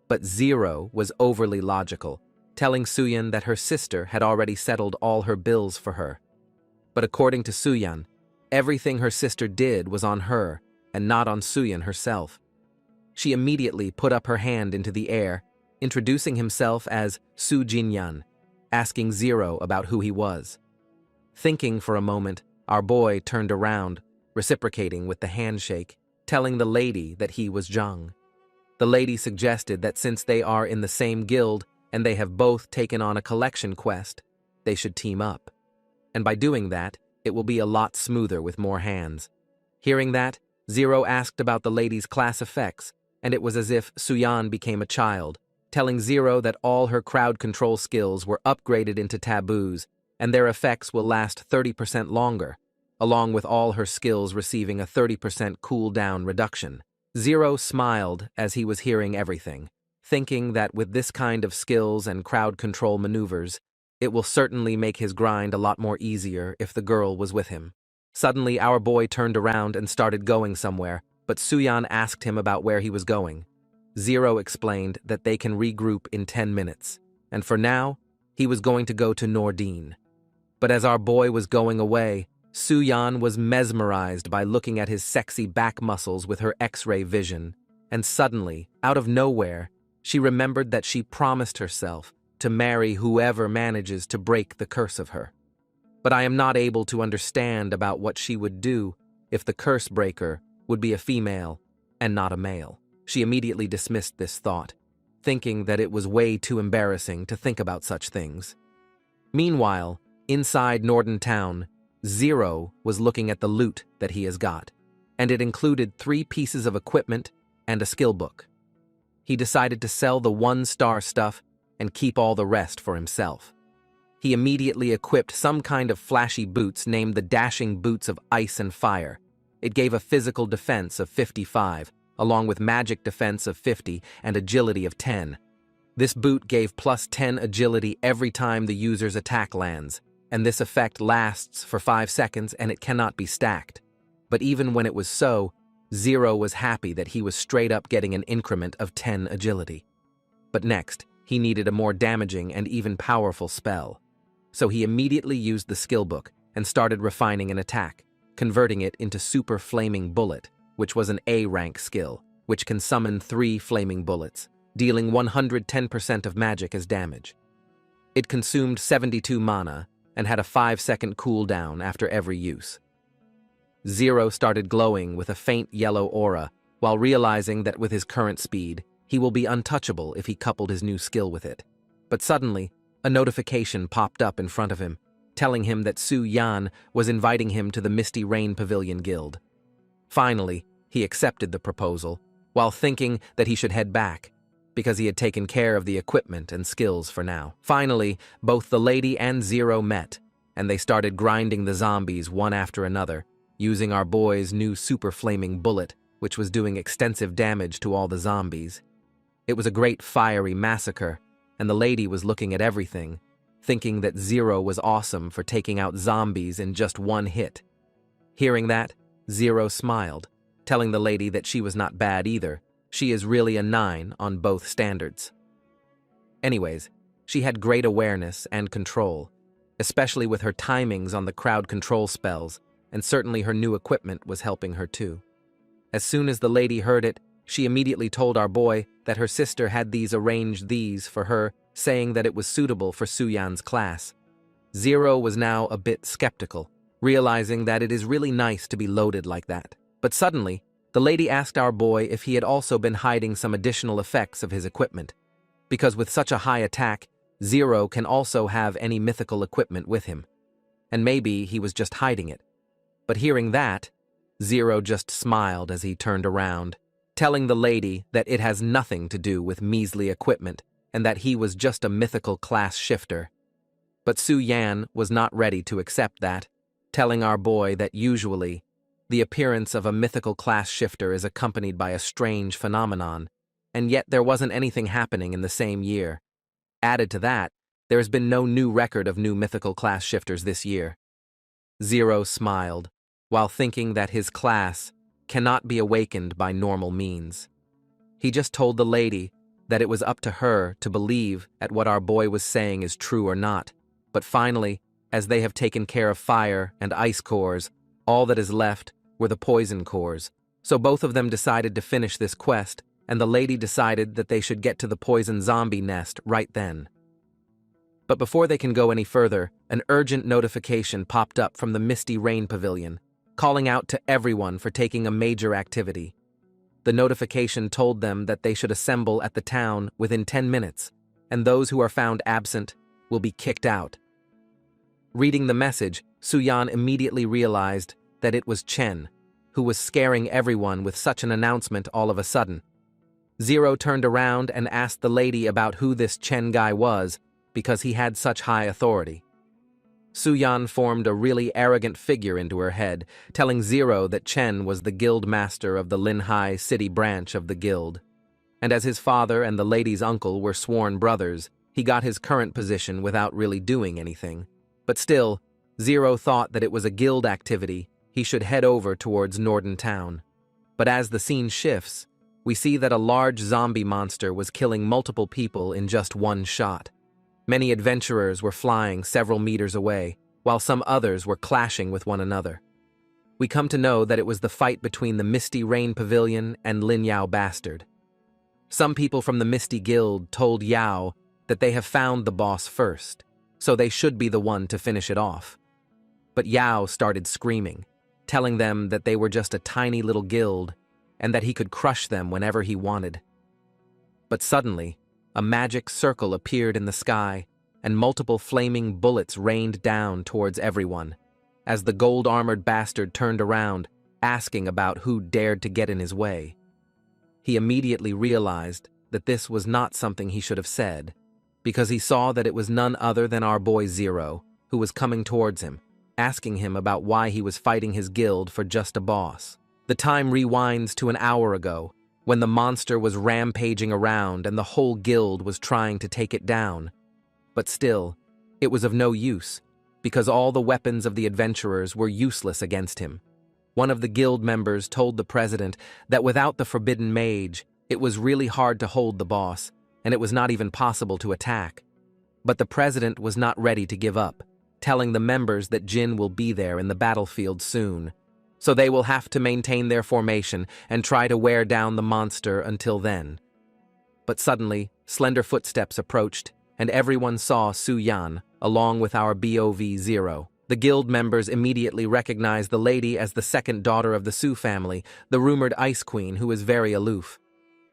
But Zero was overly logical, telling Suyan that her sister had already settled all her bills for her. But according to Suyan, everything her sister did was on her and not on Suyan herself. She immediately put up her hand into the air, introducing himself as Su Jinyan, asking Zero about who he was. Thinking for a moment, our boy turned around, reciprocating with the handshake, telling the lady that he was Zhang. The lady suggested that since they are in the same guild and they have both taken on a collection quest, they should team up. And by doing that, it will be a lot smoother with more hands. Hearing that, Zero asked about the lady's class effects, and it was as if Suyan became a child, telling Zero that all her crowd control skills were upgraded into taboos, and their effects will last 30% longer, along with all her skills receiving a 30% cooldown reduction. Zero smiled as he was hearing everything, thinking that with this kind of skills and crowd control maneuvers, it will certainly make his grind a lot more easier if the girl was with him. Suddenly, our boy turned around and started going somewhere, but Suyan asked him about where he was going. Zero explained that they can regroup in 10 minutes, and for now, he was going to go to Nordine. But as our boy was going away, Suyan was mesmerized by looking at his sexy back muscles with her X-ray vision, and suddenly, out of nowhere, she remembered that she promised herself to marry whoever manages to break the curse of her. But I am not able to understand about what she would do if the curse breaker would be a female and not a male. She immediately dismissed this thought, thinking that it was way too embarrassing to think about such things. Meanwhile, inside Norden Town, Zero was looking at the loot that he has got, and it included 3 pieces of equipment and a skill book. he decided to sell the one-star stuff and keep all the rest for himself. He immediately equipped some kind of flashy boots named the Dashing Boots of Ice and Fire. It gave a physical defense of 55, along with magic defense of 50 and agility of 10. This boot gave plus 10 agility every time the user's attack lands, and this effect lasts for 5 seconds and it cannot be stacked. But even when it was so, Zero was happy that he was straight up getting an increment of 10 agility. But next, he needed a more damaging and even powerful spell. So he immediately used the skill book and started refining an attack, converting it into Super Flaming Bullet, which was an A-rank skill, which can summon 3 flaming bullets, dealing 110% of magic as damage. It consumed 72 mana and had a 5-second cooldown after every use. Zero started glowing with a faint yellow aura, while realizing that with his current speed, he will be untouchable if he coupled his new skill with it. But suddenly, a notification popped up in front of him, telling him that Su Yan was inviting him to the Misty Rain Pavilion Guild. Finally, he accepted the proposal, while thinking that he should head back, because he had taken care of the equipment and skills for now. Finally, both the lady and Zero met, and they started grinding the zombies one after another, using our boy's new Super Flaming Bullet, which was doing extensive damage to all the zombies. It was a great fiery massacre, and the lady was looking at everything, thinking that Zero was awesome for taking out zombies in just one hit. Hearing that, Zero smiled, telling the lady that she was not bad either. She is really a 9 on both standards. Anyways, she had great awareness and control, especially with her timings on the crowd control spells, and certainly her new equipment was helping her too. As soon as the lady heard it, she immediately told our boy that her sister had arranged these for her, saying that it was suitable for Suyan's class. Zero was now a bit skeptical, realizing that it is really nice to be loaded like that. But suddenly, the lady asked our boy if he had also been hiding some additional effects of his equipment, because with such a high attack, Zero can also have any mythical equipment with him. And maybe he was just hiding it. But hearing that, Zero just smiled as he turned around, telling the lady that it has nothing to do with measly equipment and that he was just a mythical class shifter. But Su Yan was not ready to accept that, telling our boy that usually, the appearance of a mythical class shifter is accompanied by a strange phenomenon, and yet there wasn't anything happening in the same year. Added to that, there has been no new record of new mythical class shifters this year. Zero smiled, while thinking that his class cannot be awakened by normal means. He just told the lady that it was up to her to believe at what our boy was saying is true or not, but finally, as they have taken care of fire and ice cores, all that is left were the poison cores. So both of them decided to finish this quest, and the lady decided that they should get to the poison zombie nest right then. But before they can go any further, an urgent notification popped up from the Misty Rain Pavilion, calling out to everyone for taking a major activity. The notification told them that they should assemble at the town within 10 minutes, and those who are found absent will be kicked out. Reading the message, Suyan immediately realized that it was Chen, who was scaring everyone with such an announcement all of a sudden. Zero turned around and asked the lady about who this Chen guy was, because he had such high authority. Suyan formed a really arrogant figure into her head, telling Zero that Chen was the guild master of the Linhai city branch of the guild. And as his father and the lady's uncle were sworn brothers, he got his current position without really doing anything. But still, Zero thought that it was a guild activity, he should head over towards Norden Town. But as the scene shifts, we see that a large zombie monster was killing multiple people in just one shot. Many adventurers were flying several meters away, while some others were clashing with one another. We come to know that it was the fight between the Misty Rain Pavilion and Lin Yao Bastard. Some people from the Misty Guild told Yao that they have found the boss first, so they should be the one to finish it off. But Yao started screaming, telling them that they were just a tiny little guild and that he could crush them whenever he wanted. But suddenly, a magic circle appeared in the sky, and multiple flaming bullets rained down towards everyone, as the gold-armored bastard turned around, asking about who dared to get in his way. He immediately realized that this was not something he should have said, because he saw that it was none other than our boy Zero, who was coming towards him, asking him about why he was fighting his guild for just a boss. The time rewinds to an hour ago, when the monster was rampaging around and the whole guild was trying to take it down. But still, it was of no use, because all the weapons of the adventurers were useless against him. One of the guild members told the president that without the forbidden mage, it was really hard to hold the boss, and it was not even possible to attack. But the president was not ready to give up, telling the members that Jin will be there in the battlefield soon, so they will have to maintain their formation and try to wear down the monster until then. But suddenly, slender footsteps approached, and everyone saw Su Yan, along with our BOV Zero. The guild members immediately recognized the lady as the second daughter of the Su family, the rumored Ice Queen, who is very aloof.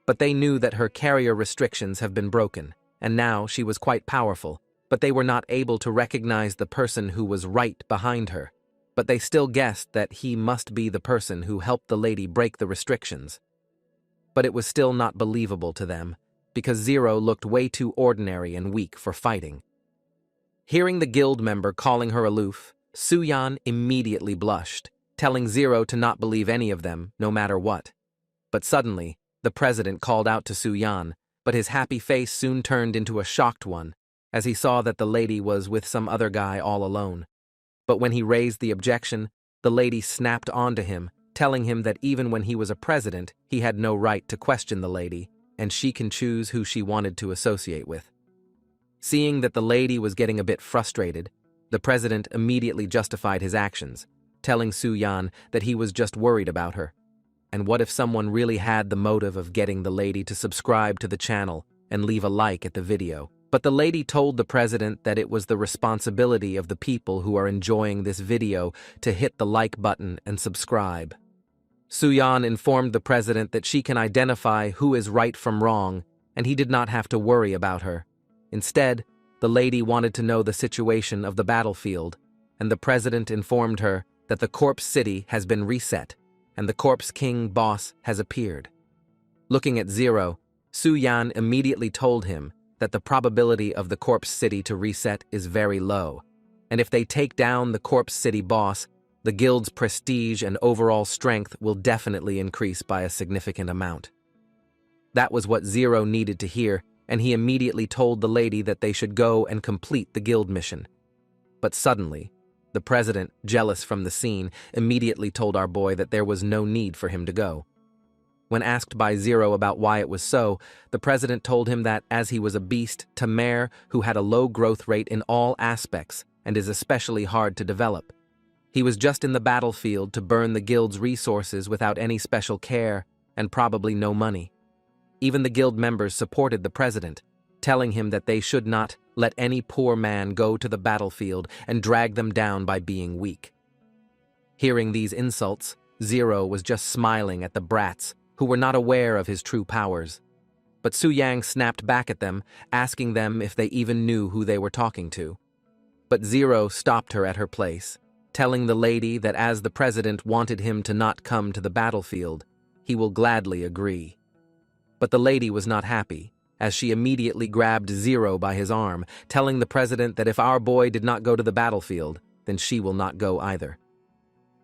But they knew that her carrier restrictions have been broken, and now she was quite powerful, but they were not able to recognize the person who was right behind her. But they still guessed that he must be the person who helped the lady break the restrictions. But it was still not believable to them, because Zero looked way too ordinary and weak for fighting. Hearing the guild member calling her aloof, Su Yan immediately blushed, telling Zero to not believe any of them, no matter what. But suddenly, the president called out to Su Yan, but his happy face soon turned into a shocked one, as he saw that the lady was with some other guy all alone. But when he raised the objection, the lady snapped onto him, telling him that even when he was a president, he had no right to question the lady, and she can choose who she wanted to associate with. Seeing that the lady was getting a bit frustrated, the president immediately justified his actions, telling Su Yan that he was just worried about her. And what if someone really had the motive of getting the lady to subscribe to the channel and leave a like at the video? But the lady told the president that it was the responsibility of the people who are enjoying this video to hit the like button and subscribe. Su Yan informed the president that she can identify who is right from wrong, and he did not have to worry about her. Instead, the lady wanted to know the situation of the battlefield, and the president informed her that the corpse city has been reset, and the corpse king boss has appeared. Looking at Zero, Su Yan immediately told him that the probability of the corpse city to reset is very low, and if they take down the corpse city boss, the guild's prestige and overall strength will definitely increase by a significant amount. That was what Zero needed to hear, and he immediately told the lady that they should go and complete the guild mission. But suddenly, the president, jealous from the scene, immediately told our boy that there was no need for him to go. When asked by Zero about why it was so, the president told him that as he was a beast, Tamer, who had a low growth rate in all aspects and is especially hard to develop. He was just in the battlefield to burn the guild's resources without any special care and probably no money. Even the guild members supported the president, telling him that they should not let any poor man go to the battlefield and drag them down by being weak. Hearing these insults, Zero was just smiling at the brats who were not aware of his true powers. But Su Yang snapped back at them, asking them if they even knew who they were talking to. But Zero stopped her at her place, telling the lady that as the president wanted him to not come to the battlefield, he will gladly agree. But the lady was not happy, as she immediately grabbed Zero by his arm, telling the president that if our boy did not go to the battlefield, then she will not go either.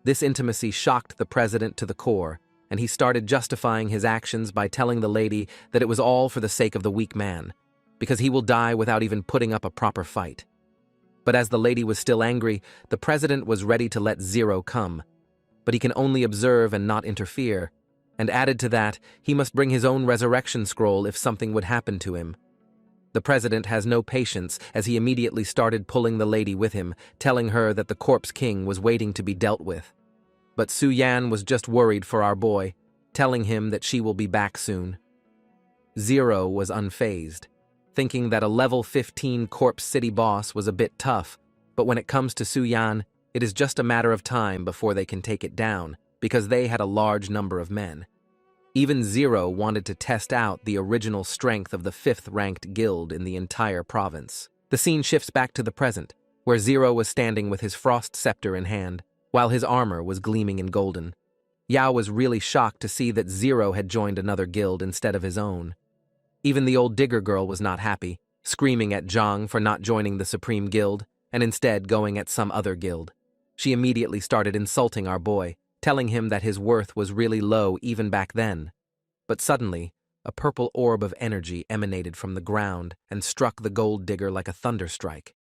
This intimacy shocked the president to the core, and he started justifying his actions by telling the lady that it was all for the sake of the weak man, because he will die without even putting up a proper fight. But as the lady was still angry, the president was ready to let Zero come, but he can only observe and not interfere, and added to that, he must bring his own resurrection scroll if something would happen to him. The president has no patience as he immediately started pulling the lady with him, telling her that the corpse king was waiting to be dealt with. But Su Yan was just worried for our boy, telling him that she will be back soon. Zero was unfazed, thinking that a level 15 corpse city boss was a bit tough, but when it comes to Su Yan, it is just a matter of time before they can take it down, because they had a large number of men. Even Zero wanted to test out the original strength of the 5th-ranked guild in the entire province. The scene shifts back to the present, where Zero was standing with his frost scepter in hand, while his armor was gleaming in golden. Yao was really shocked to see that Zero had joined another guild instead of his own. Even the old digger girl was not happy, screaming at Zhang for not joining the Supreme Guild and instead going at some other guild. She immediately started insulting our boy, telling him that his worth was really low even back then. But suddenly, a purple orb of energy emanated from the ground and struck the gold digger like a thunderstrike.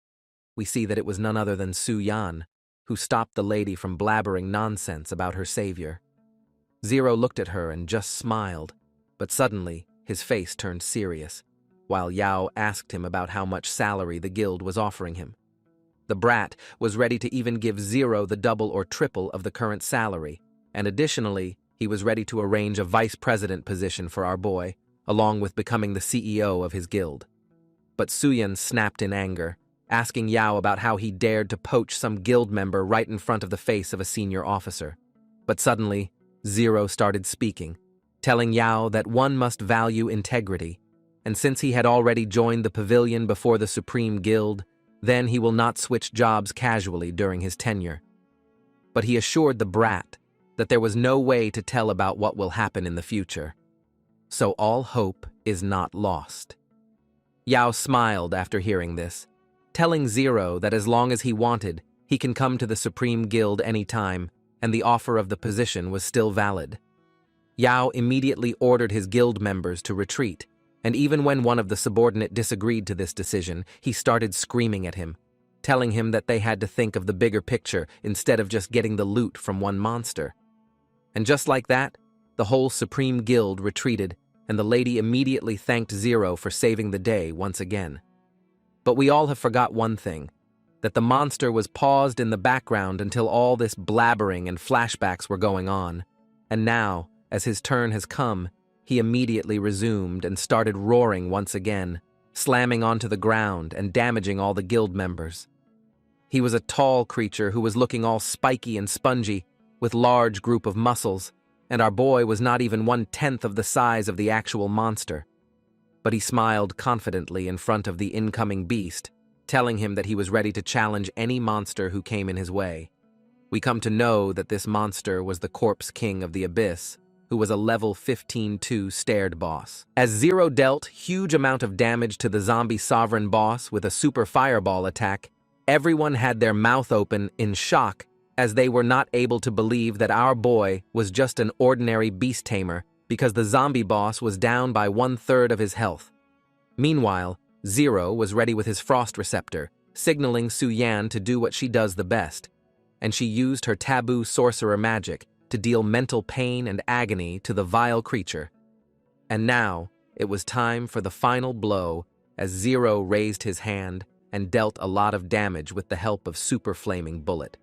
We see that it was none other than Su Yan, who stopped the lady from blabbering nonsense about her savior. Zero looked at her and just smiled, but suddenly his face turned serious, while Yao asked him about how much salary the guild was offering him. The brat was ready to even give Zero the double or triple of the current salary, and additionally, he was ready to arrange a vice president position for our boy, along with becoming the CEO of his guild. But Suyan snapped in anger, asking Yao about how he dared to poach some guild member right in front of the face of a senior officer. But suddenly, Zero started speaking, telling Yao that one must value integrity, and since he had already joined the pavilion before the Supreme Guild, then he will not switch jobs casually during his tenure. But he assured the brat that there was no way to tell about what will happen in the future. So all hope is not lost. Yao smiled after hearing this, telling Zero that as long as he wanted, he can come to the Supreme Guild anytime, and the offer of the position was still valid. Yao immediately ordered his guild members to retreat, and even when one of the subordinate disagreed to this decision, he started screaming at him, telling him that they had to think of the bigger picture instead of just getting the loot from one monster. And just like that, the whole Supreme Guild retreated, and the lady immediately thanked Zero for saving the day once again. But we all have forgot one thing, that the monster was paused in the background until all this blabbering and flashbacks were going on, and now, as his turn has come, he immediately resumed and started roaring once again, slamming onto the ground and damaging all the guild members. He was a tall creature who was looking all spiky and spongy, with large group of muscles, and our boy was not even 1/10 of the size of the actual monster. But he smiled confidently in front of the incoming beast, telling him that he was ready to challenge any monster who came in his way. We come to know that this monster was the Corpse King of the Abyss, who was a level 15-2 stared boss. As Zero dealt huge amount of damage to the zombie sovereign boss with a super fireball attack, everyone had their mouth open in shock as they were not able to believe that our boy was just an ordinary beast tamer because the zombie boss was down by 1/3 of his health. Meanwhile, Zero was ready with his frost receptor, signaling Su Yan to do what she does the best, and she used her taboo sorcerer magic to deal mental pain and agony to the vile creature. And now, it was time for the final blow as Zero raised his hand and dealt a lot of damage with the help of Super Flaming Bullet.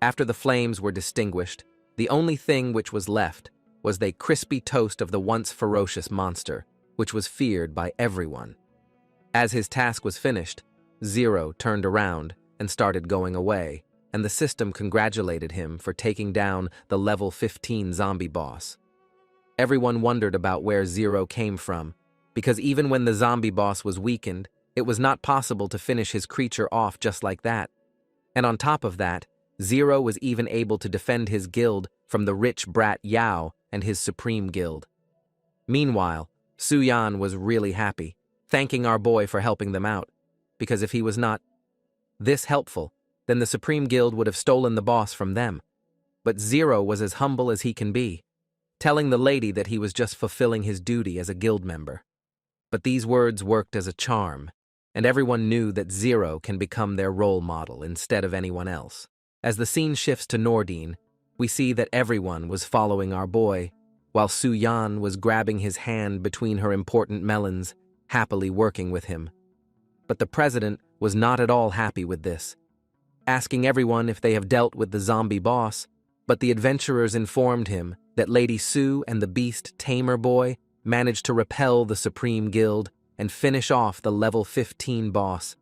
After the flames were distinguished, the only thing which was left was the crispy toast of the once ferocious monster, which was feared by everyone. As his task was finished, Zero turned around and started going away, and the system congratulated him for taking down the level 15 zombie boss. Everyone wondered about where Zero came from, because even when the zombie boss was weakened, it was not possible to finish his creature off just like that. And on top of that, Zero was even able to defend his guild from the rich brat Yao and his Supreme Guild. Meanwhile, Su Yan was really happy, thanking our boy for helping them out, because if he was not this helpful, then the Supreme Guild would have stolen the boss from them. But Zero was as humble as he can be, telling the lady that he was just fulfilling his duty as a guild member. But these words worked as a charm, and everyone knew that Zero can become their role model instead of anyone else. As the scene shifts to Nordine, we see that everyone was following our boy, while Su Yan was grabbing his hand between her important melons, happily working with him. But the president was not at all happy with this, asking everyone if they have dealt with the zombie boss, but the adventurers informed him that Lady Su and the beast tamer boy managed to repel the Supreme Guild and finish off the level 15 boss.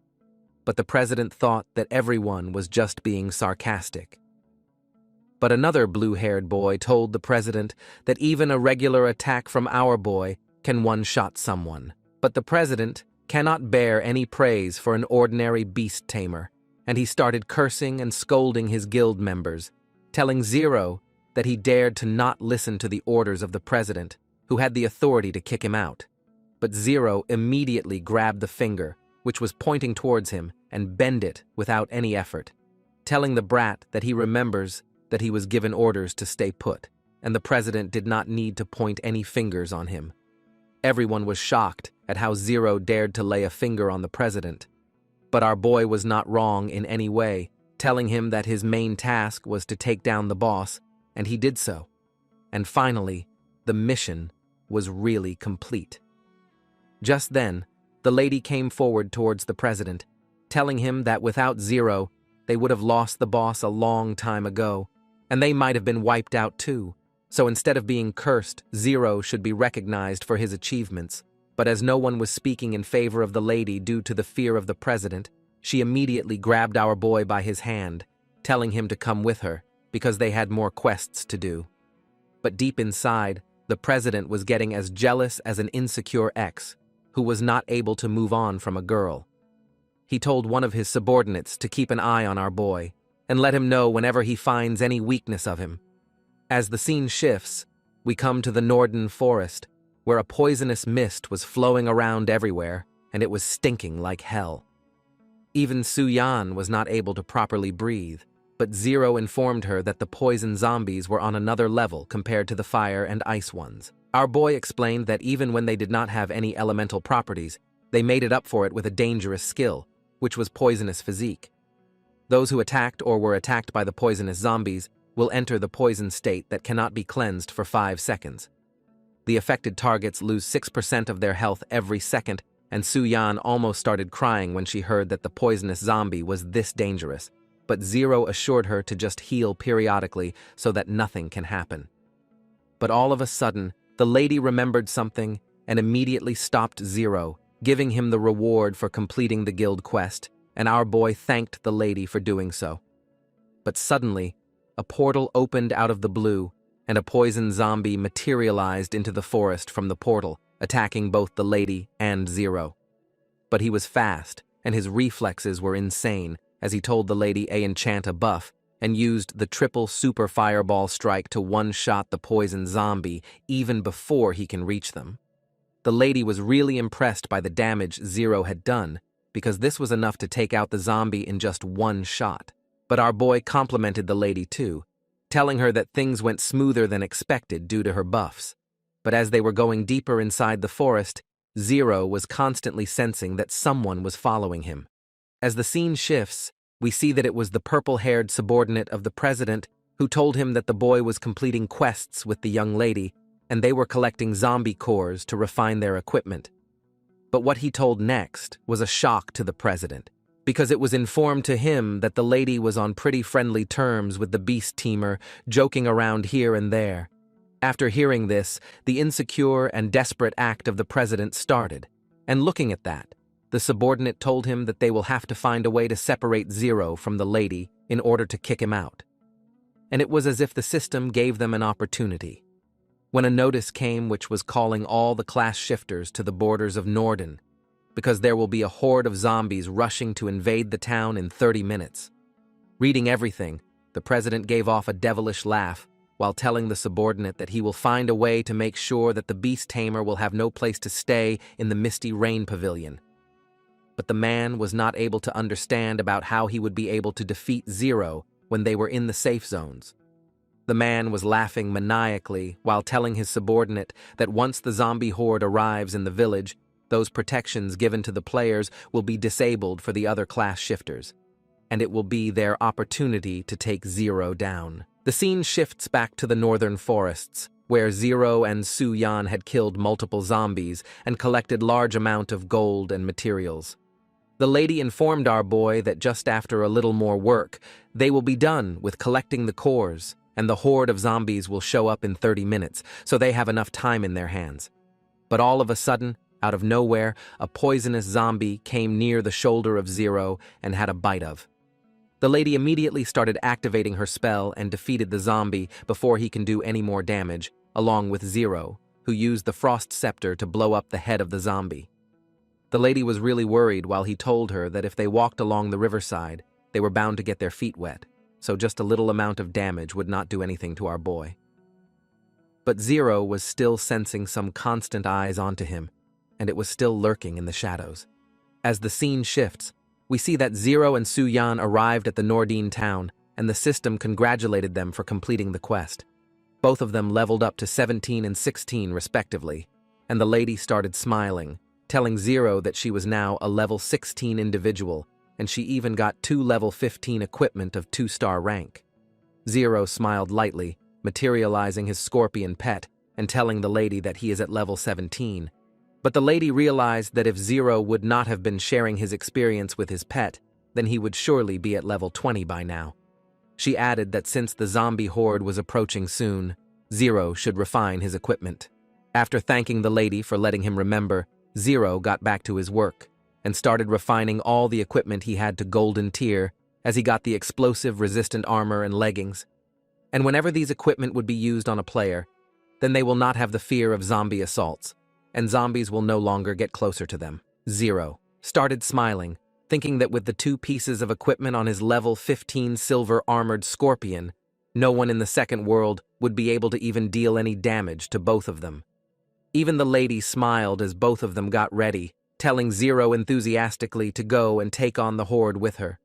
But the president thought that everyone was just being sarcastic. But another blue-haired boy told the president that even a regular attack from our boy can one-shot someone. But the president cannot bear any praise for an ordinary beast tamer, and he started cursing and scolding his guild members, telling Zero that he dared to not listen to the orders of the president, who had the authority to kick him out. but Zero immediately grabbed the finger, which was pointing towards him, and bent it without any effort, telling the brat that he remembers that he was given orders to stay put, and the president did not need to point any fingers on him. Everyone was shocked at how Zero dared to lay a finger on the president. But our boy was not wrong in any way, telling him that his main task was to take down the boss, and he did so. And finally, the mission was really complete. Just then, the lady came forward towards the president, telling him that without Zero, they would have lost the boss a long time ago, and they might have been wiped out too. So instead of being cursed, Zero should be recognized for his achievements. But as no one was speaking in favor of the lady due to the fear of the president, she immediately grabbed our boy by his hand, telling him to come with her, because they had more quests to do. But deep inside, the president was getting as jealous as an insecure ex, who was not able to move on from a girl. He told one of his subordinates to keep an eye on our boy, and let him know whenever he finds any weakness of him. As the scene shifts, we come to the northern forest, where a poisonous mist was flowing around everywhere, and it was stinking like hell. Even Su-yan was not able to properly breathe, but Zero informed her that the poison zombies were on another level compared to the fire and ice ones. Our boy explained that even when they did not have any elemental properties, they made it up for it with a dangerous skill, which was poisonous physique. Those who attacked or were attacked by the poisonous zombies will enter the poison state that cannot be cleansed for 5 seconds. The affected targets lose 6% of their health every second, and Su-yan almost started crying when she heard that the poisonous zombie was this dangerous, but Zero assured her to just heal periodically so that nothing can happen. But all of a sudden, the lady remembered something and immediately stopped Zero, giving him the reward for completing the guild quest, and our boy thanked the lady for doing so. But suddenly, a portal opened out of the blue, and a poison zombie materialized into the forest from the portal, attacking both the lady and Zero. But he was fast, and his reflexes were insane, as he told the lady to enchant a buff, and used the triple super fireball strike to one-shot the poison zombie even before he can reach them. The lady was really impressed by the damage Zero had done, because this was enough to take out the zombie in just one shot. But our boy complimented the lady too, telling her that things went smoother than expected due to her buffs. But as they were going deeper inside the forest, Zero was constantly sensing that someone was following him. As the scene shifts, we see that it was the purple-haired subordinate of the president who told him that the boy was completing quests with the young lady, and they were collecting zombie cores to refine their equipment. But what he told next was a shock to the president, because it was informed to him that the lady was on pretty friendly terms with the beast teamer, joking around here and there. After hearing this, the insecure and desperate act of the president started, and looking at that, the subordinate told him that they will have to find a way to separate Zero from the lady in order to kick him out. And it was as if the system gave them an opportunity. When a notice came which was calling all the class shifters to the borders of Norden, because there will be a horde of zombies rushing to invade the town in 30 minutes. Reading everything, the president gave off a devilish laugh while telling the subordinate that he will find a way to make sure that the beast tamer will have no place to stay in the Misty Rain Pavilion. But the man was not able to understand about how he would be able to defeat Zero when they were in the safe zones. The man was laughing maniacally while telling his subordinate that once the zombie horde arrives in the village, those protections given to the players will be disabled for the other class shifters, and it will be their opportunity to take Zero down. The scene shifts back to the northern forests, where Zero and Su-yan had killed multiple zombies and collected large amount of gold and materials. The lady informed our boy that just after a little more work, they will be done with collecting the cores, and the horde of zombies will show up in 30 minutes, so they have enough time in their hands. But all of a sudden, out of nowhere, a poisonous zombie came near the shoulder of Zero and had a bite of. The lady immediately started activating her spell and defeated the zombie before he can do any more damage, along with Zero, who used the frost scepter to blow up the head of the zombie. The lady was really worried while he told her that if they walked along the riverside, they were bound to get their feet wet, so just a little amount of damage would not do anything to our boy. But Zero was still sensing some constant eyes onto him, and it was still lurking in the shadows. As the scene shifts, we see that Zero and Su-yan arrived at the Nordine town, and the system congratulated them for completing the quest. Both of them leveled up to 17 and 16 respectively, and the lady started smiling, telling Zero that she was now a level 16 individual, and she even got 2 level 15 equipment of 2-star rank. Zero smiled lightly, materializing his scorpion pet, and telling the lady that he is at level 17. But the lady realized that if Zero would not have been sharing his experience with his pet, then he would surely be at level 20 by now. She added that since the zombie horde was approaching soon, Zero should refine his equipment. After thanking the lady for letting him remember, Zero got back to his work and started refining all the equipment he had to golden tier as he got the explosive-resistant armor and leggings. And whenever these equipment would be used on a player, then they will not have the fear of zombie assaults, and zombies will no longer get closer to them. Zero started smiling, thinking that with the 2 pieces of equipment on his level 15 silver-armored scorpion, no one in the second world would be able to even deal any damage to both of them. Even the lady smiled as both of them got ready, telling Zero enthusiastically to go and take on the horde with her.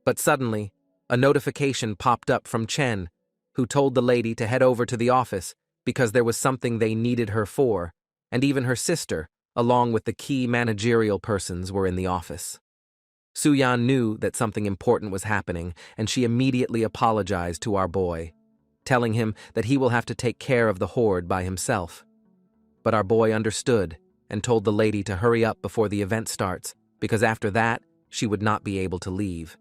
But suddenly, a notification popped up from Chen, who told the lady to head over to the office because there was something they needed her for, and even her sister, along with the key managerial persons, were in the office. Su-yan knew that something important was happening, and she immediately apologized to our boy, telling him that he will have to take care of the horde by himself. But our boy understood and told the lady to hurry up before the event starts, because after that, she would not be able to leave.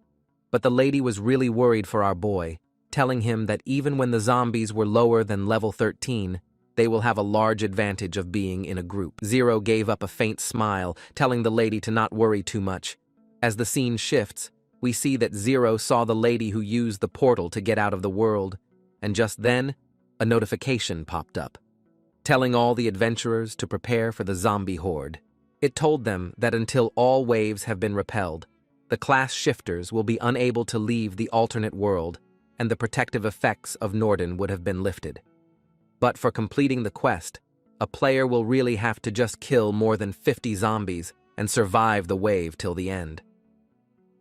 But the lady was really worried for our boy, telling him that even when the zombies were lower than level 13, they will have a large advantage of being in a group. Zero gave up a faint smile, telling the lady to not worry too much. As the scene shifts, we see that Zero saw the lady who used the portal to get out of the world, and just then, a notification popped up, telling all the adventurers to prepare for the zombie horde. It told them that until all waves have been repelled, the class shifters will be unable to leave the alternate world, and the protective effects of Norden would have been lifted. But for completing the quest, a player will really have to just kill more than 50 zombies and survive the wave till the end.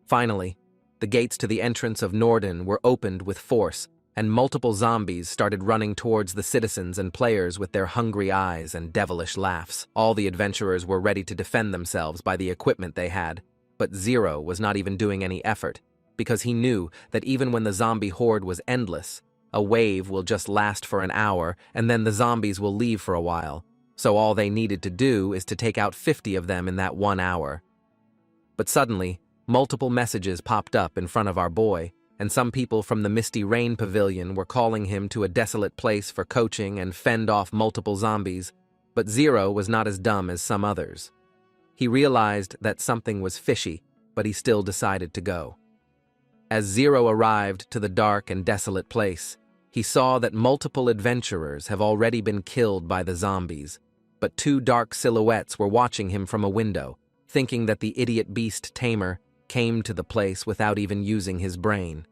Finally, the gates to the entrance of Norden were opened with force, and multiple zombies started running towards the citizens and players with their hungry eyes and devilish laughs. All the adventurers were ready to defend themselves by the equipment they had, but Zero was not even doing any effort, because he knew that even when the zombie horde was endless, a wave will just last for an hour and then the zombies will leave for a while, so all they needed to do is to take out 50 of them in that 1 hour. But suddenly, multiple messages popped up in front of our boy, and some people from the Misty Rain Pavilion were calling him to a desolate place for coaching and fend off multiple zombies, but Zero was not as dumb as some others. He realized that something was fishy, but he still decided to go. As Zero arrived to the dark and desolate place, he saw that multiple adventurers have already been killed by the zombies, but 2 dark silhouettes were watching him from a window, thinking that the idiot beast tamer came to the place without even using his brain.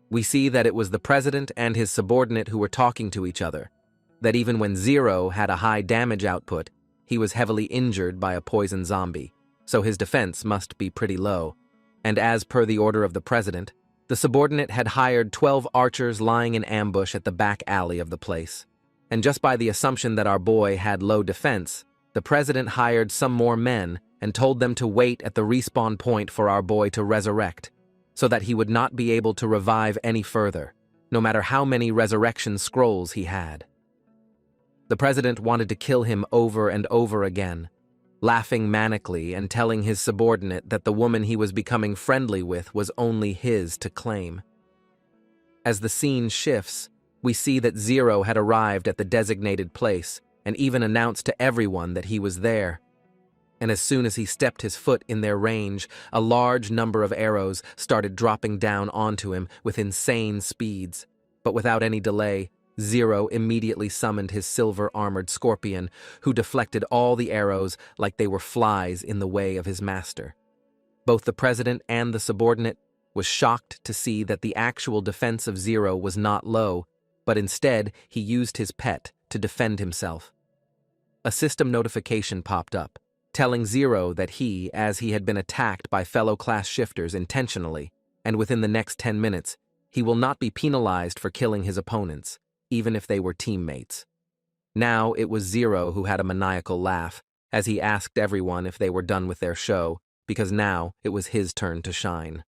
We see that it was the president and his subordinate who were talking to each other, that even when Zero had a high damage output, he was heavily injured by a poison zombie, so his defense must be pretty low. And as per the order of the president, the subordinate had hired 12 archers lying in ambush at the back alley of the place. And just by the assumption that our boy had low defense, the president hired some more men and told them to wait at the respawn point for our boy to resurrect, so that he would not be able to revive any further, no matter how many resurrection scrolls he had. The president wanted to kill him over and over again, laughing manically and telling his subordinate that the woman he was becoming friendly with was only his to claim. As the scene shifts, we see that Zero had arrived at the designated place and even announced to everyone that he was there. And as soon as he stepped his foot in their range, a large number of arrows started dropping down onto him with insane speeds. But without any delay, Zero immediately summoned his silver-armored scorpion, who deflected all the arrows like they were flies in the way of his master. Both the president and the subordinate was shocked to see that the actual defense of Zero was not low, but instead he used his pet to defend himself. A system notification popped up, telling Zero that as he had been attacked by fellow class shifters intentionally, and within the next 10 minutes, he will not be penalized for killing his opponents, even if they were teammates. Now it was Zero who had a maniacal laugh, as he asked everyone if they were done with their show, because now it was his turn to shine.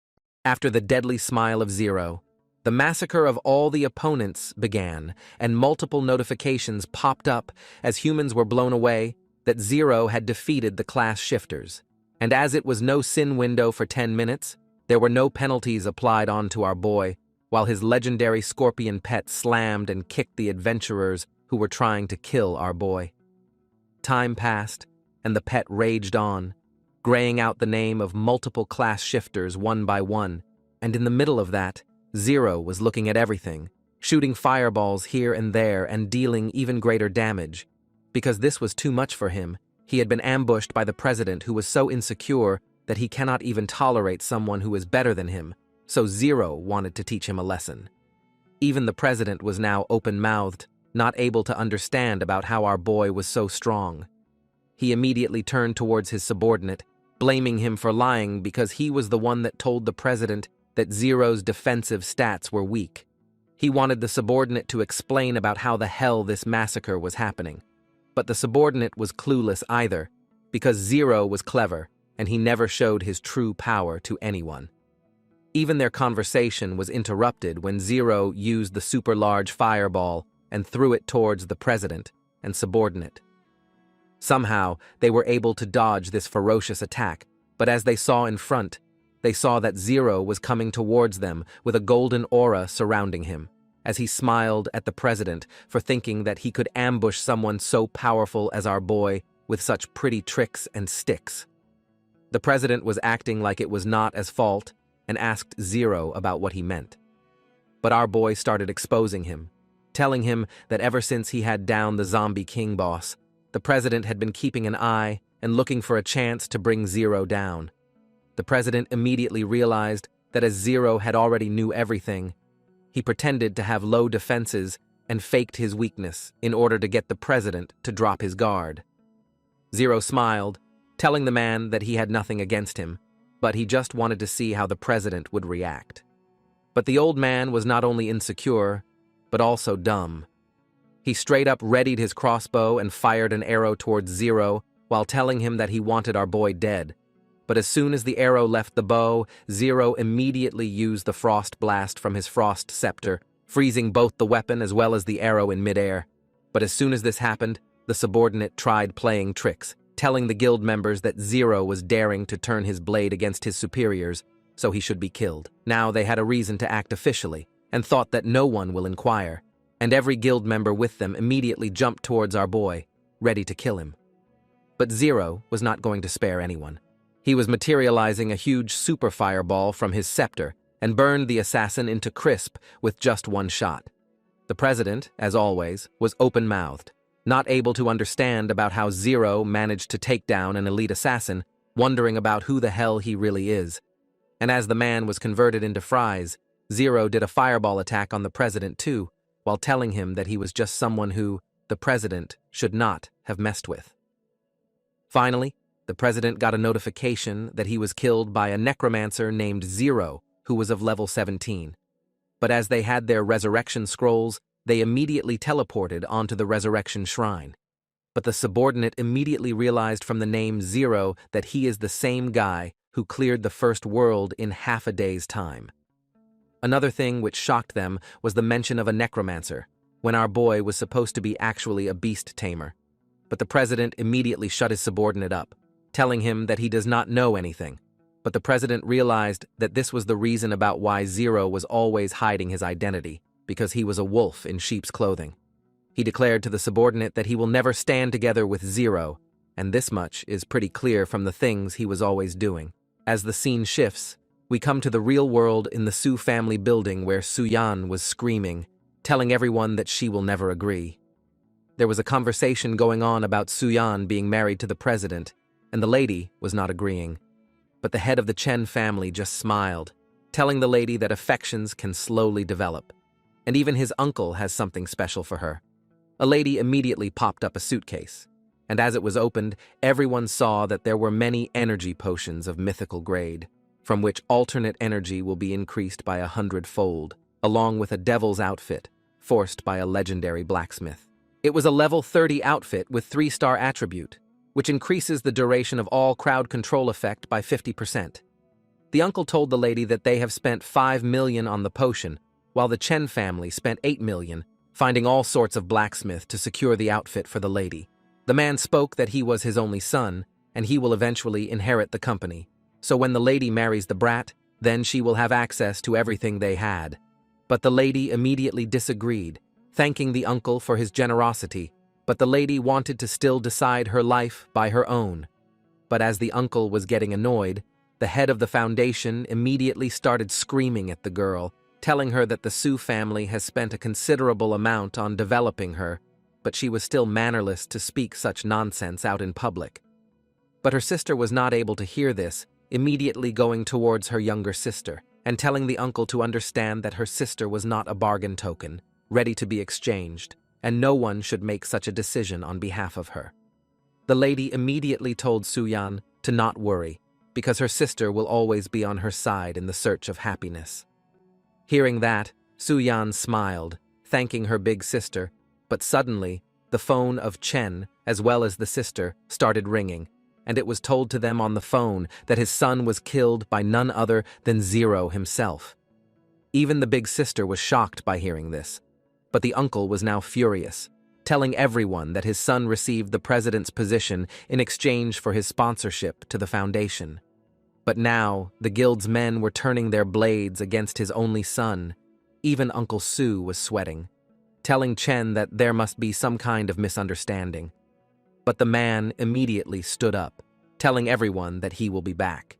After the deadly smile of Zero, the massacre of all the opponents began, and multiple notifications popped up as humans were blown away that Zero had defeated the class shifters. And as it was no sin window for 10 minutes, there were no penalties applied onto our boy, while his legendary scorpion pet slammed and kicked the adventurers who were trying to kill our boy. Time passed, and the pet raged on, graying out the name of multiple class shifters one by one, and in the middle of that, Zero was looking at everything, shooting fireballs here and there and dealing even greater damage. Because this was too much for him, he had been ambushed by the president who was so insecure that he cannot even tolerate someone who is better than him, so Zero wanted to teach him a lesson. Even the president was now open-mouthed, not able to understand about how our boy was so strong. He immediately turned towards his subordinate, blaming him for lying because he was the one that told the president that Zero's defensive stats were weak. He wanted the subordinate to explain about how the hell this massacre was happening. But the subordinate was clueless either, because Zero was clever, and he never showed his true power to anyone. Even their conversation was interrupted when Zero used the super large fireball and threw it towards the president and subordinate. Somehow, they were able to dodge this ferocious attack, but as they saw in front, they saw that Zero was coming towards them with a golden aura surrounding him, as he smiled at the president for thinking that he could ambush someone so powerful as our boy with such pretty tricks and sticks. The president was acting like it was not his fault and asked Zero about what he meant. But our boy started exposing him, telling him that ever since he had down the zombie king boss, the president had been keeping an eye and looking for a chance to bring Zero down. The president immediately realized that as Zero had already knew everything, he pretended to have low defenses and faked his weakness in order to get the president to drop his guard. Zero smiled, telling the man that he had nothing against him, but he just wanted to see how the president would react. But the old man was not only insecure, but also dumb. He straight up readied his crossbow and fired an arrow towards Zero while telling him that he wanted our boy dead. But as soon as the arrow left the bow, Zero immediately used the frost blast from his frost scepter, freezing both the weapon as well as the arrow in midair. But as soon as this happened, the subordinate tried playing tricks, telling the guild members that Zero was daring to turn his blade against his superiors, so he should be killed. Now they had a reason to act officially, and thought that no one will inquire, and every guild member with them immediately jumped towards our boy, ready to kill him. But Zero was not going to spare anyone. He was materializing a huge super fireball from his scepter and burned the assassin into crisp with just one shot. The president, as always, was open-mouthed, not able to understand about how Zero managed to take down an elite assassin, wondering about who the hell he really is. And as the man was converted into fries, Zero did a fireball attack on the president too, while telling him that he was just someone who the president should not have messed with. Finally, the president got a notification that he was killed by a necromancer named Zero, who was of level 17. But as they had their resurrection scrolls, they immediately teleported onto the resurrection shrine. But the subordinate immediately realized from the name Zero that he is the same guy who cleared the first world in half a day's time. Another thing which shocked them was the mention of a necromancer, when our boy was supposed to be actually a beast tamer. But the president immediately shut his subordinate up, telling him that he does not know anything. But the president realized that this was the reason about why Zero was always hiding his identity, because he was a wolf in sheep's clothing. He declared to the subordinate that he will never stand together with Zero, and this much is pretty clear from the things he was always doing. As the scene shifts, we come to the real world in the Su family building where Suyan was screaming, telling everyone that she will never agree. There was a conversation going on about Suyan being married to the president, and the lady was not agreeing. But the head of the Chen family just smiled, telling the lady that affections can slowly develop, and even his uncle has something special for her. A lady immediately popped up a suitcase. and as it was opened, everyone saw that there were many energy potions of mythical grade, from which alternate energy will be increased by 100-fold, along with a devil's outfit, forced by a legendary blacksmith. It was a level 30 outfit with 3-star attribute, which increases the duration of all crowd control effect by 50%. The uncle told the lady that they have spent 5 million on the potion, while the Chen family spent 8 million, finding all sorts of blacksmith to secure the outfit for the lady. The man spoke that he was his only son, and he will eventually inherit the company. So when the lady marries the brat, then she will have access to everything they had. But the lady immediately disagreed, thanking the uncle for his generosity, but the lady wanted to still decide her life by her own. But as the uncle was getting annoyed, the head of the foundation immediately started screaming at the girl, telling her that the Su family has spent a considerable amount on developing her, but she was still mannerless to speak such nonsense out in public. But her sister was not able to hear this, immediately going towards her younger sister, and telling the uncle to understand that her sister was not a bargain token, ready to be exchanged, and no one should make such a decision on behalf of her. The lady immediately told Suyan to not worry, because her sister will always be on her side in the search of happiness. Hearing that, Suyan smiled, thanking her big sister, but suddenly, the phone of Chen, as well as the sister, started ringing, and it was told to them on the phone that his son was killed by none other than Zero himself. Even the big sister was shocked by hearing this, but the uncle was now furious, telling everyone that his son received the president's position in exchange for his sponsorship to the foundation. But now, the guild's men were turning their blades against his only son. Even Uncle Su was sweating, telling Chen that there must be some kind of misunderstanding. But the man immediately stood up, telling everyone that he will be back.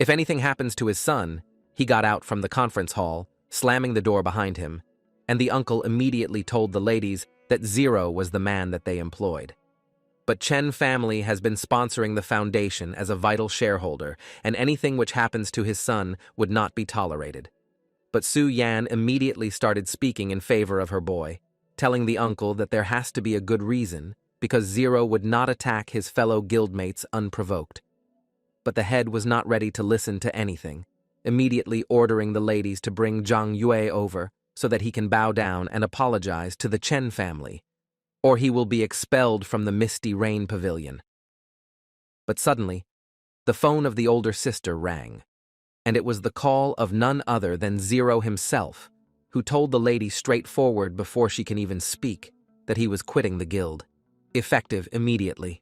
If anything happens to his son, he got out from the conference hall, slamming the door behind him, and the uncle immediately told the ladies that Zero was the man that they employed. But Chen family has been sponsoring the foundation as a vital shareholder, and anything which happens to his son would not be tolerated. But Su Yan immediately started speaking in favor of her boy, telling the uncle that there has to be a good reason, because Zero would not attack his fellow guildmates unprovoked. But the head was not ready to listen to anything, immediately ordering the ladies to bring Zhang Yue over so that he can bow down and apologize to the Chen family, or he will be expelled from the Misty Rain Pavilion. But suddenly, the phone of the older sister rang, and it was the call of none other than Zero himself, who told the lady straightforward before she can even speak that he was quitting the guild, effective immediately.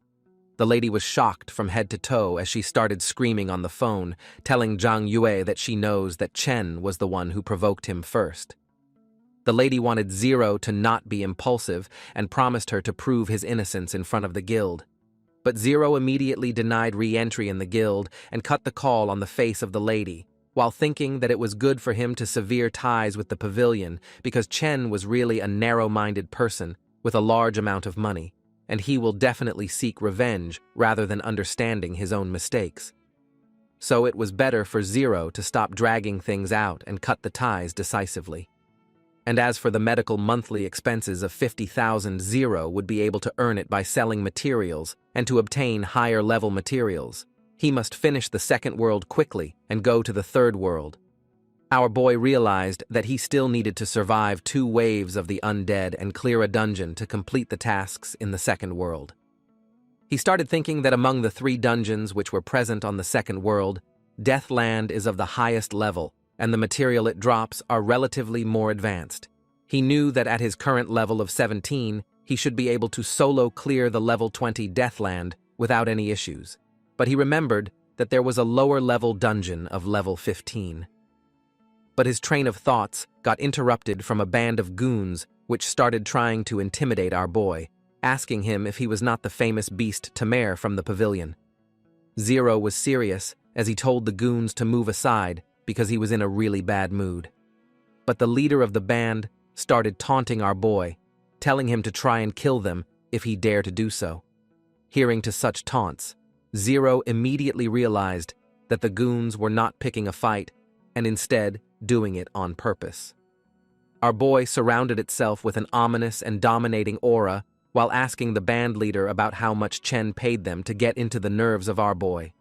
The lady was shocked from head to toe as she started screaming on the phone, telling Zhang Yue that she knows that Chen was the one who provoked him first. The lady wanted Zero to not be impulsive and promised her to prove his innocence in front of the guild. But Zero immediately denied re-entry in the guild and cut the call on the face of the lady, while thinking that it was good for him to sever ties with the pavilion because Chen was really a narrow-minded person with a large amount of money, and he will definitely seek revenge rather than understanding his own mistakes. So it was better for Zero to stop dragging things out and cut the ties decisively. And as for the medical monthly expenses of 50,000, Zero would be able to earn it by selling materials and to obtain higher-level materials. He must finish the second world quickly and go to the third world. Our boy realized that he still needed to survive 2 waves of the undead and clear a dungeon to complete the tasks in the second world. He started thinking that among the 3 dungeons which were present on the second world, Deathland is of the highest level, and the material it drops are relatively more advanced. He knew that at his current level of 17, he should be able to solo clear the level 20 Deathland without any issues. But he remembered that there was a lower-level dungeon of level 15. But his train of thoughts got interrupted from a band of goons which started trying to intimidate our boy, asking him if he was not the famous beast Tamer from the pavilion. Zero was serious as he told the goons to move aside because he was in a really bad mood. But the leader of the band started taunting our boy, telling him to try and kill them if he dared to do so. Hearing to such taunts, Zero immediately realized that the goons were not picking a fight and instead doing it on purpose. Our boy surrounded itself with an ominous and dominating aura while asking the band leader about how much Chen paid them to get into the nerves of our boy.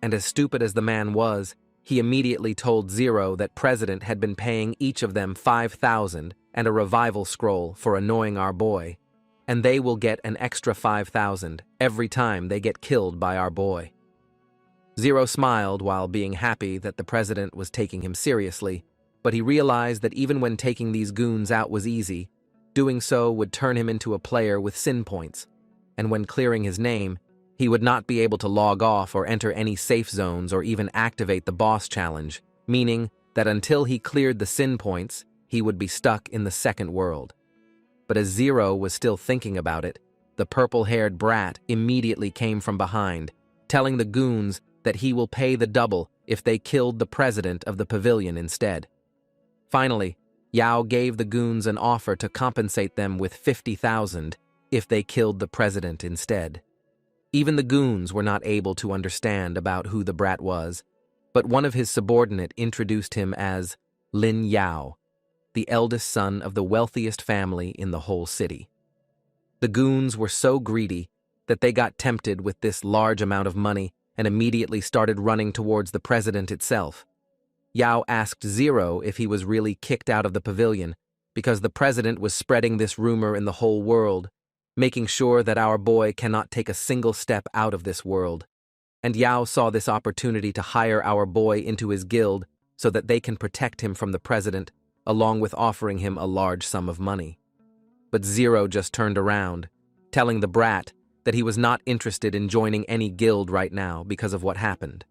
And as stupid as the man was, he immediately told Zero that President had been paying each of them 5,000 and a revival scroll for annoying our boy, and they will get an extra 5,000 every time they get killed by our boy. Zero smiled while being happy that the President was taking him seriously, but he realized that even when taking these goons out was easy, doing so would turn him into a player with sin points, and when clearing his name, he would not be able to log off or enter any safe zones or even activate the boss challenge, meaning that until he cleared the sin points, he would be stuck in the second world. But as Zero was still thinking about it, the purple-haired brat immediately came from behind, telling the goons that he will pay the double if they killed the president of the pavilion instead. Finally, Yao gave the goons an offer to compensate them with 50,000 if they killed the president instead. Even the goons were not able to understand about who the brat was, but one of his subordinate introduced him as Lin Yao, the eldest son of the wealthiest family in the whole city. The goons were so greedy that they got tempted with this large amount of money and immediately started running towards the president itself. Yao asked Zero if he was really kicked out of the pavilion because the president was spreading this rumor in the whole world, making sure that our boy cannot take a single step out of this world. And Yao saw this opportunity to hire our boy into his guild so that they can protect him from the president, along with offering him a large sum of money. But Zero just turned around, telling the brat that he was not interested in joining any guild right now because of what happened.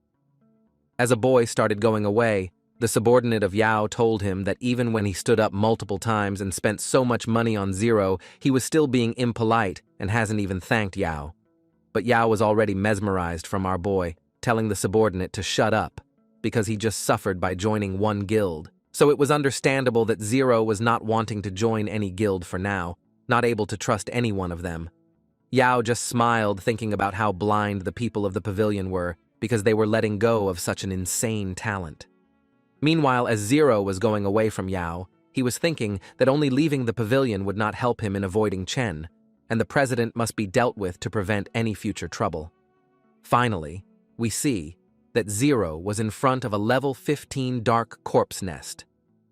As a boy started going away, the subordinate of Yao told him that even when he stood up multiple times and spent so much money on Zero, he was still being impolite and hasn't even thanked Yao. But Yao was already mesmerized from our boy, telling the subordinate to shut up because he just suffered by joining one guild. So it was understandable that Zero was not wanting to join any guild for now, not able to trust any one of them. Yao just smiled thinking about how blind the people of the pavilion were because they were letting go of such an insane talent. Meanwhile, as Zero was going away from Yao, he was thinking that only leaving the pavilion would not help him in avoiding Chen, and the president must be dealt with to prevent any future trouble. Finally, we see that Zero was in front of a level 15 dark corpse nest.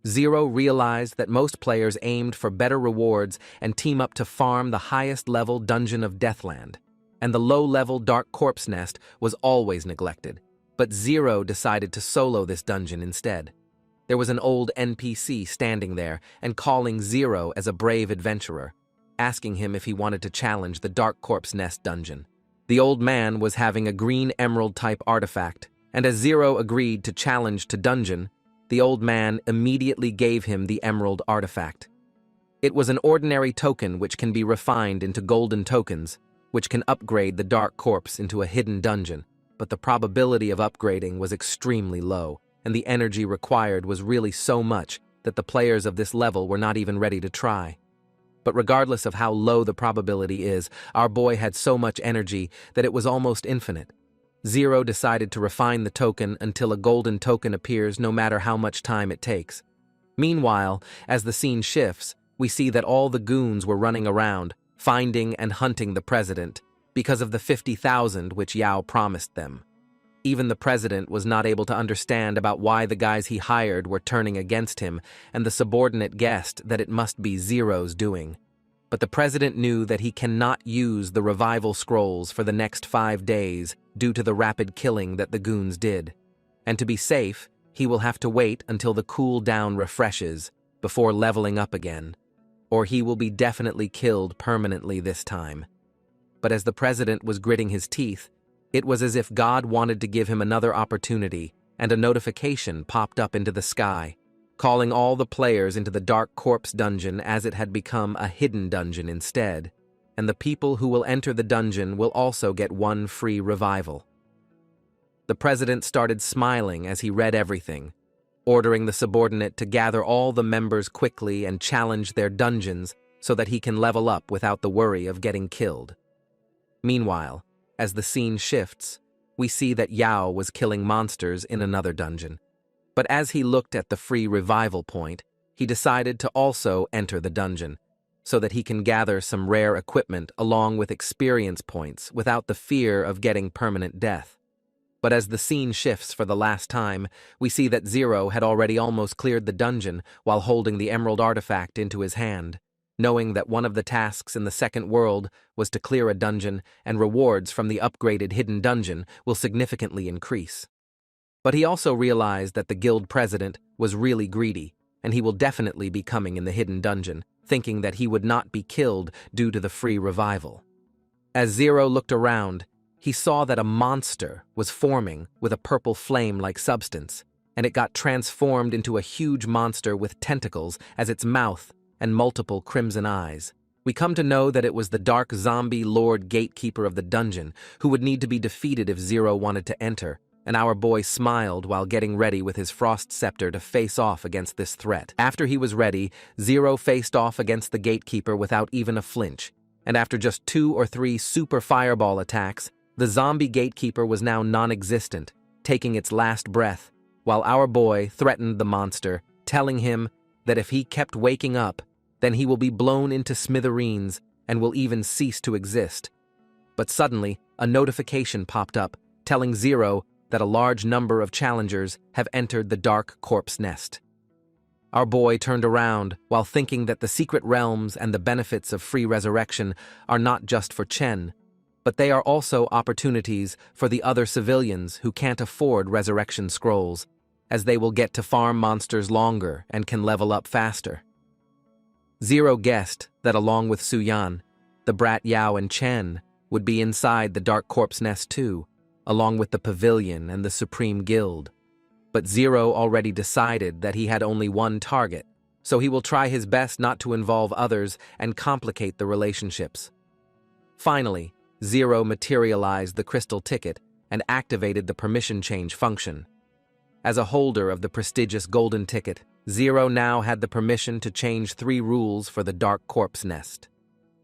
Zero realized that most players aimed for better rewards and team up to farm the highest level dungeon of Deathland, and the low-level dark corpse nest was always neglected. But Zero decided to solo this dungeon instead. There was an old NPC standing there and calling Zero as a brave adventurer, asking him if he wanted to challenge the Dark Corpse Nest dungeon. The old man was having a green emerald-type artifact, and as Zero agreed to challenge to dungeon, the old man immediately gave him the emerald artifact. It was an ordinary token which can be refined into golden tokens, which can upgrade the Dark Corpse into a hidden dungeon, but the probability of upgrading was extremely low, and the energy required was really so much that the players of this level were not even ready to try. But regardless of how low the probability is, our boy had so much energy that it was almost infinite. Zero decided to refine the token until a golden token appears no matter how much time it takes. Meanwhile, as the scene shifts, we see that all the goons were running around, finding and hunting the president, because of the 50,000 which Yao promised them. Even the president was not able to understand about why the guys he hired were turning against him, and the subordinate guessed that it must be Zero's doing. But the president knew that he cannot use the revival scrolls for the next 5 days due to the rapid killing that the goons did. And to be safe, he will have to wait until the cooldown refreshes before leveling up again, or he will be definitely killed permanently this time. But as the president was gritting his teeth, it was as if God wanted to give him another opportunity, and a notification popped up into the sky, calling all the players into the Dark Corpse dungeon as it had become a hidden dungeon instead, and the people who will enter the dungeon will also get 1 free revival. The president started smiling as he read everything, ordering the subordinate to gather all the members quickly and challenge their dungeons so that he can level up without the worry of getting killed. Meanwhile, as the scene shifts, we see that Yao was killing monsters in another dungeon. But as he looked at the free revival point, he decided to also enter the dungeon, so that he can gather some rare equipment along with experience points without the fear of getting permanent death. But as the scene shifts for the last time, we see that Zero had already almost cleared the dungeon while holding the emerald artifact into his hand, knowing that one of the tasks in the second world was to clear a dungeon and rewards from the upgraded hidden dungeon will significantly increase. But he also realized that the guild president was really greedy, and he will definitely be coming in the hidden dungeon, thinking that he would not be killed due to the free revival. As Zero looked around, he saw that a monster was forming with a purple flame-like substance, and it got transformed into a huge monster with tentacles as its mouth and multiple crimson eyes. We come to know that it was the dark zombie lord gatekeeper of the dungeon, who would need to be defeated if Zero wanted to enter, and our boy smiled while getting ready with his frost scepter to face off against this threat. After he was ready, Zero faced off against the gatekeeper without even a flinch, and after just 2 or 3 super fireball attacks, the zombie gatekeeper was now non-existent, taking its last breath, while our boy threatened the monster, telling him that if he kept waking up, then he will be blown into smithereens and will even cease to exist. But suddenly, a notification popped up, telling Zero that a large number of challengers have entered the dark corpse nest. Our boy turned around while thinking that the secret realms and the benefits of free resurrection are not just for Chen, but they are also opportunities for the other civilians who can't afford resurrection scrolls, as they will get to farm monsters longer and can level up faster. Zero guessed that along with Suyan, the brat Yao and Chen would be inside the dark corpse nest too, along with the pavilion and the supreme guild. But Zero already decided that he had only one target, so he will try his best not to involve others and complicate the relationships. Finally, Zero materialized the crystal ticket and activated the permission change function. As a holder of the prestigious golden ticket, Zero now had the permission to change 3 rules for the dark corpse nest.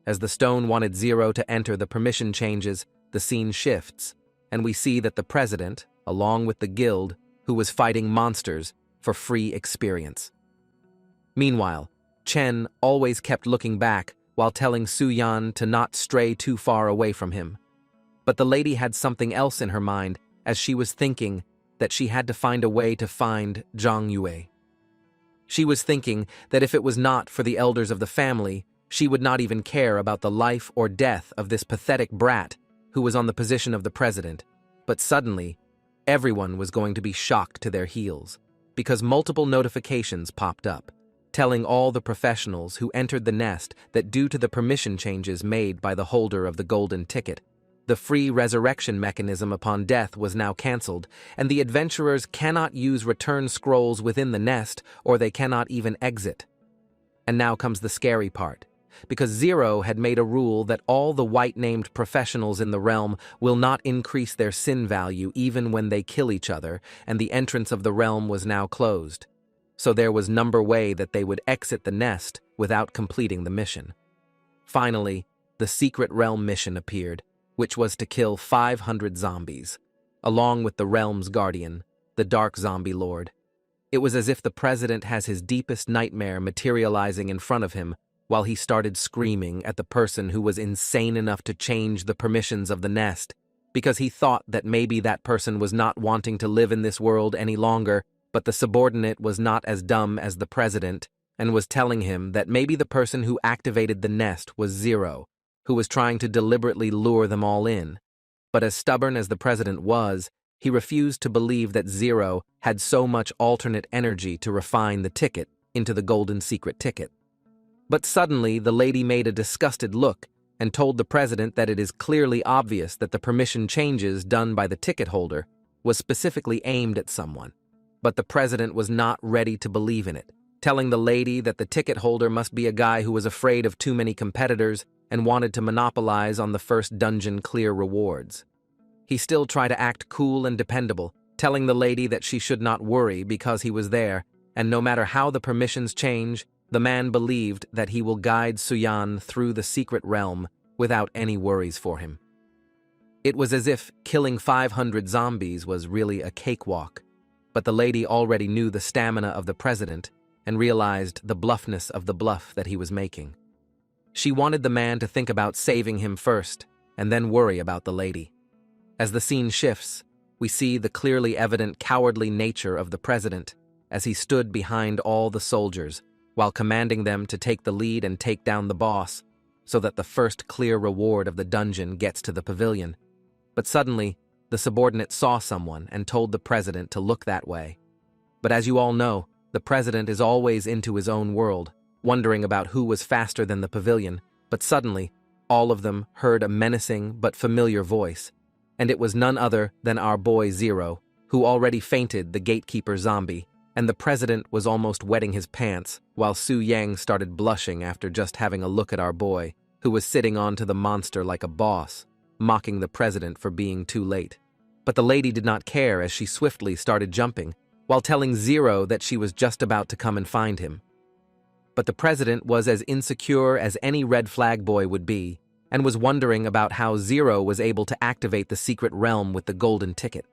As the stone wanted Zero to enter the permission changes, the scene shifts, and we see that the president, along with the guild, who was fighting monsters for free experience. Meanwhile, Chen always kept looking back while telling Suyan to not stray too far away from him. But the lady had something else in her mind as she was thinking that she had to find a way to find Zhang Yue. She was thinking that if it was not for the elders of the family, she would not even care about the life or death of this pathetic brat who was on the position of the president. But suddenly, everyone was going to be shocked to their heels, because multiple notifications popped up, telling all the professionals who entered the nest that due to the permission changes made by the holder of the golden ticket, the free resurrection mechanism upon death was now cancelled, and the adventurers cannot use return scrolls within the nest, or they cannot even exit. And now comes the scary part, because Zero had made a rule that all the white-named professionals in the realm will not increase their sin value even when they kill each other, and the entrance of the realm was now closed. So there was no way that they would exit the nest without completing the mission. Finally, the secret realm mission appeared, which was to kill 500 zombies, along with the realm's guardian, the dark zombie lord. It was as if the president has his deepest nightmare materializing in front of him while he started screaming at the person who was insane enough to change the permissions of the nest, because he thought that maybe that person was not wanting to live in this world any longer, but the subordinate was not as dumb as the president and was telling him that maybe the person who activated the nest was Zero, who was trying to deliberately lure them all in. But as stubborn as the president was, he refused to believe that Zero had so much alternate energy to refine the ticket into the golden secret ticket. But suddenly, the lady made a disgusted look and told the president that it is clearly obvious that the permission changes done by the ticket holder was specifically aimed at someone. But the president was not ready to believe in it, telling the lady that the ticket holder must be a guy who was afraid of too many competitors and wanted to monopolize on the first dungeon clear rewards. He still tried to act cool and dependable, telling the lady that she should not worry because he was there, and no matter how the permissions change, the man believed that he will guide Suyan through the secret realm without any worries for him. It was as if killing 500 zombies was really a cakewalk, but the lady already knew the stamina of the president and realized the bluffness of the bluff that he was making. She wanted the man to think about saving him first, and then worry about the lady. As the scene shifts, we see the clearly evident cowardly nature of the president as he stood behind all the soldiers while commanding them to take the lead and take down the boss so that the first clear reward of the dungeon gets to the pavilion. But suddenly, the subordinate saw someone and told the president to look that way. But as you all know, the president is always into his own world, wondering about who was faster than the pavilion, but suddenly, all of them heard a menacing but familiar voice, and it was none other than our boy Zero, who already fainted the gatekeeper zombie, and the president was almost wetting his pants while Su Yang started blushing after just having a look at our boy, who was sitting onto the monster like a boss, mocking the president for being too late. But the lady did not care as she swiftly started jumping, while telling Zero that she was just about to come and find him. But the president was as insecure as any red flag boy would be, and was wondering about how Zero was able to activate the secret realm with the golden ticket.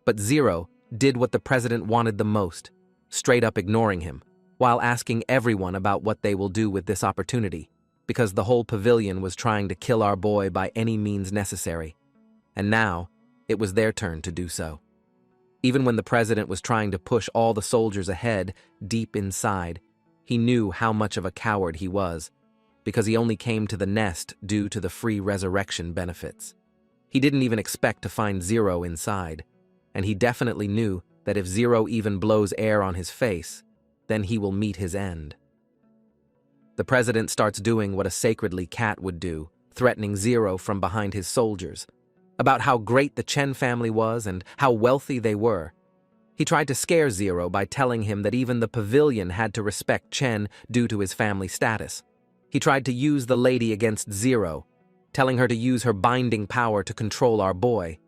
But Zero did what the president wanted the most, straight up ignoring him, while asking everyone about what they will do with this opportunity, because the whole pavilion was trying to kill our boy by any means necessary. And now, it was their turn to do so. Even when the president was trying to push all the soldiers ahead, deep inside, he knew how much of a coward he was, because he only came to the nest due to the free resurrection benefits. He didn't even expect to find Zero inside, and he definitely knew that if Zero even blows air on his face, then he will meet his end. The president starts doing what a sacredly cat would do, threatening Zero from behind his soldiers, about how great the Chen family was and how wealthy they were. He tried to scare Zero by telling him that even the pavilion had to respect Chen due to his family status. He tried to use the lady against Zero, telling her to use her binding power to control our boy.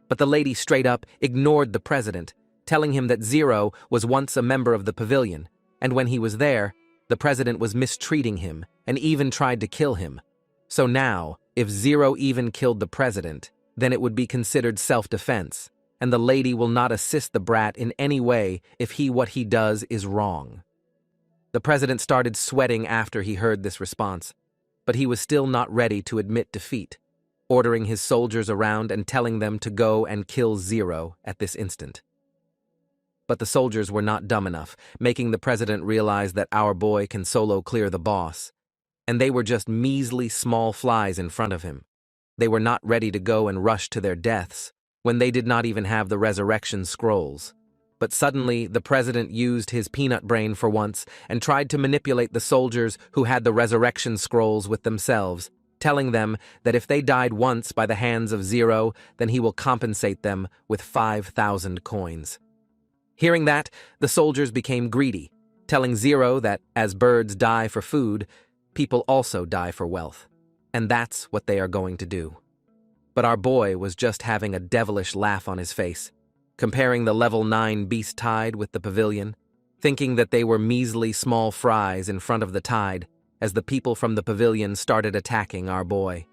But the lady straight up ignored the president, telling him that Zero was once a member of the pavilion, and when he was there, the president was mistreating him and even tried to kill him. So now, if Zero even killed the president, then it would be considered self-defense, and the lady will not assist the brat in any way if what he does is wrong. The president started sweating after he heard this response, but he was still not ready to admit defeat, ordering his soldiers around and telling them to go and kill Zero at this instant. But the soldiers were not dumb enough, making the president realize that our boy can solo clear the boss, and they were just measly small flies in front of him. They were not ready to go and rush to their deaths when they did not even have the resurrection scrolls. But suddenly, the president used his peanut brain for once and tried to manipulate the soldiers who had the resurrection scrolls with themselves, telling them that if they died once by the hands of Zero, then he will compensate them with 5,000 coins. Hearing that, the soldiers became greedy, telling Zero that as birds die for food, people also die for wealth. And that's what they are going to do. But our boy was just having a devilish laugh on his face, comparing the level 9 beast tide with the pavilion, thinking that they were measly small fries in front of the tide as the people from the pavilion started attacking our boy.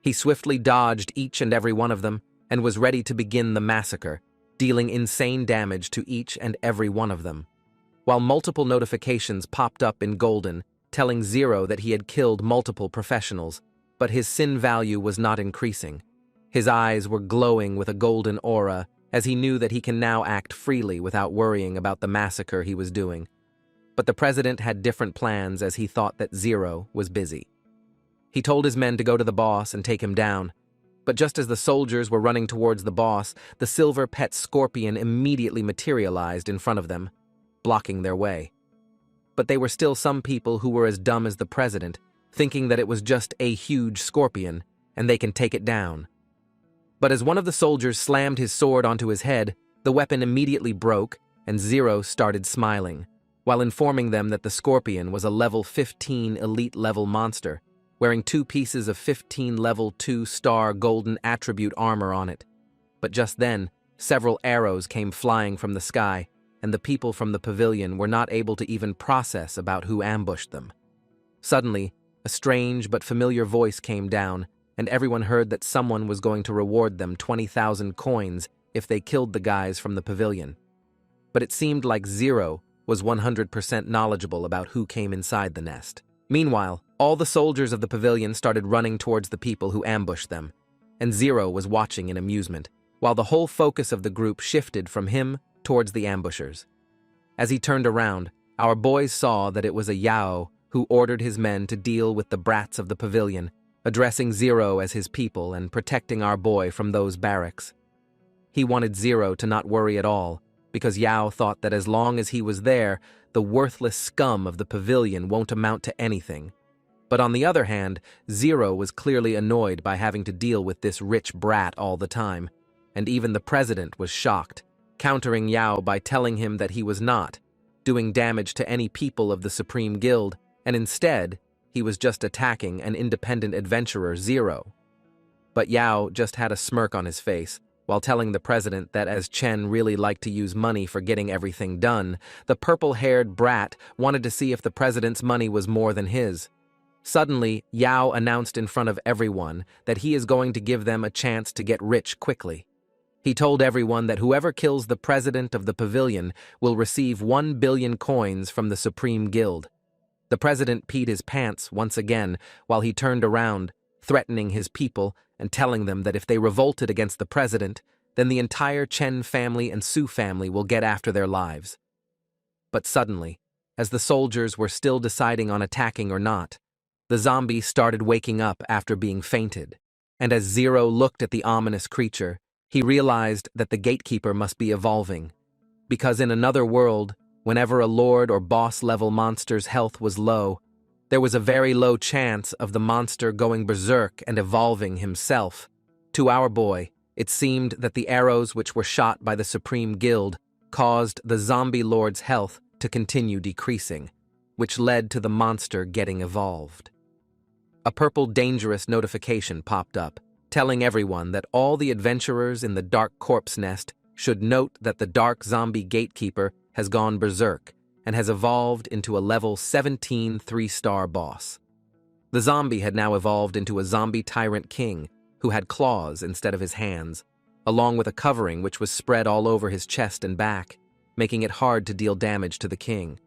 He swiftly dodged each and every one of them and was ready to begin the massacre, dealing insane damage to each and every one of them, while multiple notifications popped up in golden, telling Zero that he had killed multiple professionals, but his sin value was not increasing. His eyes were glowing with a golden aura, as he knew that he can now act freely without worrying about the massacre he was doing. But the president had different plans as he thought that Zero was busy. He told his men to go to the boss and take him down, but just as the soldiers were running towards the boss, the silver pet scorpion immediately materialized in front of them, blocking their way. But they were still some people who were as dumb as the president, thinking that it was just a huge scorpion, and they can take it down. But as one of the soldiers slammed his sword onto his head, the weapon immediately broke, and Zero started smiling, while informing them that the scorpion was a level 15 elite-level monster, wearing 2 pieces of 15 level 2-star golden attribute armor on it. But just then, several arrows came flying from the sky, and the people from the pavilion were not able to even process about who ambushed them. Suddenly, a strange but familiar voice came down, and everyone heard that someone was going to reward them 20,000 coins if they killed the guys from the pavilion. But it seemed like Zero was 100% knowledgeable about who came inside the nest. Meanwhile, All the soldiers of the pavilion started running towards the people who ambushed them, and Zero was watching in amusement, while the whole focus of the group shifted from him towards the ambushers. As he turned around, our boys saw that it was a Yao who ordered his men to deal with the brats of the pavilion, addressing Zero as his people and protecting our boy from those barracks. He wanted Zero to not worry at all, because Yao thought that as long as he was there, the worthless scum of the pavilion won't amount to anything. But on the other hand, Zero was clearly annoyed by having to deal with this rich brat all the time, and even the president was shocked, countering Yao by telling him that he was not doing damage to any people of the Supreme Guild, and instead, he was just attacking an independent adventurer, Zero. But Yao just had a smirk on his face, while telling the president that as Chen really liked to use money for getting everything done, the purple-haired brat wanted to see if the president's money was more than his. Suddenly, Yao announced in front of everyone that he is going to give them a chance to get rich quickly. He told everyone that whoever kills the president of the pavilion will receive 1 billion coins from the Supreme Guild. The president peed his pants once again while he turned around, threatening his people and telling them that if they revolted against the president, then the entire Chen family and Su family will get after their lives. But suddenly, as the soldiers were still deciding on attacking or not, the zombie started waking up after being fainted, and as Zero looked at the ominous creature, he realized that the gatekeeper must be evolving, because in another world, whenever a lord or boss-level monster's health was low, there was a very low chance of the monster going berserk and evolving himself. To our boy, it seemed that the arrows which were shot by the Supreme Guild caused the zombie lord's health to continue decreasing, which led to the monster getting evolved. A purple dangerous notification popped up, telling everyone that all the adventurers in the dark corpse nest should note that the dark zombie gatekeeper has gone berserk and has evolved into a level 17 3-star boss. The zombie had now evolved into a zombie tyrant king who had claws instead of his hands, along with a covering which was spread all over his chest and back, making it hard to deal damage to the king.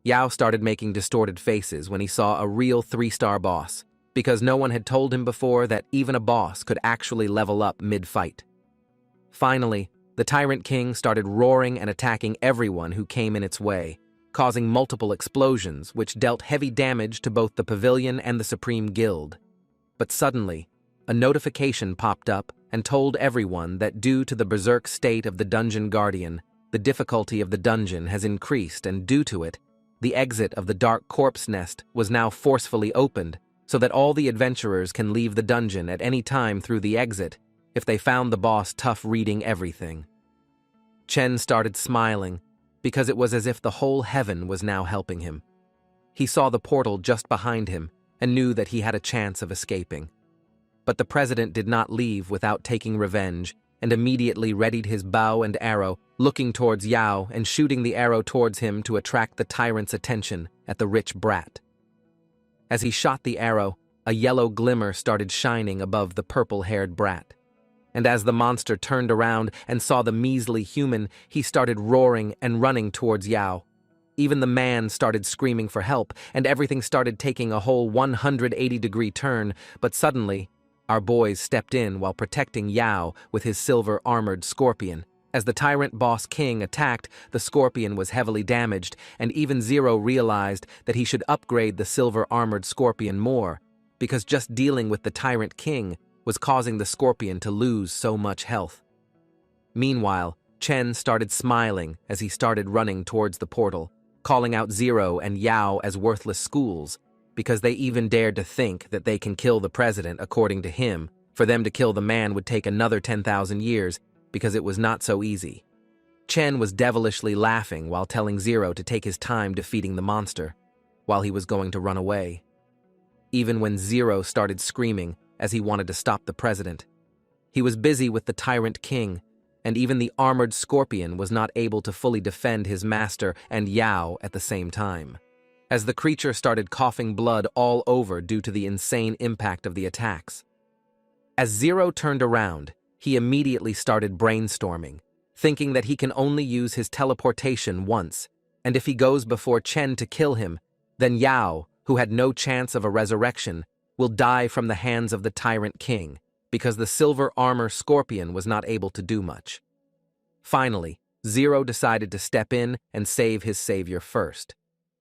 Yao started making distorted faces when he saw a real 3-star boss, because no one had told him before that even a boss could actually level up mid-fight. Finally, the Tyrant King started roaring and attacking everyone who came in its way, causing multiple explosions which dealt heavy damage to both the pavilion and the Supreme Guild. But suddenly, a notification popped up and told everyone that due to the berserk state of the Dungeon Guardian, the difficulty of the dungeon has increased, and due to it, the exit of the Dark Corpse Nest was now forcefully opened so that all the adventurers can leave the dungeon at any time through the exit if they found the boss tough reading everything. Chen started smiling because it was as if the whole heaven was now helping him. He saw the portal just behind him and knew that he had a chance of escaping. But the president did not leave without taking revenge and immediately readied his bow and arrow, looking towards Yao and shooting the arrow towards him to attract the tyrant's attention at the rich brat. As he shot the arrow, a yellow glimmer started shining above the purple-haired brat. And as the monster turned around and saw the measly human, he started roaring and running towards Yao. Even the man started screaming for help, and everything started taking a whole 180-degree turn, but suddenly, our boys stepped in while protecting Yao with his silver-armored scorpion. As the tyrant boss king attacked, the scorpion was heavily damaged, and even Zero realized that he should upgrade the silver-armored scorpion more, because just dealing with the tyrant king was causing the scorpion to lose so much health. Meanwhile, Chen started smiling as he started running towards the portal, calling out Zero and Yao as worthless schools, because they even dared to think that they can kill the president. According to him, for them to kill the man would take another 10,000 years, because it was not so easy. Chen was devilishly laughing while telling Zero to take his time defeating the monster, while he was going to run away. Even when Zero started screaming as he wanted to stop the president, he was busy with the tyrant king, and even the armored scorpion was not able to fully defend his master and Yao at the same time, as the creature started coughing blood all over due to the insane impact of the attacks. As Zero turned around, he immediately started brainstorming, thinking that he can only use his teleportation once, and if he goes before Chen to kill him, then Yao who had no chance of a resurrection, will die from the hands of the tyrant king, because the silver armor scorpion was not able to do much. Finally, Zero decided to step in and save his savior first.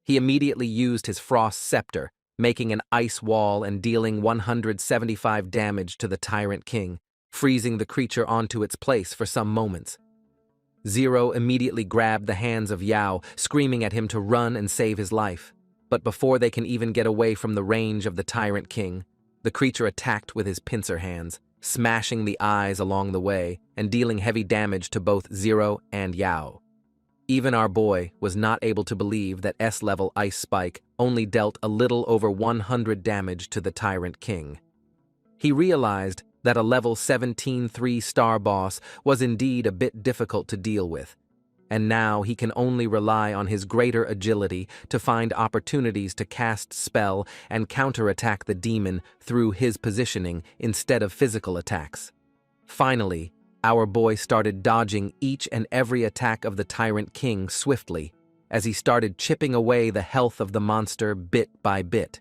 He immediately used his frost scepter, making an ice wall and dealing 175 damage to the tyrant king, freezing the creature onto its place for some moments. Zero immediately grabbed the hands of Yao, screaming at him to run and save his life. But before they can even get away from the range of the tyrant king, the creature attacked with his pincer hands, smashing the eyes along the way and dealing heavy damage to both Zero and Yao. Even our boy was not able to believe that S-level Ice Spike only dealt a little over 100 damage to the tyrant king. He realized that a level 17 3-star boss was indeed a bit difficult to deal with, and now he can only rely on his greater agility to find opportunities to cast spell and counterattack the demon through his positioning instead of physical attacks. Finally, our boy started dodging each and every attack of the tyrant king swiftly, as he started chipping away the health of the monster bit by bit.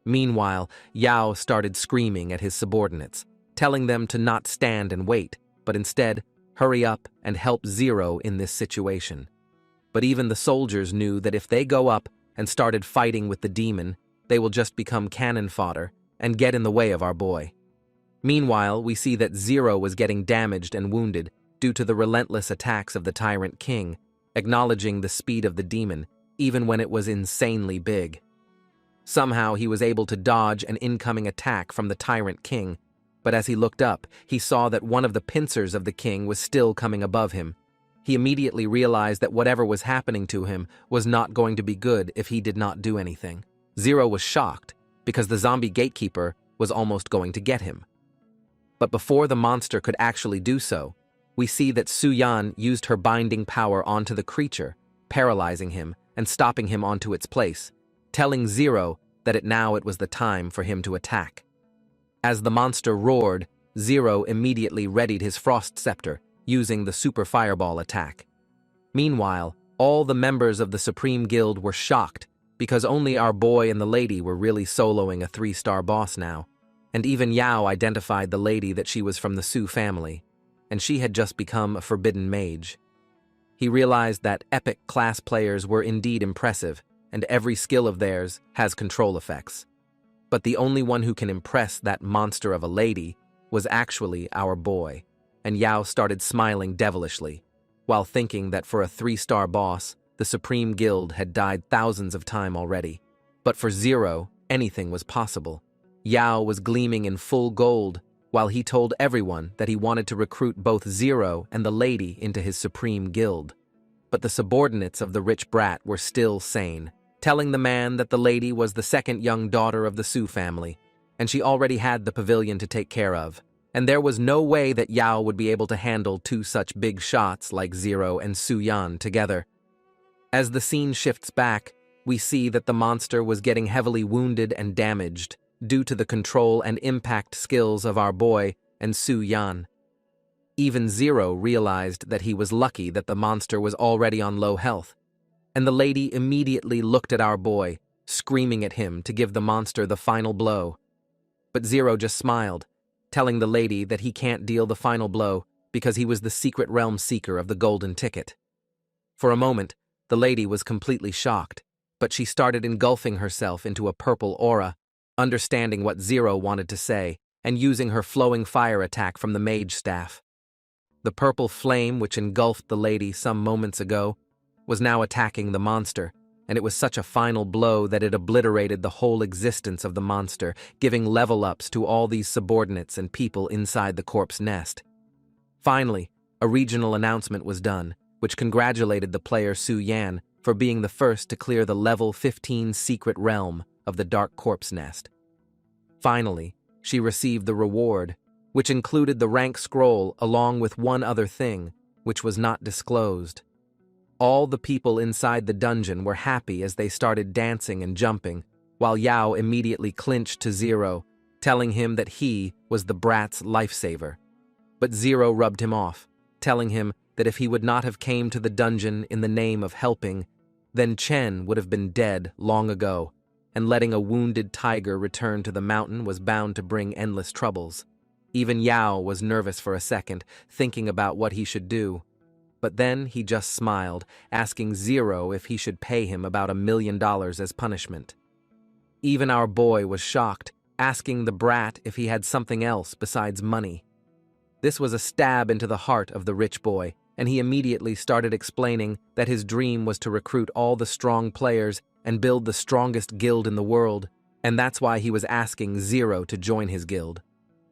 Meanwhile, Yao started screaming at his subordinates, telling them to not stand and wait, but instead, hurry up and help Zero in this situation. But even the soldiers knew that if they go up and started fighting with the demon, they will just become cannon fodder and get in the way of our boy. Meanwhile, we see that Zero was getting damaged and wounded due to the relentless attacks of the tyrant king, acknowledging the speed of the demon, even when it was insanely big. Somehow he was able to dodge an incoming attack from the tyrant king, but as he looked up, he saw that one of the pincers of the king was still coming above him. He immediately realized that whatever was happening to him was not going to be good if he did not do anything. Zero was shocked, because the zombie gatekeeper was almost going to get him. But before the monster could actually do so, we see that Su Yan used her binding power onto the creature, paralyzing him and stopping him onto its place, telling Zero that it was the time for him to attack. As the monster roared, Zero immediately readied his frost scepter, using the super fireball attack. Meanwhile, all the members of the Supreme Guild were shocked, because only our boy and the lady were really soloing a 3-star boss now. And even Yao identified the lady that she was from the Su family, and she had just become a forbidden mage. He realized that epic class players were indeed impressive, and every skill of theirs has control effects. But the only one who can impress that monster of a lady was actually our boy, and Yao started smiling devilishly, while thinking that for a 3-star boss, the Supreme Guild had died thousands of times already. But for Zero, anything was possible. Yao was gleaming in full gold, while he told everyone that he wanted to recruit both Zero and the lady into his Supreme Guild. But the subordinates of the rich brat were still sane, telling the man that the lady was the second young daughter of the Su family, and she already had the pavilion to take care of, and there was no way that Yao would be able to handle two such big shots like Zero and Su Yan together. As the scene shifts back, we see that the monster was getting heavily wounded and damaged, due to the control and impact skills of our boy and Su Yan. Even Zero realized that he was lucky that the monster was already on low health, and the lady immediately looked at our boy, screaming at him to give the monster the final blow. But Zero just smiled, telling the lady that he can't deal the final blow because he was the secret realm seeker of the golden ticket. For a moment, the lady was completely shocked, but she started engulfing herself into a purple aura, understanding what Zero wanted to say, and using her flowing fire attack from the mage staff. The purple flame which engulfed the lady some moments ago was now attacking the monster, and it was such a final blow that it obliterated the whole existence of the monster, giving level-ups to all these subordinates and people inside the corpse nest. Finally, a regional announcement was done, which congratulated the player Su Yan for being the first to clear the level 15 secret realm of the Dark Corpse Nest. Finally, she received the reward, which included the rank scroll along with one other thing, which was not disclosed. All the people inside the dungeon were happy as they started dancing and jumping, while Yao immediately clinched to Zero, telling him that he was the brat's lifesaver. But Zero rubbed him off, telling him that if he would not have came to the dungeon in the name of helping, then Chen would have been dead long ago, and letting a wounded tiger return to the mountain was bound to bring endless troubles. Even Yao was nervous for a second, thinking about what he should do. But then he just smiled, asking Zero if he should pay him about $1 million as punishment. Even our boy was shocked, asking the brat if he had something else besides money. This was a stab into the heart of the rich boy, and he immediately started explaining that his dream was to recruit all the strong players and build the strongest guild in the world, and that's why he was asking Zero to join his guild.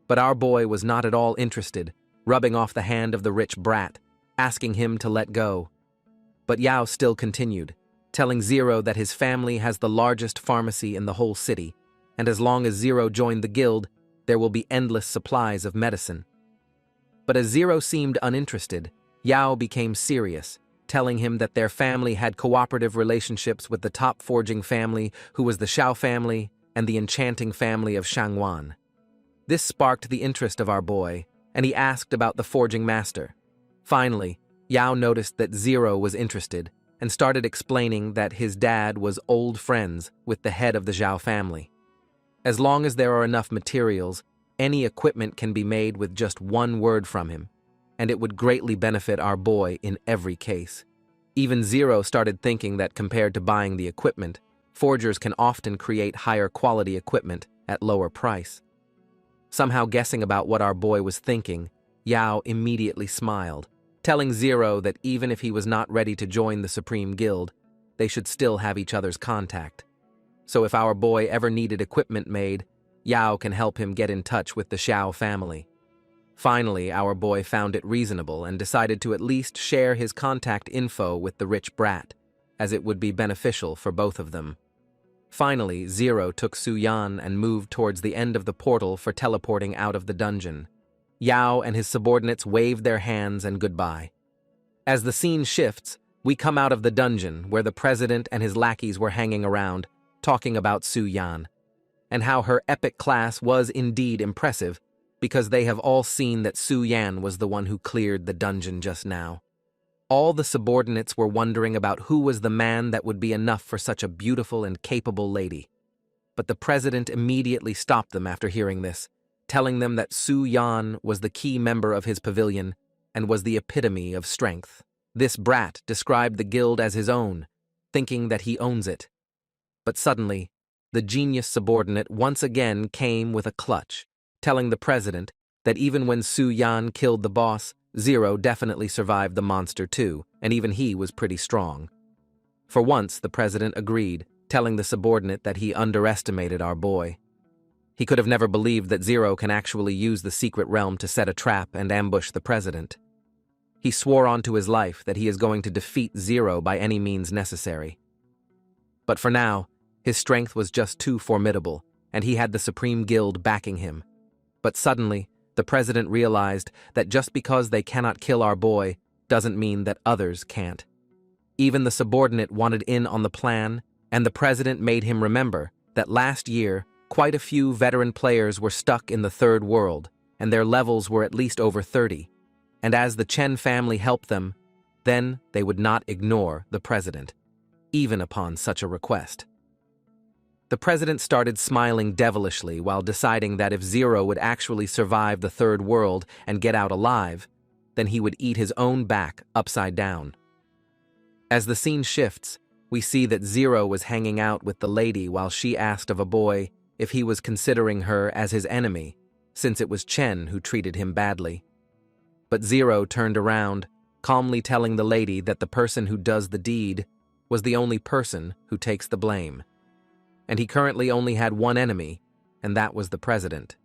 But our boy was not at all interested, rubbing off the hand of the rich brat, asking him to let go. But Yao still continued, telling Zero that his family has the largest pharmacy in the whole city, and as long as Zero joined the guild, there will be endless supplies of medicine. But as Zero seemed uninterested, Yao became serious, telling him that their family had cooperative relationships with the top forging family, who was the Xiao family, and the enchanting family of Shangwan. This sparked the interest of our boy, and he asked about the forging master. Finally, Yao noticed that Zero was interested, and started explaining that his dad was old friends with the head of the Zhao family. As long as there are enough materials, any equipment can be made with just one word from him, and it would greatly benefit our boy in every case. Even Zero started thinking that compared to buying the equipment, forgers can often create higher quality equipment at lower price. Somehow guessing about what our boy was thinking, Yao immediately smiled, telling Zero that even if he was not ready to join the Supreme Guild, they should still have each other's contact. So if our boy ever needed equipment made, Yao can help him get in touch with the Xiao family. Finally, our boy found it reasonable and decided to at least share his contact info with the rich brat, as it would be beneficial for both of them. Finally, Zero took Su Yan and moved towards the end of the portal for teleporting out of the dungeon. Yao and his subordinates waved their hands and goodbye. As the scene shifts, we come out of the dungeon where the president and his lackeys were hanging around, talking about Su Yan, and how her epic class was indeed impressive, because they have all seen that Su Yan was the one who cleared the dungeon just now. All the subordinates were wondering about who was the man that would be enough for such a beautiful and capable lady. But the president immediately stopped them after hearing this, telling them that Su Yan was the key member of his pavilion and was the epitome of strength. This brat described the guild as his own, thinking that he owns it. But suddenly, the genius subordinate once again came with a clutch, telling the president that even when Su Yan killed the boss, Zero definitely survived the monster too, and even he was pretty strong. For once, the president agreed, telling the subordinate that he underestimated our boy. He could have never believed that Zero can actually use the secret realm to set a trap and ambush the president. He swore onto his life that he is going to defeat Zero by any means necessary. But for now, his strength was just too formidable, and he had the Supreme Guild backing him. But suddenly, the president realized that just because they cannot kill our boy doesn't mean that others can't. Even the subordinate wanted in on the plan, and the president made him remember that last year, quite a few veteran players were stuck in the third world, and their levels were at least over 30. And as the Chen family helped them, then they would not ignore the president, even upon such a request. The president started smiling devilishly while deciding that if Zero would actually survive the third world and get out alive, then he would eat his own back upside down. As the scene shifts, we see that Zero was hanging out with the lady while she asked of a boy if he was considering her as his enemy, since it was Chen who treated him badly. But Zero turned around, calmly telling the lady that the person who does the deed was the only person who takes the blame. And he currently only had one enemy, and that was the president.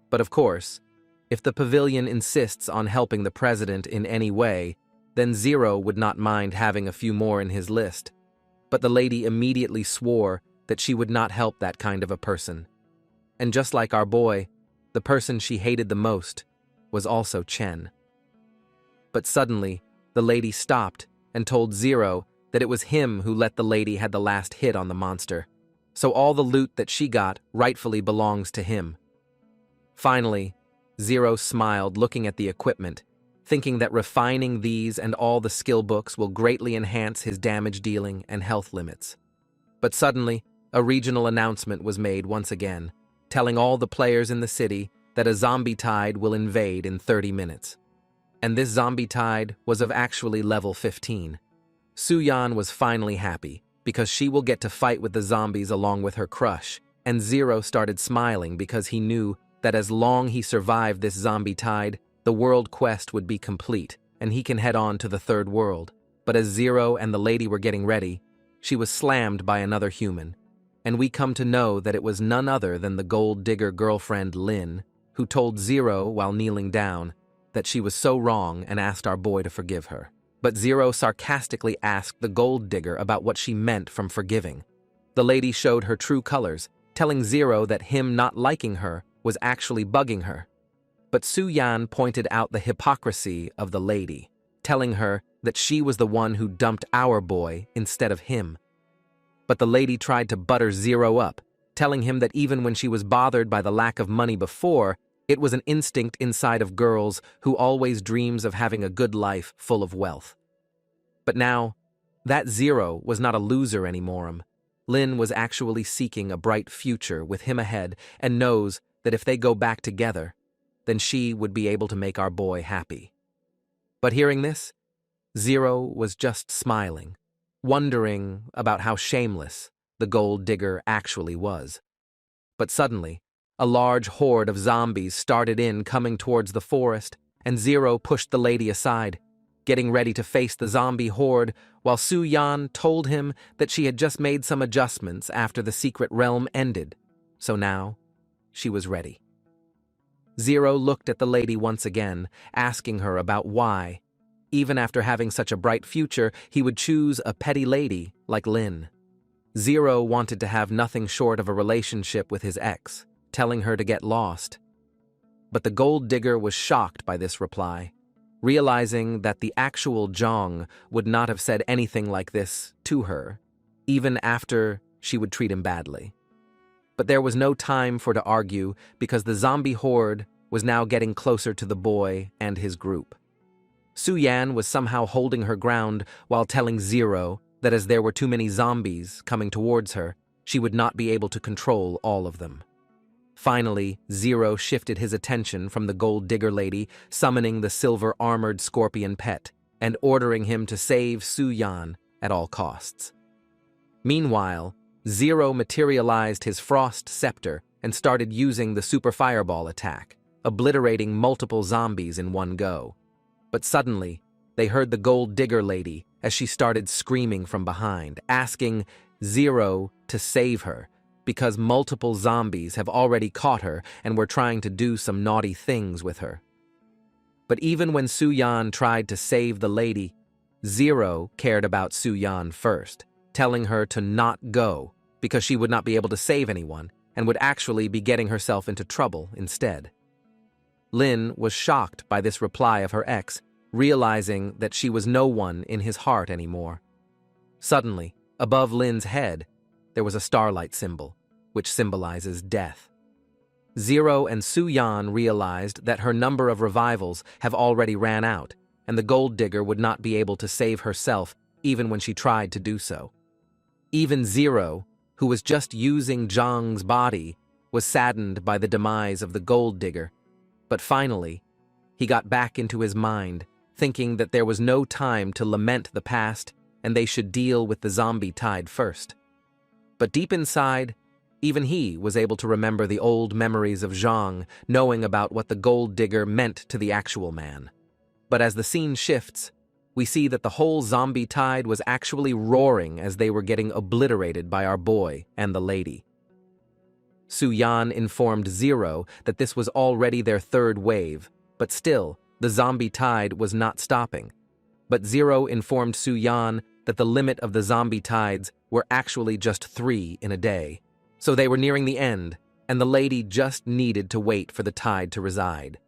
But of course, if the pavilion insists on helping the president in any way, then Zero would not mind having a few more in his list. But the lady immediately swore that she would not help that kind of a person. And just like our boy, the person she hated the most was also Chen. But suddenly, the lady stopped and told Zero that it was him who let the lady had the last hit on the monster. So all the loot that she got rightfully belongs to him. Finally, Zero smiled looking at the equipment, thinking that refining these and all the skill books will greatly enhance his damage dealing and health limits. But suddenly, a regional announcement was made once again, telling all the players in the city that a zombie tide will invade in 30 minutes. And this zombie tide was of actually level 15. Su-yan was finally happy, because she will get to fight with the zombies along with her crush, and Zero started smiling because he knew that as long he survived this zombie tide, the world quest would be complete, and he can head on to the third world. But as Zero and the lady were getting ready, she was slammed by another human, and we come to know that it was none other than the gold digger girlfriend Lin, who told Zero while kneeling down that she was so wrong and asked our boy to forgive her. But Zero sarcastically asked the gold digger about what she meant from forgiving. The lady showed her true colors, telling Zero that him not liking her was actually bugging her. But Su-yan pointed out the hypocrisy of the lady, telling her that she was the one who dumped our boy instead of him. But the lady tried to butter Zero up, telling him that even when she was bothered by the lack of money before, it was an instinct inside of girls who always dreams of having a good life full of wealth. But now, that Zero was not a loser anymore. Lin was actually seeking a bright future with him ahead and knows that if they go back together, then she would be able to make our boy happy. But hearing this, Zero was just smiling, wondering about how shameless the gold digger actually was. But suddenly, a large horde of zombies started coming towards the forest, and Zero pushed the lady aside, getting ready to face the zombie horde, while Su-yan told him that she had just made some adjustments after the secret realm ended, so now she was ready. Zero looked at the lady once again, asking her about why, even after having such a bright future, he would choose a petty lady like Lin. Zero wanted to have nothing short of a relationship with his ex, telling her to get lost. But the gold digger was shocked by this reply, realizing that the actual Zhang would not have said anything like this to her, even after she would treat him badly. But there was no time for to argue because the zombie horde was now getting closer to the boy and his group. Su-yan was somehow holding her ground while telling Zero that as there were too many zombies coming towards her, she would not be able to control all of them. Finally, Zero shifted his attention from the gold digger lady, summoning the silver-armored scorpion pet, and ordering him to save Su-yan at all costs. Meanwhile, Zero materialized his frost scepter and started using the super fireball attack, obliterating multiple zombies in one go. But suddenly, they heard the gold digger lady as she started screaming from behind, asking Zero to save her, because multiple zombies have already caught her and were trying to do some naughty things with her. But even when Su-yan tried to save the lady, Zero cared about Su-yan first, telling her to not go because she would not be able to save anyone and would actually be getting herself into trouble instead. Lin was shocked by this reply of her ex, realizing that she was no one in his heart anymore. Suddenly, above Lin's head, there was a starlight symbol, which symbolizes death. Zero and Su-yan realized that her number of revivals have already ran out, and the gold digger would not be able to save herself even when she tried to do so. Even Zero, who was just using Zhang's body, was saddened by the demise of the gold digger, but finally, he got back into his mind, thinking that there was no time to lament the past and they should deal with the zombie tide first. But deep inside, even he was able to remember the old memories of Zhang, knowing about what the gold digger meant to the actual man. But as the scene shifts, we see that the whole zombie tide was actually roaring as they were getting obliterated by our boy and the lady. Su-yan informed Zero that this was already their third wave, but still, the zombie tide was not stopping. But Zero informed Su-yan that the limit of the zombie tides were actually just 3 in a day. So they were nearing the end, and the lady just needed to wait for the tide to reside.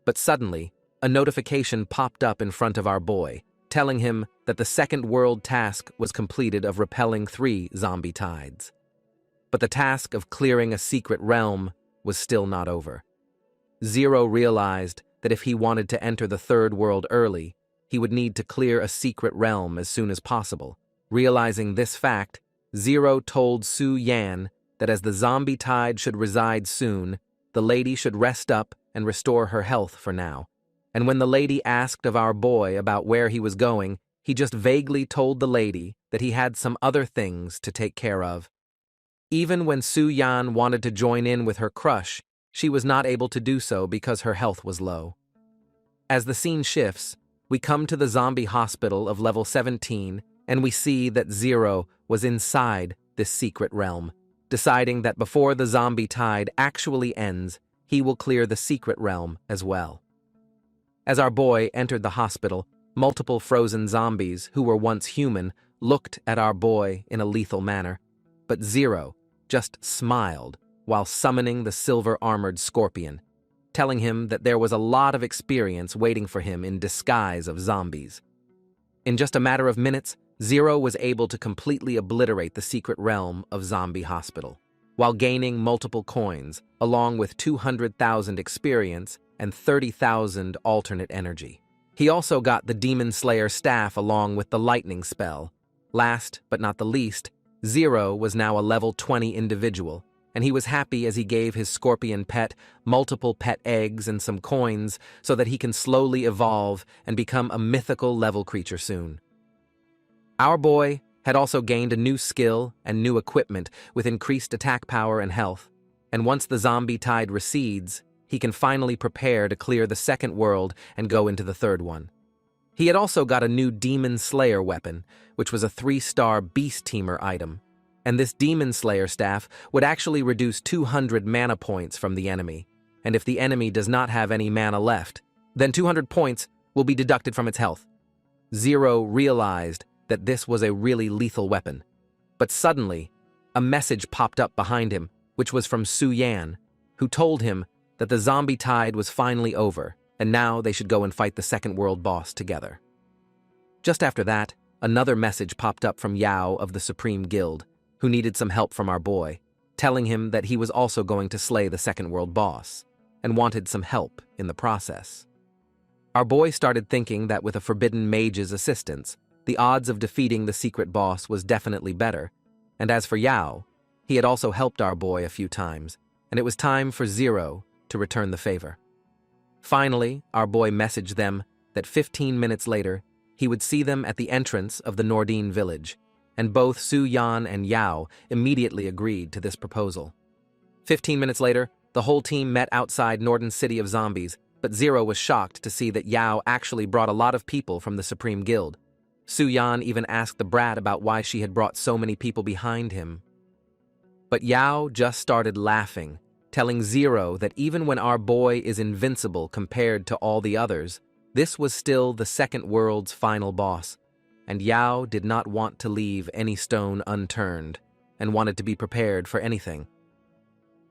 But suddenly, a notification popped up in front of our boy, telling him that the second world task was completed of repelling 3 zombie tides. But the task of clearing a secret realm was still not over. Zero realized that if he wanted to enter the third world early, he would need to clear a secret realm as soon as possible. Realizing this fact, Zero told Su Yan that as the zombie tide should reside soon, the lady should rest up and restore her health for now. And when the lady asked of our boy about where he was going, he just vaguely told the lady that he had some other things to take care of. Even when Su Yan wanted to join in with her crush, she was not able to do so because her health was low. As the scene shifts, we come to the zombie hospital of level 17, and we see that Zero was inside this secret realm, deciding that before the zombie tide actually ends, he will clear the secret realm as well. As our boy entered the hospital, multiple frozen zombies who were once human looked at our boy in a lethal manner, but Zero just smiled while summoning the silver-armored scorpion, telling him that there was a lot of experience waiting for him in disguise of zombies. In just a matter of minutes, Zero was able to completely obliterate the secret realm of Zombie Hospital, while gaining multiple coins, along with 200,000 experience and 30,000 alternate energy. He also got the Demon Slayer staff along with the lightning spell. Last but not the least, Zero was now a level 20 individual, and he was happy as he gave his scorpion pet multiple pet eggs and some coins so that he can slowly evolve and become a mythical level creature soon. Our boy had also gained a new skill and new equipment with increased attack power and health, and once the zombie tide recedes, he can finally prepare to clear the second world and go into the third one. He had also got a new Demon Slayer weapon, which was a 3-star Beast Teamer item, and this Demon Slayer staff would actually reduce 200 mana points from the enemy, and if the enemy does not have any mana left, then 200 points will be deducted from its health. Zero realized that this was a really lethal weapon, but suddenly, a message popped up behind him, which was from Su Yan, who told him that the zombie tide was finally over, and now they should go and fight the second world boss together. Just after that, another message popped up from Yao of the Supreme Guild, who needed some help from our boy, telling him that he was also going to slay the second world boss, and wanted some help in the process. Our boy started thinking that with a forbidden mage's assistance, the odds of defeating the secret boss was definitely better, and as for Yao, he had also helped our boy a few times, and it was time for Zero to return the favor. Finally, our boy messaged them that 15 minutes later, he would see them at the entrance of the Nordine village, and both Su Yan and Yao immediately agreed to this proposal. 15 minutes later, the whole team met outside Norden City of Zombies, but Zero was shocked to see that Yao actually brought a lot of people from the Supreme Guild. Su Yan even asked the brat about why she had brought so many people behind him. But Yao just started laughing, telling Zero that even when our boy is invincible compared to all the others, this was still the second world's final boss, and Yao did not want to leave any stone unturned, and wanted to be prepared for anything.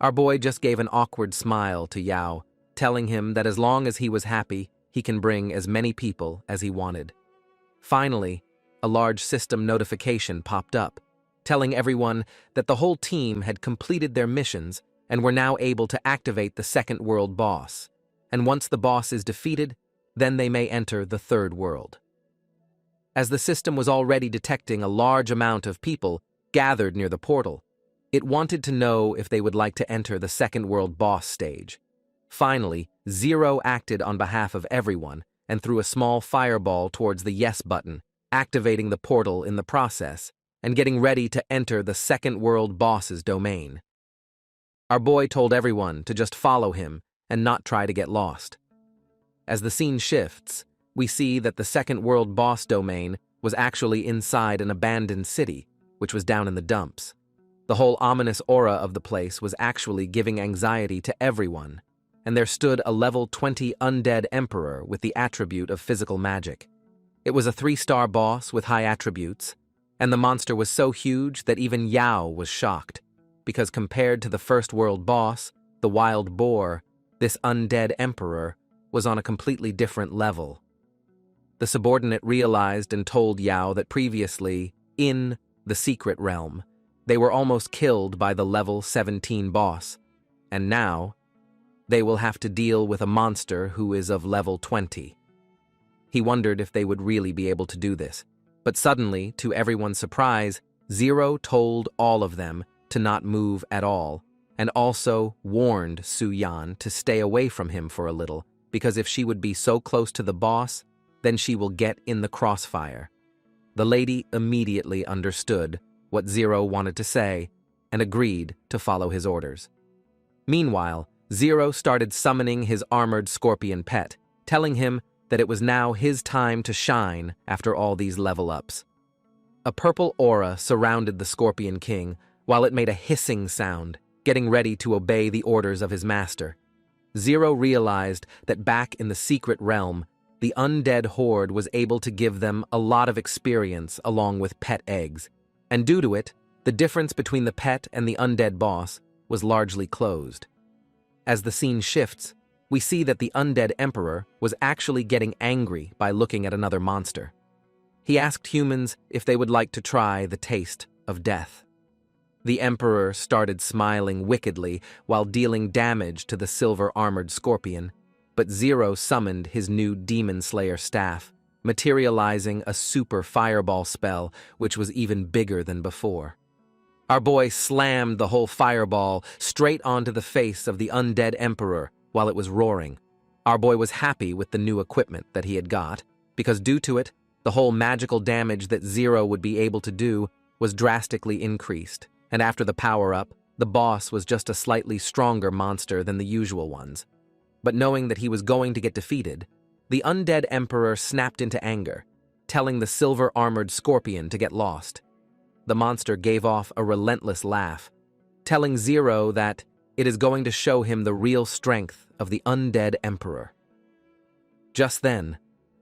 Our boy just gave an awkward smile to Yao, telling him that as long as he was happy, he can bring as many people as he wanted. Finally, a large system notification popped up, telling everyone that the whole team had completed their missions and were now able to activate the second world boss, and once the boss is defeated, then they may enter the third world. As the system was already detecting a large amount of people gathered near the portal, it wanted to know if they would like to enter the second world boss stage. Finally, Zero acted on behalf of everyone and threw a small fireball towards the yes button, activating the portal in the process and getting ready to enter the second world boss's domain. Our boy told everyone to just follow him and not try to get lost. As the scene shifts, we see that the second world boss domain was actually inside an abandoned city, which was down in the dumps. The whole ominous aura of the place was actually giving anxiety to everyone, and there stood a level 20 undead emperor with the attribute of physical magic. It was a 3-star boss with high attributes, and the monster was so huge that even Yao was shocked, because compared to the first world boss, the wild boar, this undead emperor was on a completely different level. The subordinate realized and told Yao that previously, in the secret realm, they were almost killed by the level 17 boss, and now they will have to deal with a monster who is of level 20. He wondered if they would really be able to do this, but suddenly, to everyone's surprise, Zero told all of them to not move at all, and also warned Su Yan to stay away from him for a little, because if she would be so close to the boss, then she will get in the crossfire. The lady immediately understood what Zero wanted to say and agreed to follow his orders. Meanwhile, Zero started summoning his armored scorpion pet, telling him that it was now his time to shine after all these level-ups. A purple aura surrounded the Scorpion King, while it made a hissing sound, getting ready to obey the orders of his master. Zero realized that back in the secret realm, the undead horde was able to give them a lot of experience along with pet eggs, and due to it, the difference between the pet and the undead boss was largely closed. As the scene shifts, we see that the undead emperor was actually getting angry by looking at another monster. He asked humans if they would like to try the taste of death. The emperor started smiling wickedly while dealing damage to the silver-armored scorpion, but Zero summoned his new Demon Slayer staff, materializing a super fireball spell which was even bigger than before. Our boy slammed the whole fireball straight onto the face of the undead emperor while it was roaring. Our boy was happy with the new equipment that he had got, because due to it, the whole magical damage that Zero would be able to do was drastically increased, and after the power-up, the boss was just a slightly stronger monster than the usual ones. But knowing that he was going to get defeated, the undead emperor snapped into anger, telling the silver-armored scorpion to get lost. The monster gave off a relentless laugh, telling Zero that it is going to show him the real strength of the undead emperor. Just then,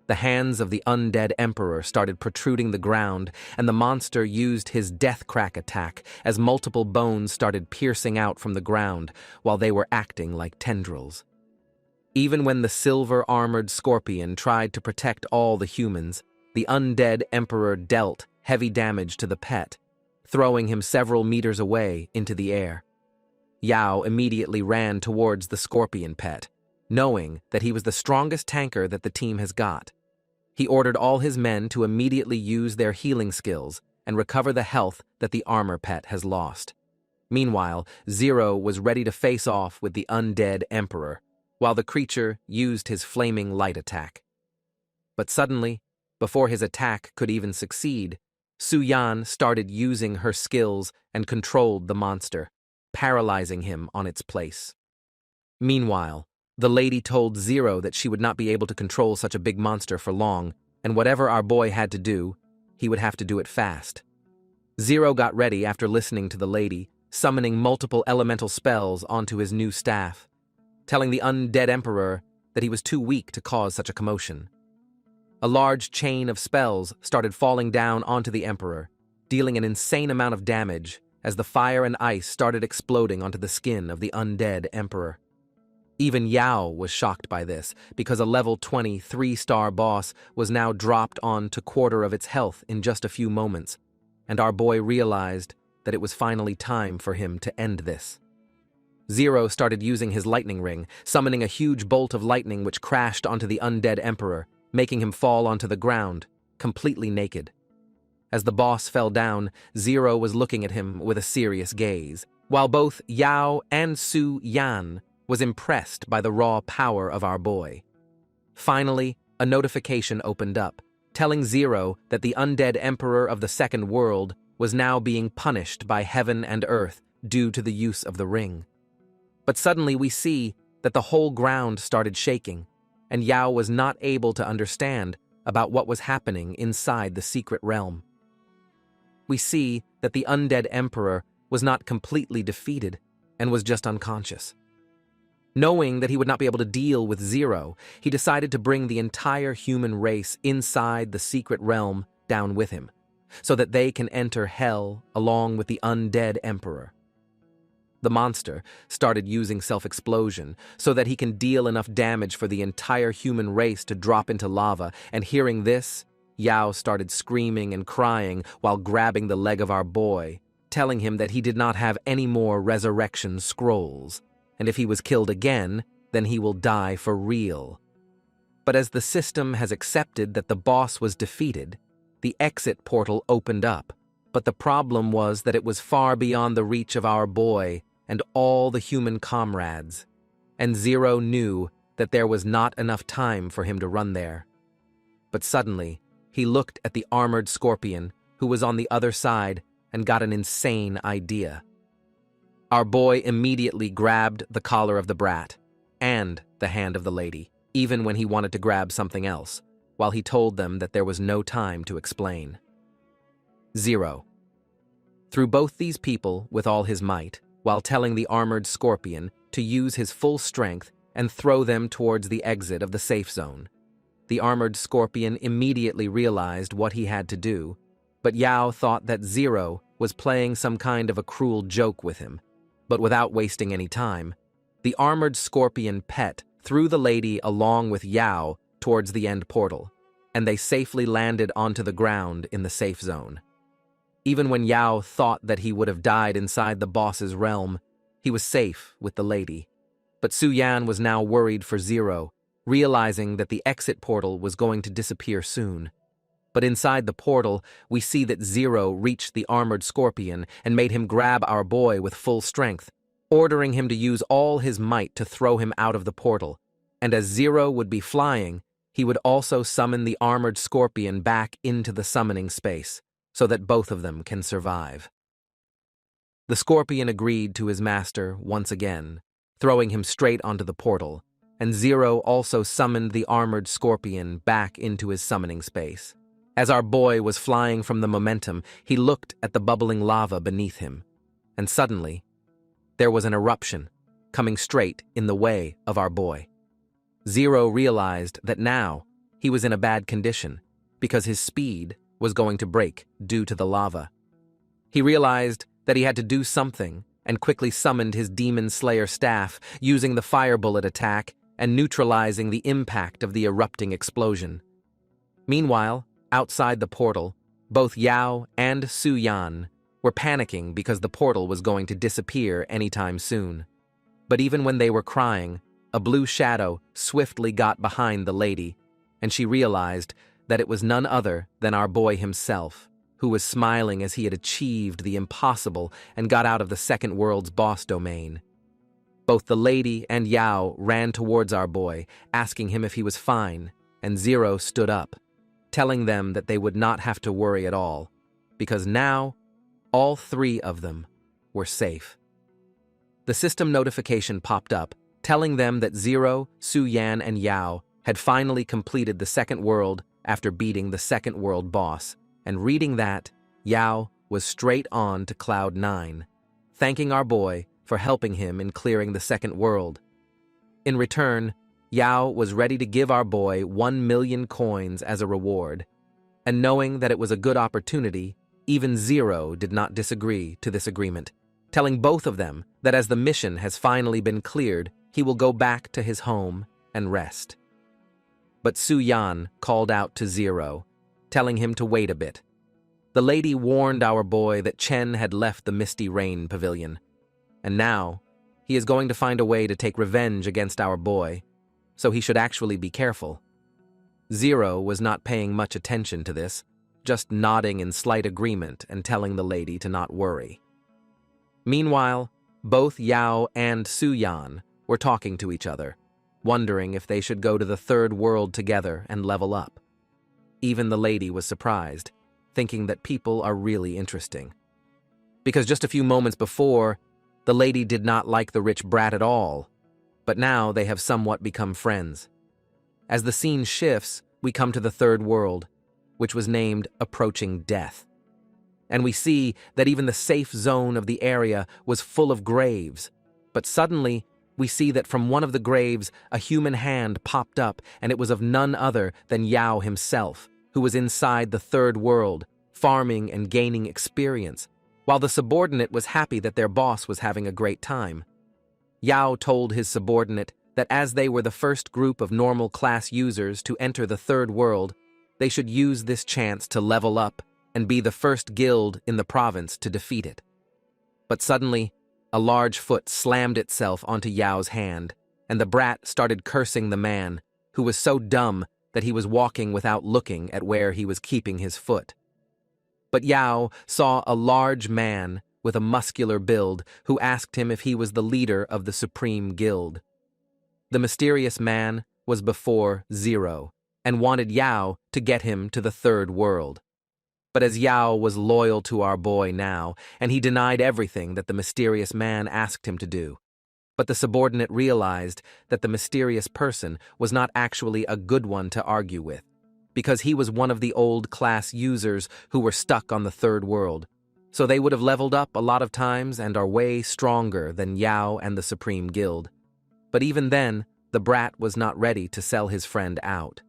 the hands of the undead emperor started protruding the ground, and the monster used his death crack attack as multiple bones started piercing out from the ground while they were acting like tendrils. Even when the silver-armored scorpion tried to protect all the humans, the undead emperor dealt heavy damage to the pet, throwing him several meters away into the air. Yao immediately ran towards the scorpion pet, knowing that he was the strongest tanker that the team has got. He ordered all his men to immediately use their healing skills and recover the health that the armor pet has lost. Meanwhile, Zero was ready to face off with the undead emperor, while the creature used his flaming light attack. But suddenly, before his attack could even succeed, Su Yan started using her skills and controlled the monster, paralyzing him on its place. Meanwhile, the lady told Zero that she would not be able to control such a big monster for long, and whatever our boy had to do, he would have to do it fast. Zero got ready after listening to the lady, summoning multiple elemental spells onto his new staff, telling the undead emperor that he was too weak to cause such a commotion. A large chain of spells started falling down onto the emperor, dealing an insane amount of damage as the fire and ice started exploding onto the skin of the undead emperor. Even Yao was shocked by this, because a level 20 3-star boss was now dropped on to quarter of its health in just a few moments, and our boy realized that it was finally time for him to end this. Zero started using his lightning ring, summoning a huge bolt of lightning which crashed onto the undead emperor, making him fall onto the ground, completely naked. As the boss fell down, Zero was looking at him with a serious gaze, while both Yao and Su Yan was impressed by the raw power of our boy. Finally, a notification opened up, telling Zero that the undead emperor of the second world was now being punished by heaven and earth due to the use of the ring. But suddenly we see that the whole ground started shaking, and Yao was not able to understand about what was happening inside the secret realm. We see that the undead emperor was not completely defeated and was just unconscious. Knowing that he would not be able to deal with Zero, he decided to bring the entire human race inside the secret realm down with him, so that they can enter hell along with the undead emperor. The monster started using self-explosion so that he can deal enough damage for the entire human race to drop into lava, and hearing this, Yao started screaming and crying while grabbing the leg of our boy, telling him that he did not have any more resurrection scrolls, and if he was killed again, then he will die for real. But as the system has accepted that the boss was defeated, the exit portal opened up, But the problem was that it was far beyond the reach of our boy and all the human comrades, and Zero knew that there was not enough time for him to run there. But suddenly, he looked at the armored scorpion, who was on the other side, and got an insane idea. Our boy immediately grabbed the collar of the brat and the hand of the lady, even when he wanted to grab something else, while he told them that there was no time to explain. Zero threw both these people with all his might, while telling the armored scorpion to use his full strength and throw them towards the exit of the safe zone. The armored scorpion immediately realized what he had to do, but Yao thought that Zero was playing some kind of a cruel joke with him. But without wasting any time, the armored scorpion pet threw the lady along with Yao towards the end portal, and they safely landed onto the ground in the safe zone. Even when Yao thought that he would have died inside the boss's realm, he was safe with the lady. But Su Yan was now worried for Zero, realizing that the exit portal was going to disappear soon. But inside the portal, we see that Zero reached the armored scorpion and made him grab our boy with full strength, ordering him to use all his might to throw him out of the portal. And as Zero would be flying, he would also summon the armored scorpion back into the summoning space, so that both of them can survive. The scorpion agreed to his master once again, throwing him straight onto the portal, and Zero also summoned the armored scorpion back into his summoning space. As our boy was flying from the momentum, he looked at the bubbling lava beneath him, and suddenly, there was an eruption, coming straight in the way of our boy. Zero realized that now he was in a bad condition, because his speed was going to break due to the lava. He realized that he had to do something and quickly summoned his Demon Slayer staff, using the fire bullet attack and neutralizing the impact of the erupting explosion. Meanwhile, outside the portal, both Yao and Su Yan were panicking because the portal was going to disappear anytime soon. But even when they were crying, a blue shadow swiftly got behind the lady, and she realized that it was none other than our boy himself, who was smiling as he had achieved the impossible and got out of the second world's boss domain. Both the lady and Yao ran towards our boy, asking him if he was fine, and Zero stood up, telling them that they would not have to worry at all, because now all three of them were safe. The system notification popped up, telling them that Zero, Su Yan, and Yao had finally completed the second world after beating the second world boss, and reading that, Yao was straight on to Cloud 9, thanking our boy for helping him in clearing the second world. In return, Yao was ready to give our boy 1 million coins as a reward, and knowing that it was a good opportunity, even Zero did not disagree to this agreement, telling both of them that as the mission has finally been cleared, he will go back to his home and rest. But Su Yan called out to Zero, telling him to wait a bit. The lady warned our boy that Chen had left the Misty Rain Pavilion, and now he is going to find a way to take revenge against our boy, so he should actually be careful. Zero was not paying much attention to this, just nodding in slight agreement and telling the lady to not worry. Meanwhile, both Yao and Su Yan were talking to each other, wondering if they should go to the third world together and level up. Even the lady was surprised, thinking that people are really interesting. Because just a few moments before, the lady did not like the rich brat at all, but now they have somewhat become friends. As the scene shifts, we come to the third world, which was named Approaching Death. And we see that even the safe zone of the area was full of graves, but suddenly we see that from one of the graves a human hand popped up, and it was of none other than Yao himself, who was inside the third world, farming and gaining experience, while the subordinate was happy that their boss was having a great time. Yao told his subordinate that as they were the first group of normal class users to enter the third world, they should use this chance to level up and be the first guild in the province to defeat it. But suddenly, a large foot slammed itself onto Yao's hand, and the brat started cursing the man, who was so dumb that he was walking without looking at where he was keeping his foot. But Yao saw a large man with a muscular build who asked him if he was the leader of the Supreme Guild. The mysterious man was before Zero and wanted Yao to get him to the third world. But as Yao was loyal to our boy now, and he denied everything that the mysterious man asked him to do. But the subordinate realized that the mysterious person was not actually a good one to argue with, because he was one of the old class users who were stuck on the third world. So they would have leveled up a lot of times and are way stronger than Yao and the Supreme Guild. But even then, the brat was not ready to sell his friend out.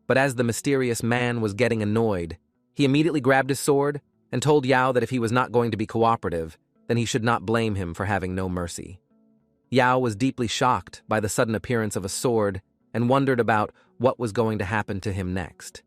But as the mysterious man was getting annoyed, he immediately grabbed his sword and told Yao that if he was not going to be cooperative, then he should not blame him for having no mercy. Yao was deeply shocked by the sudden appearance of a sword and wondered about what was going to happen to him next.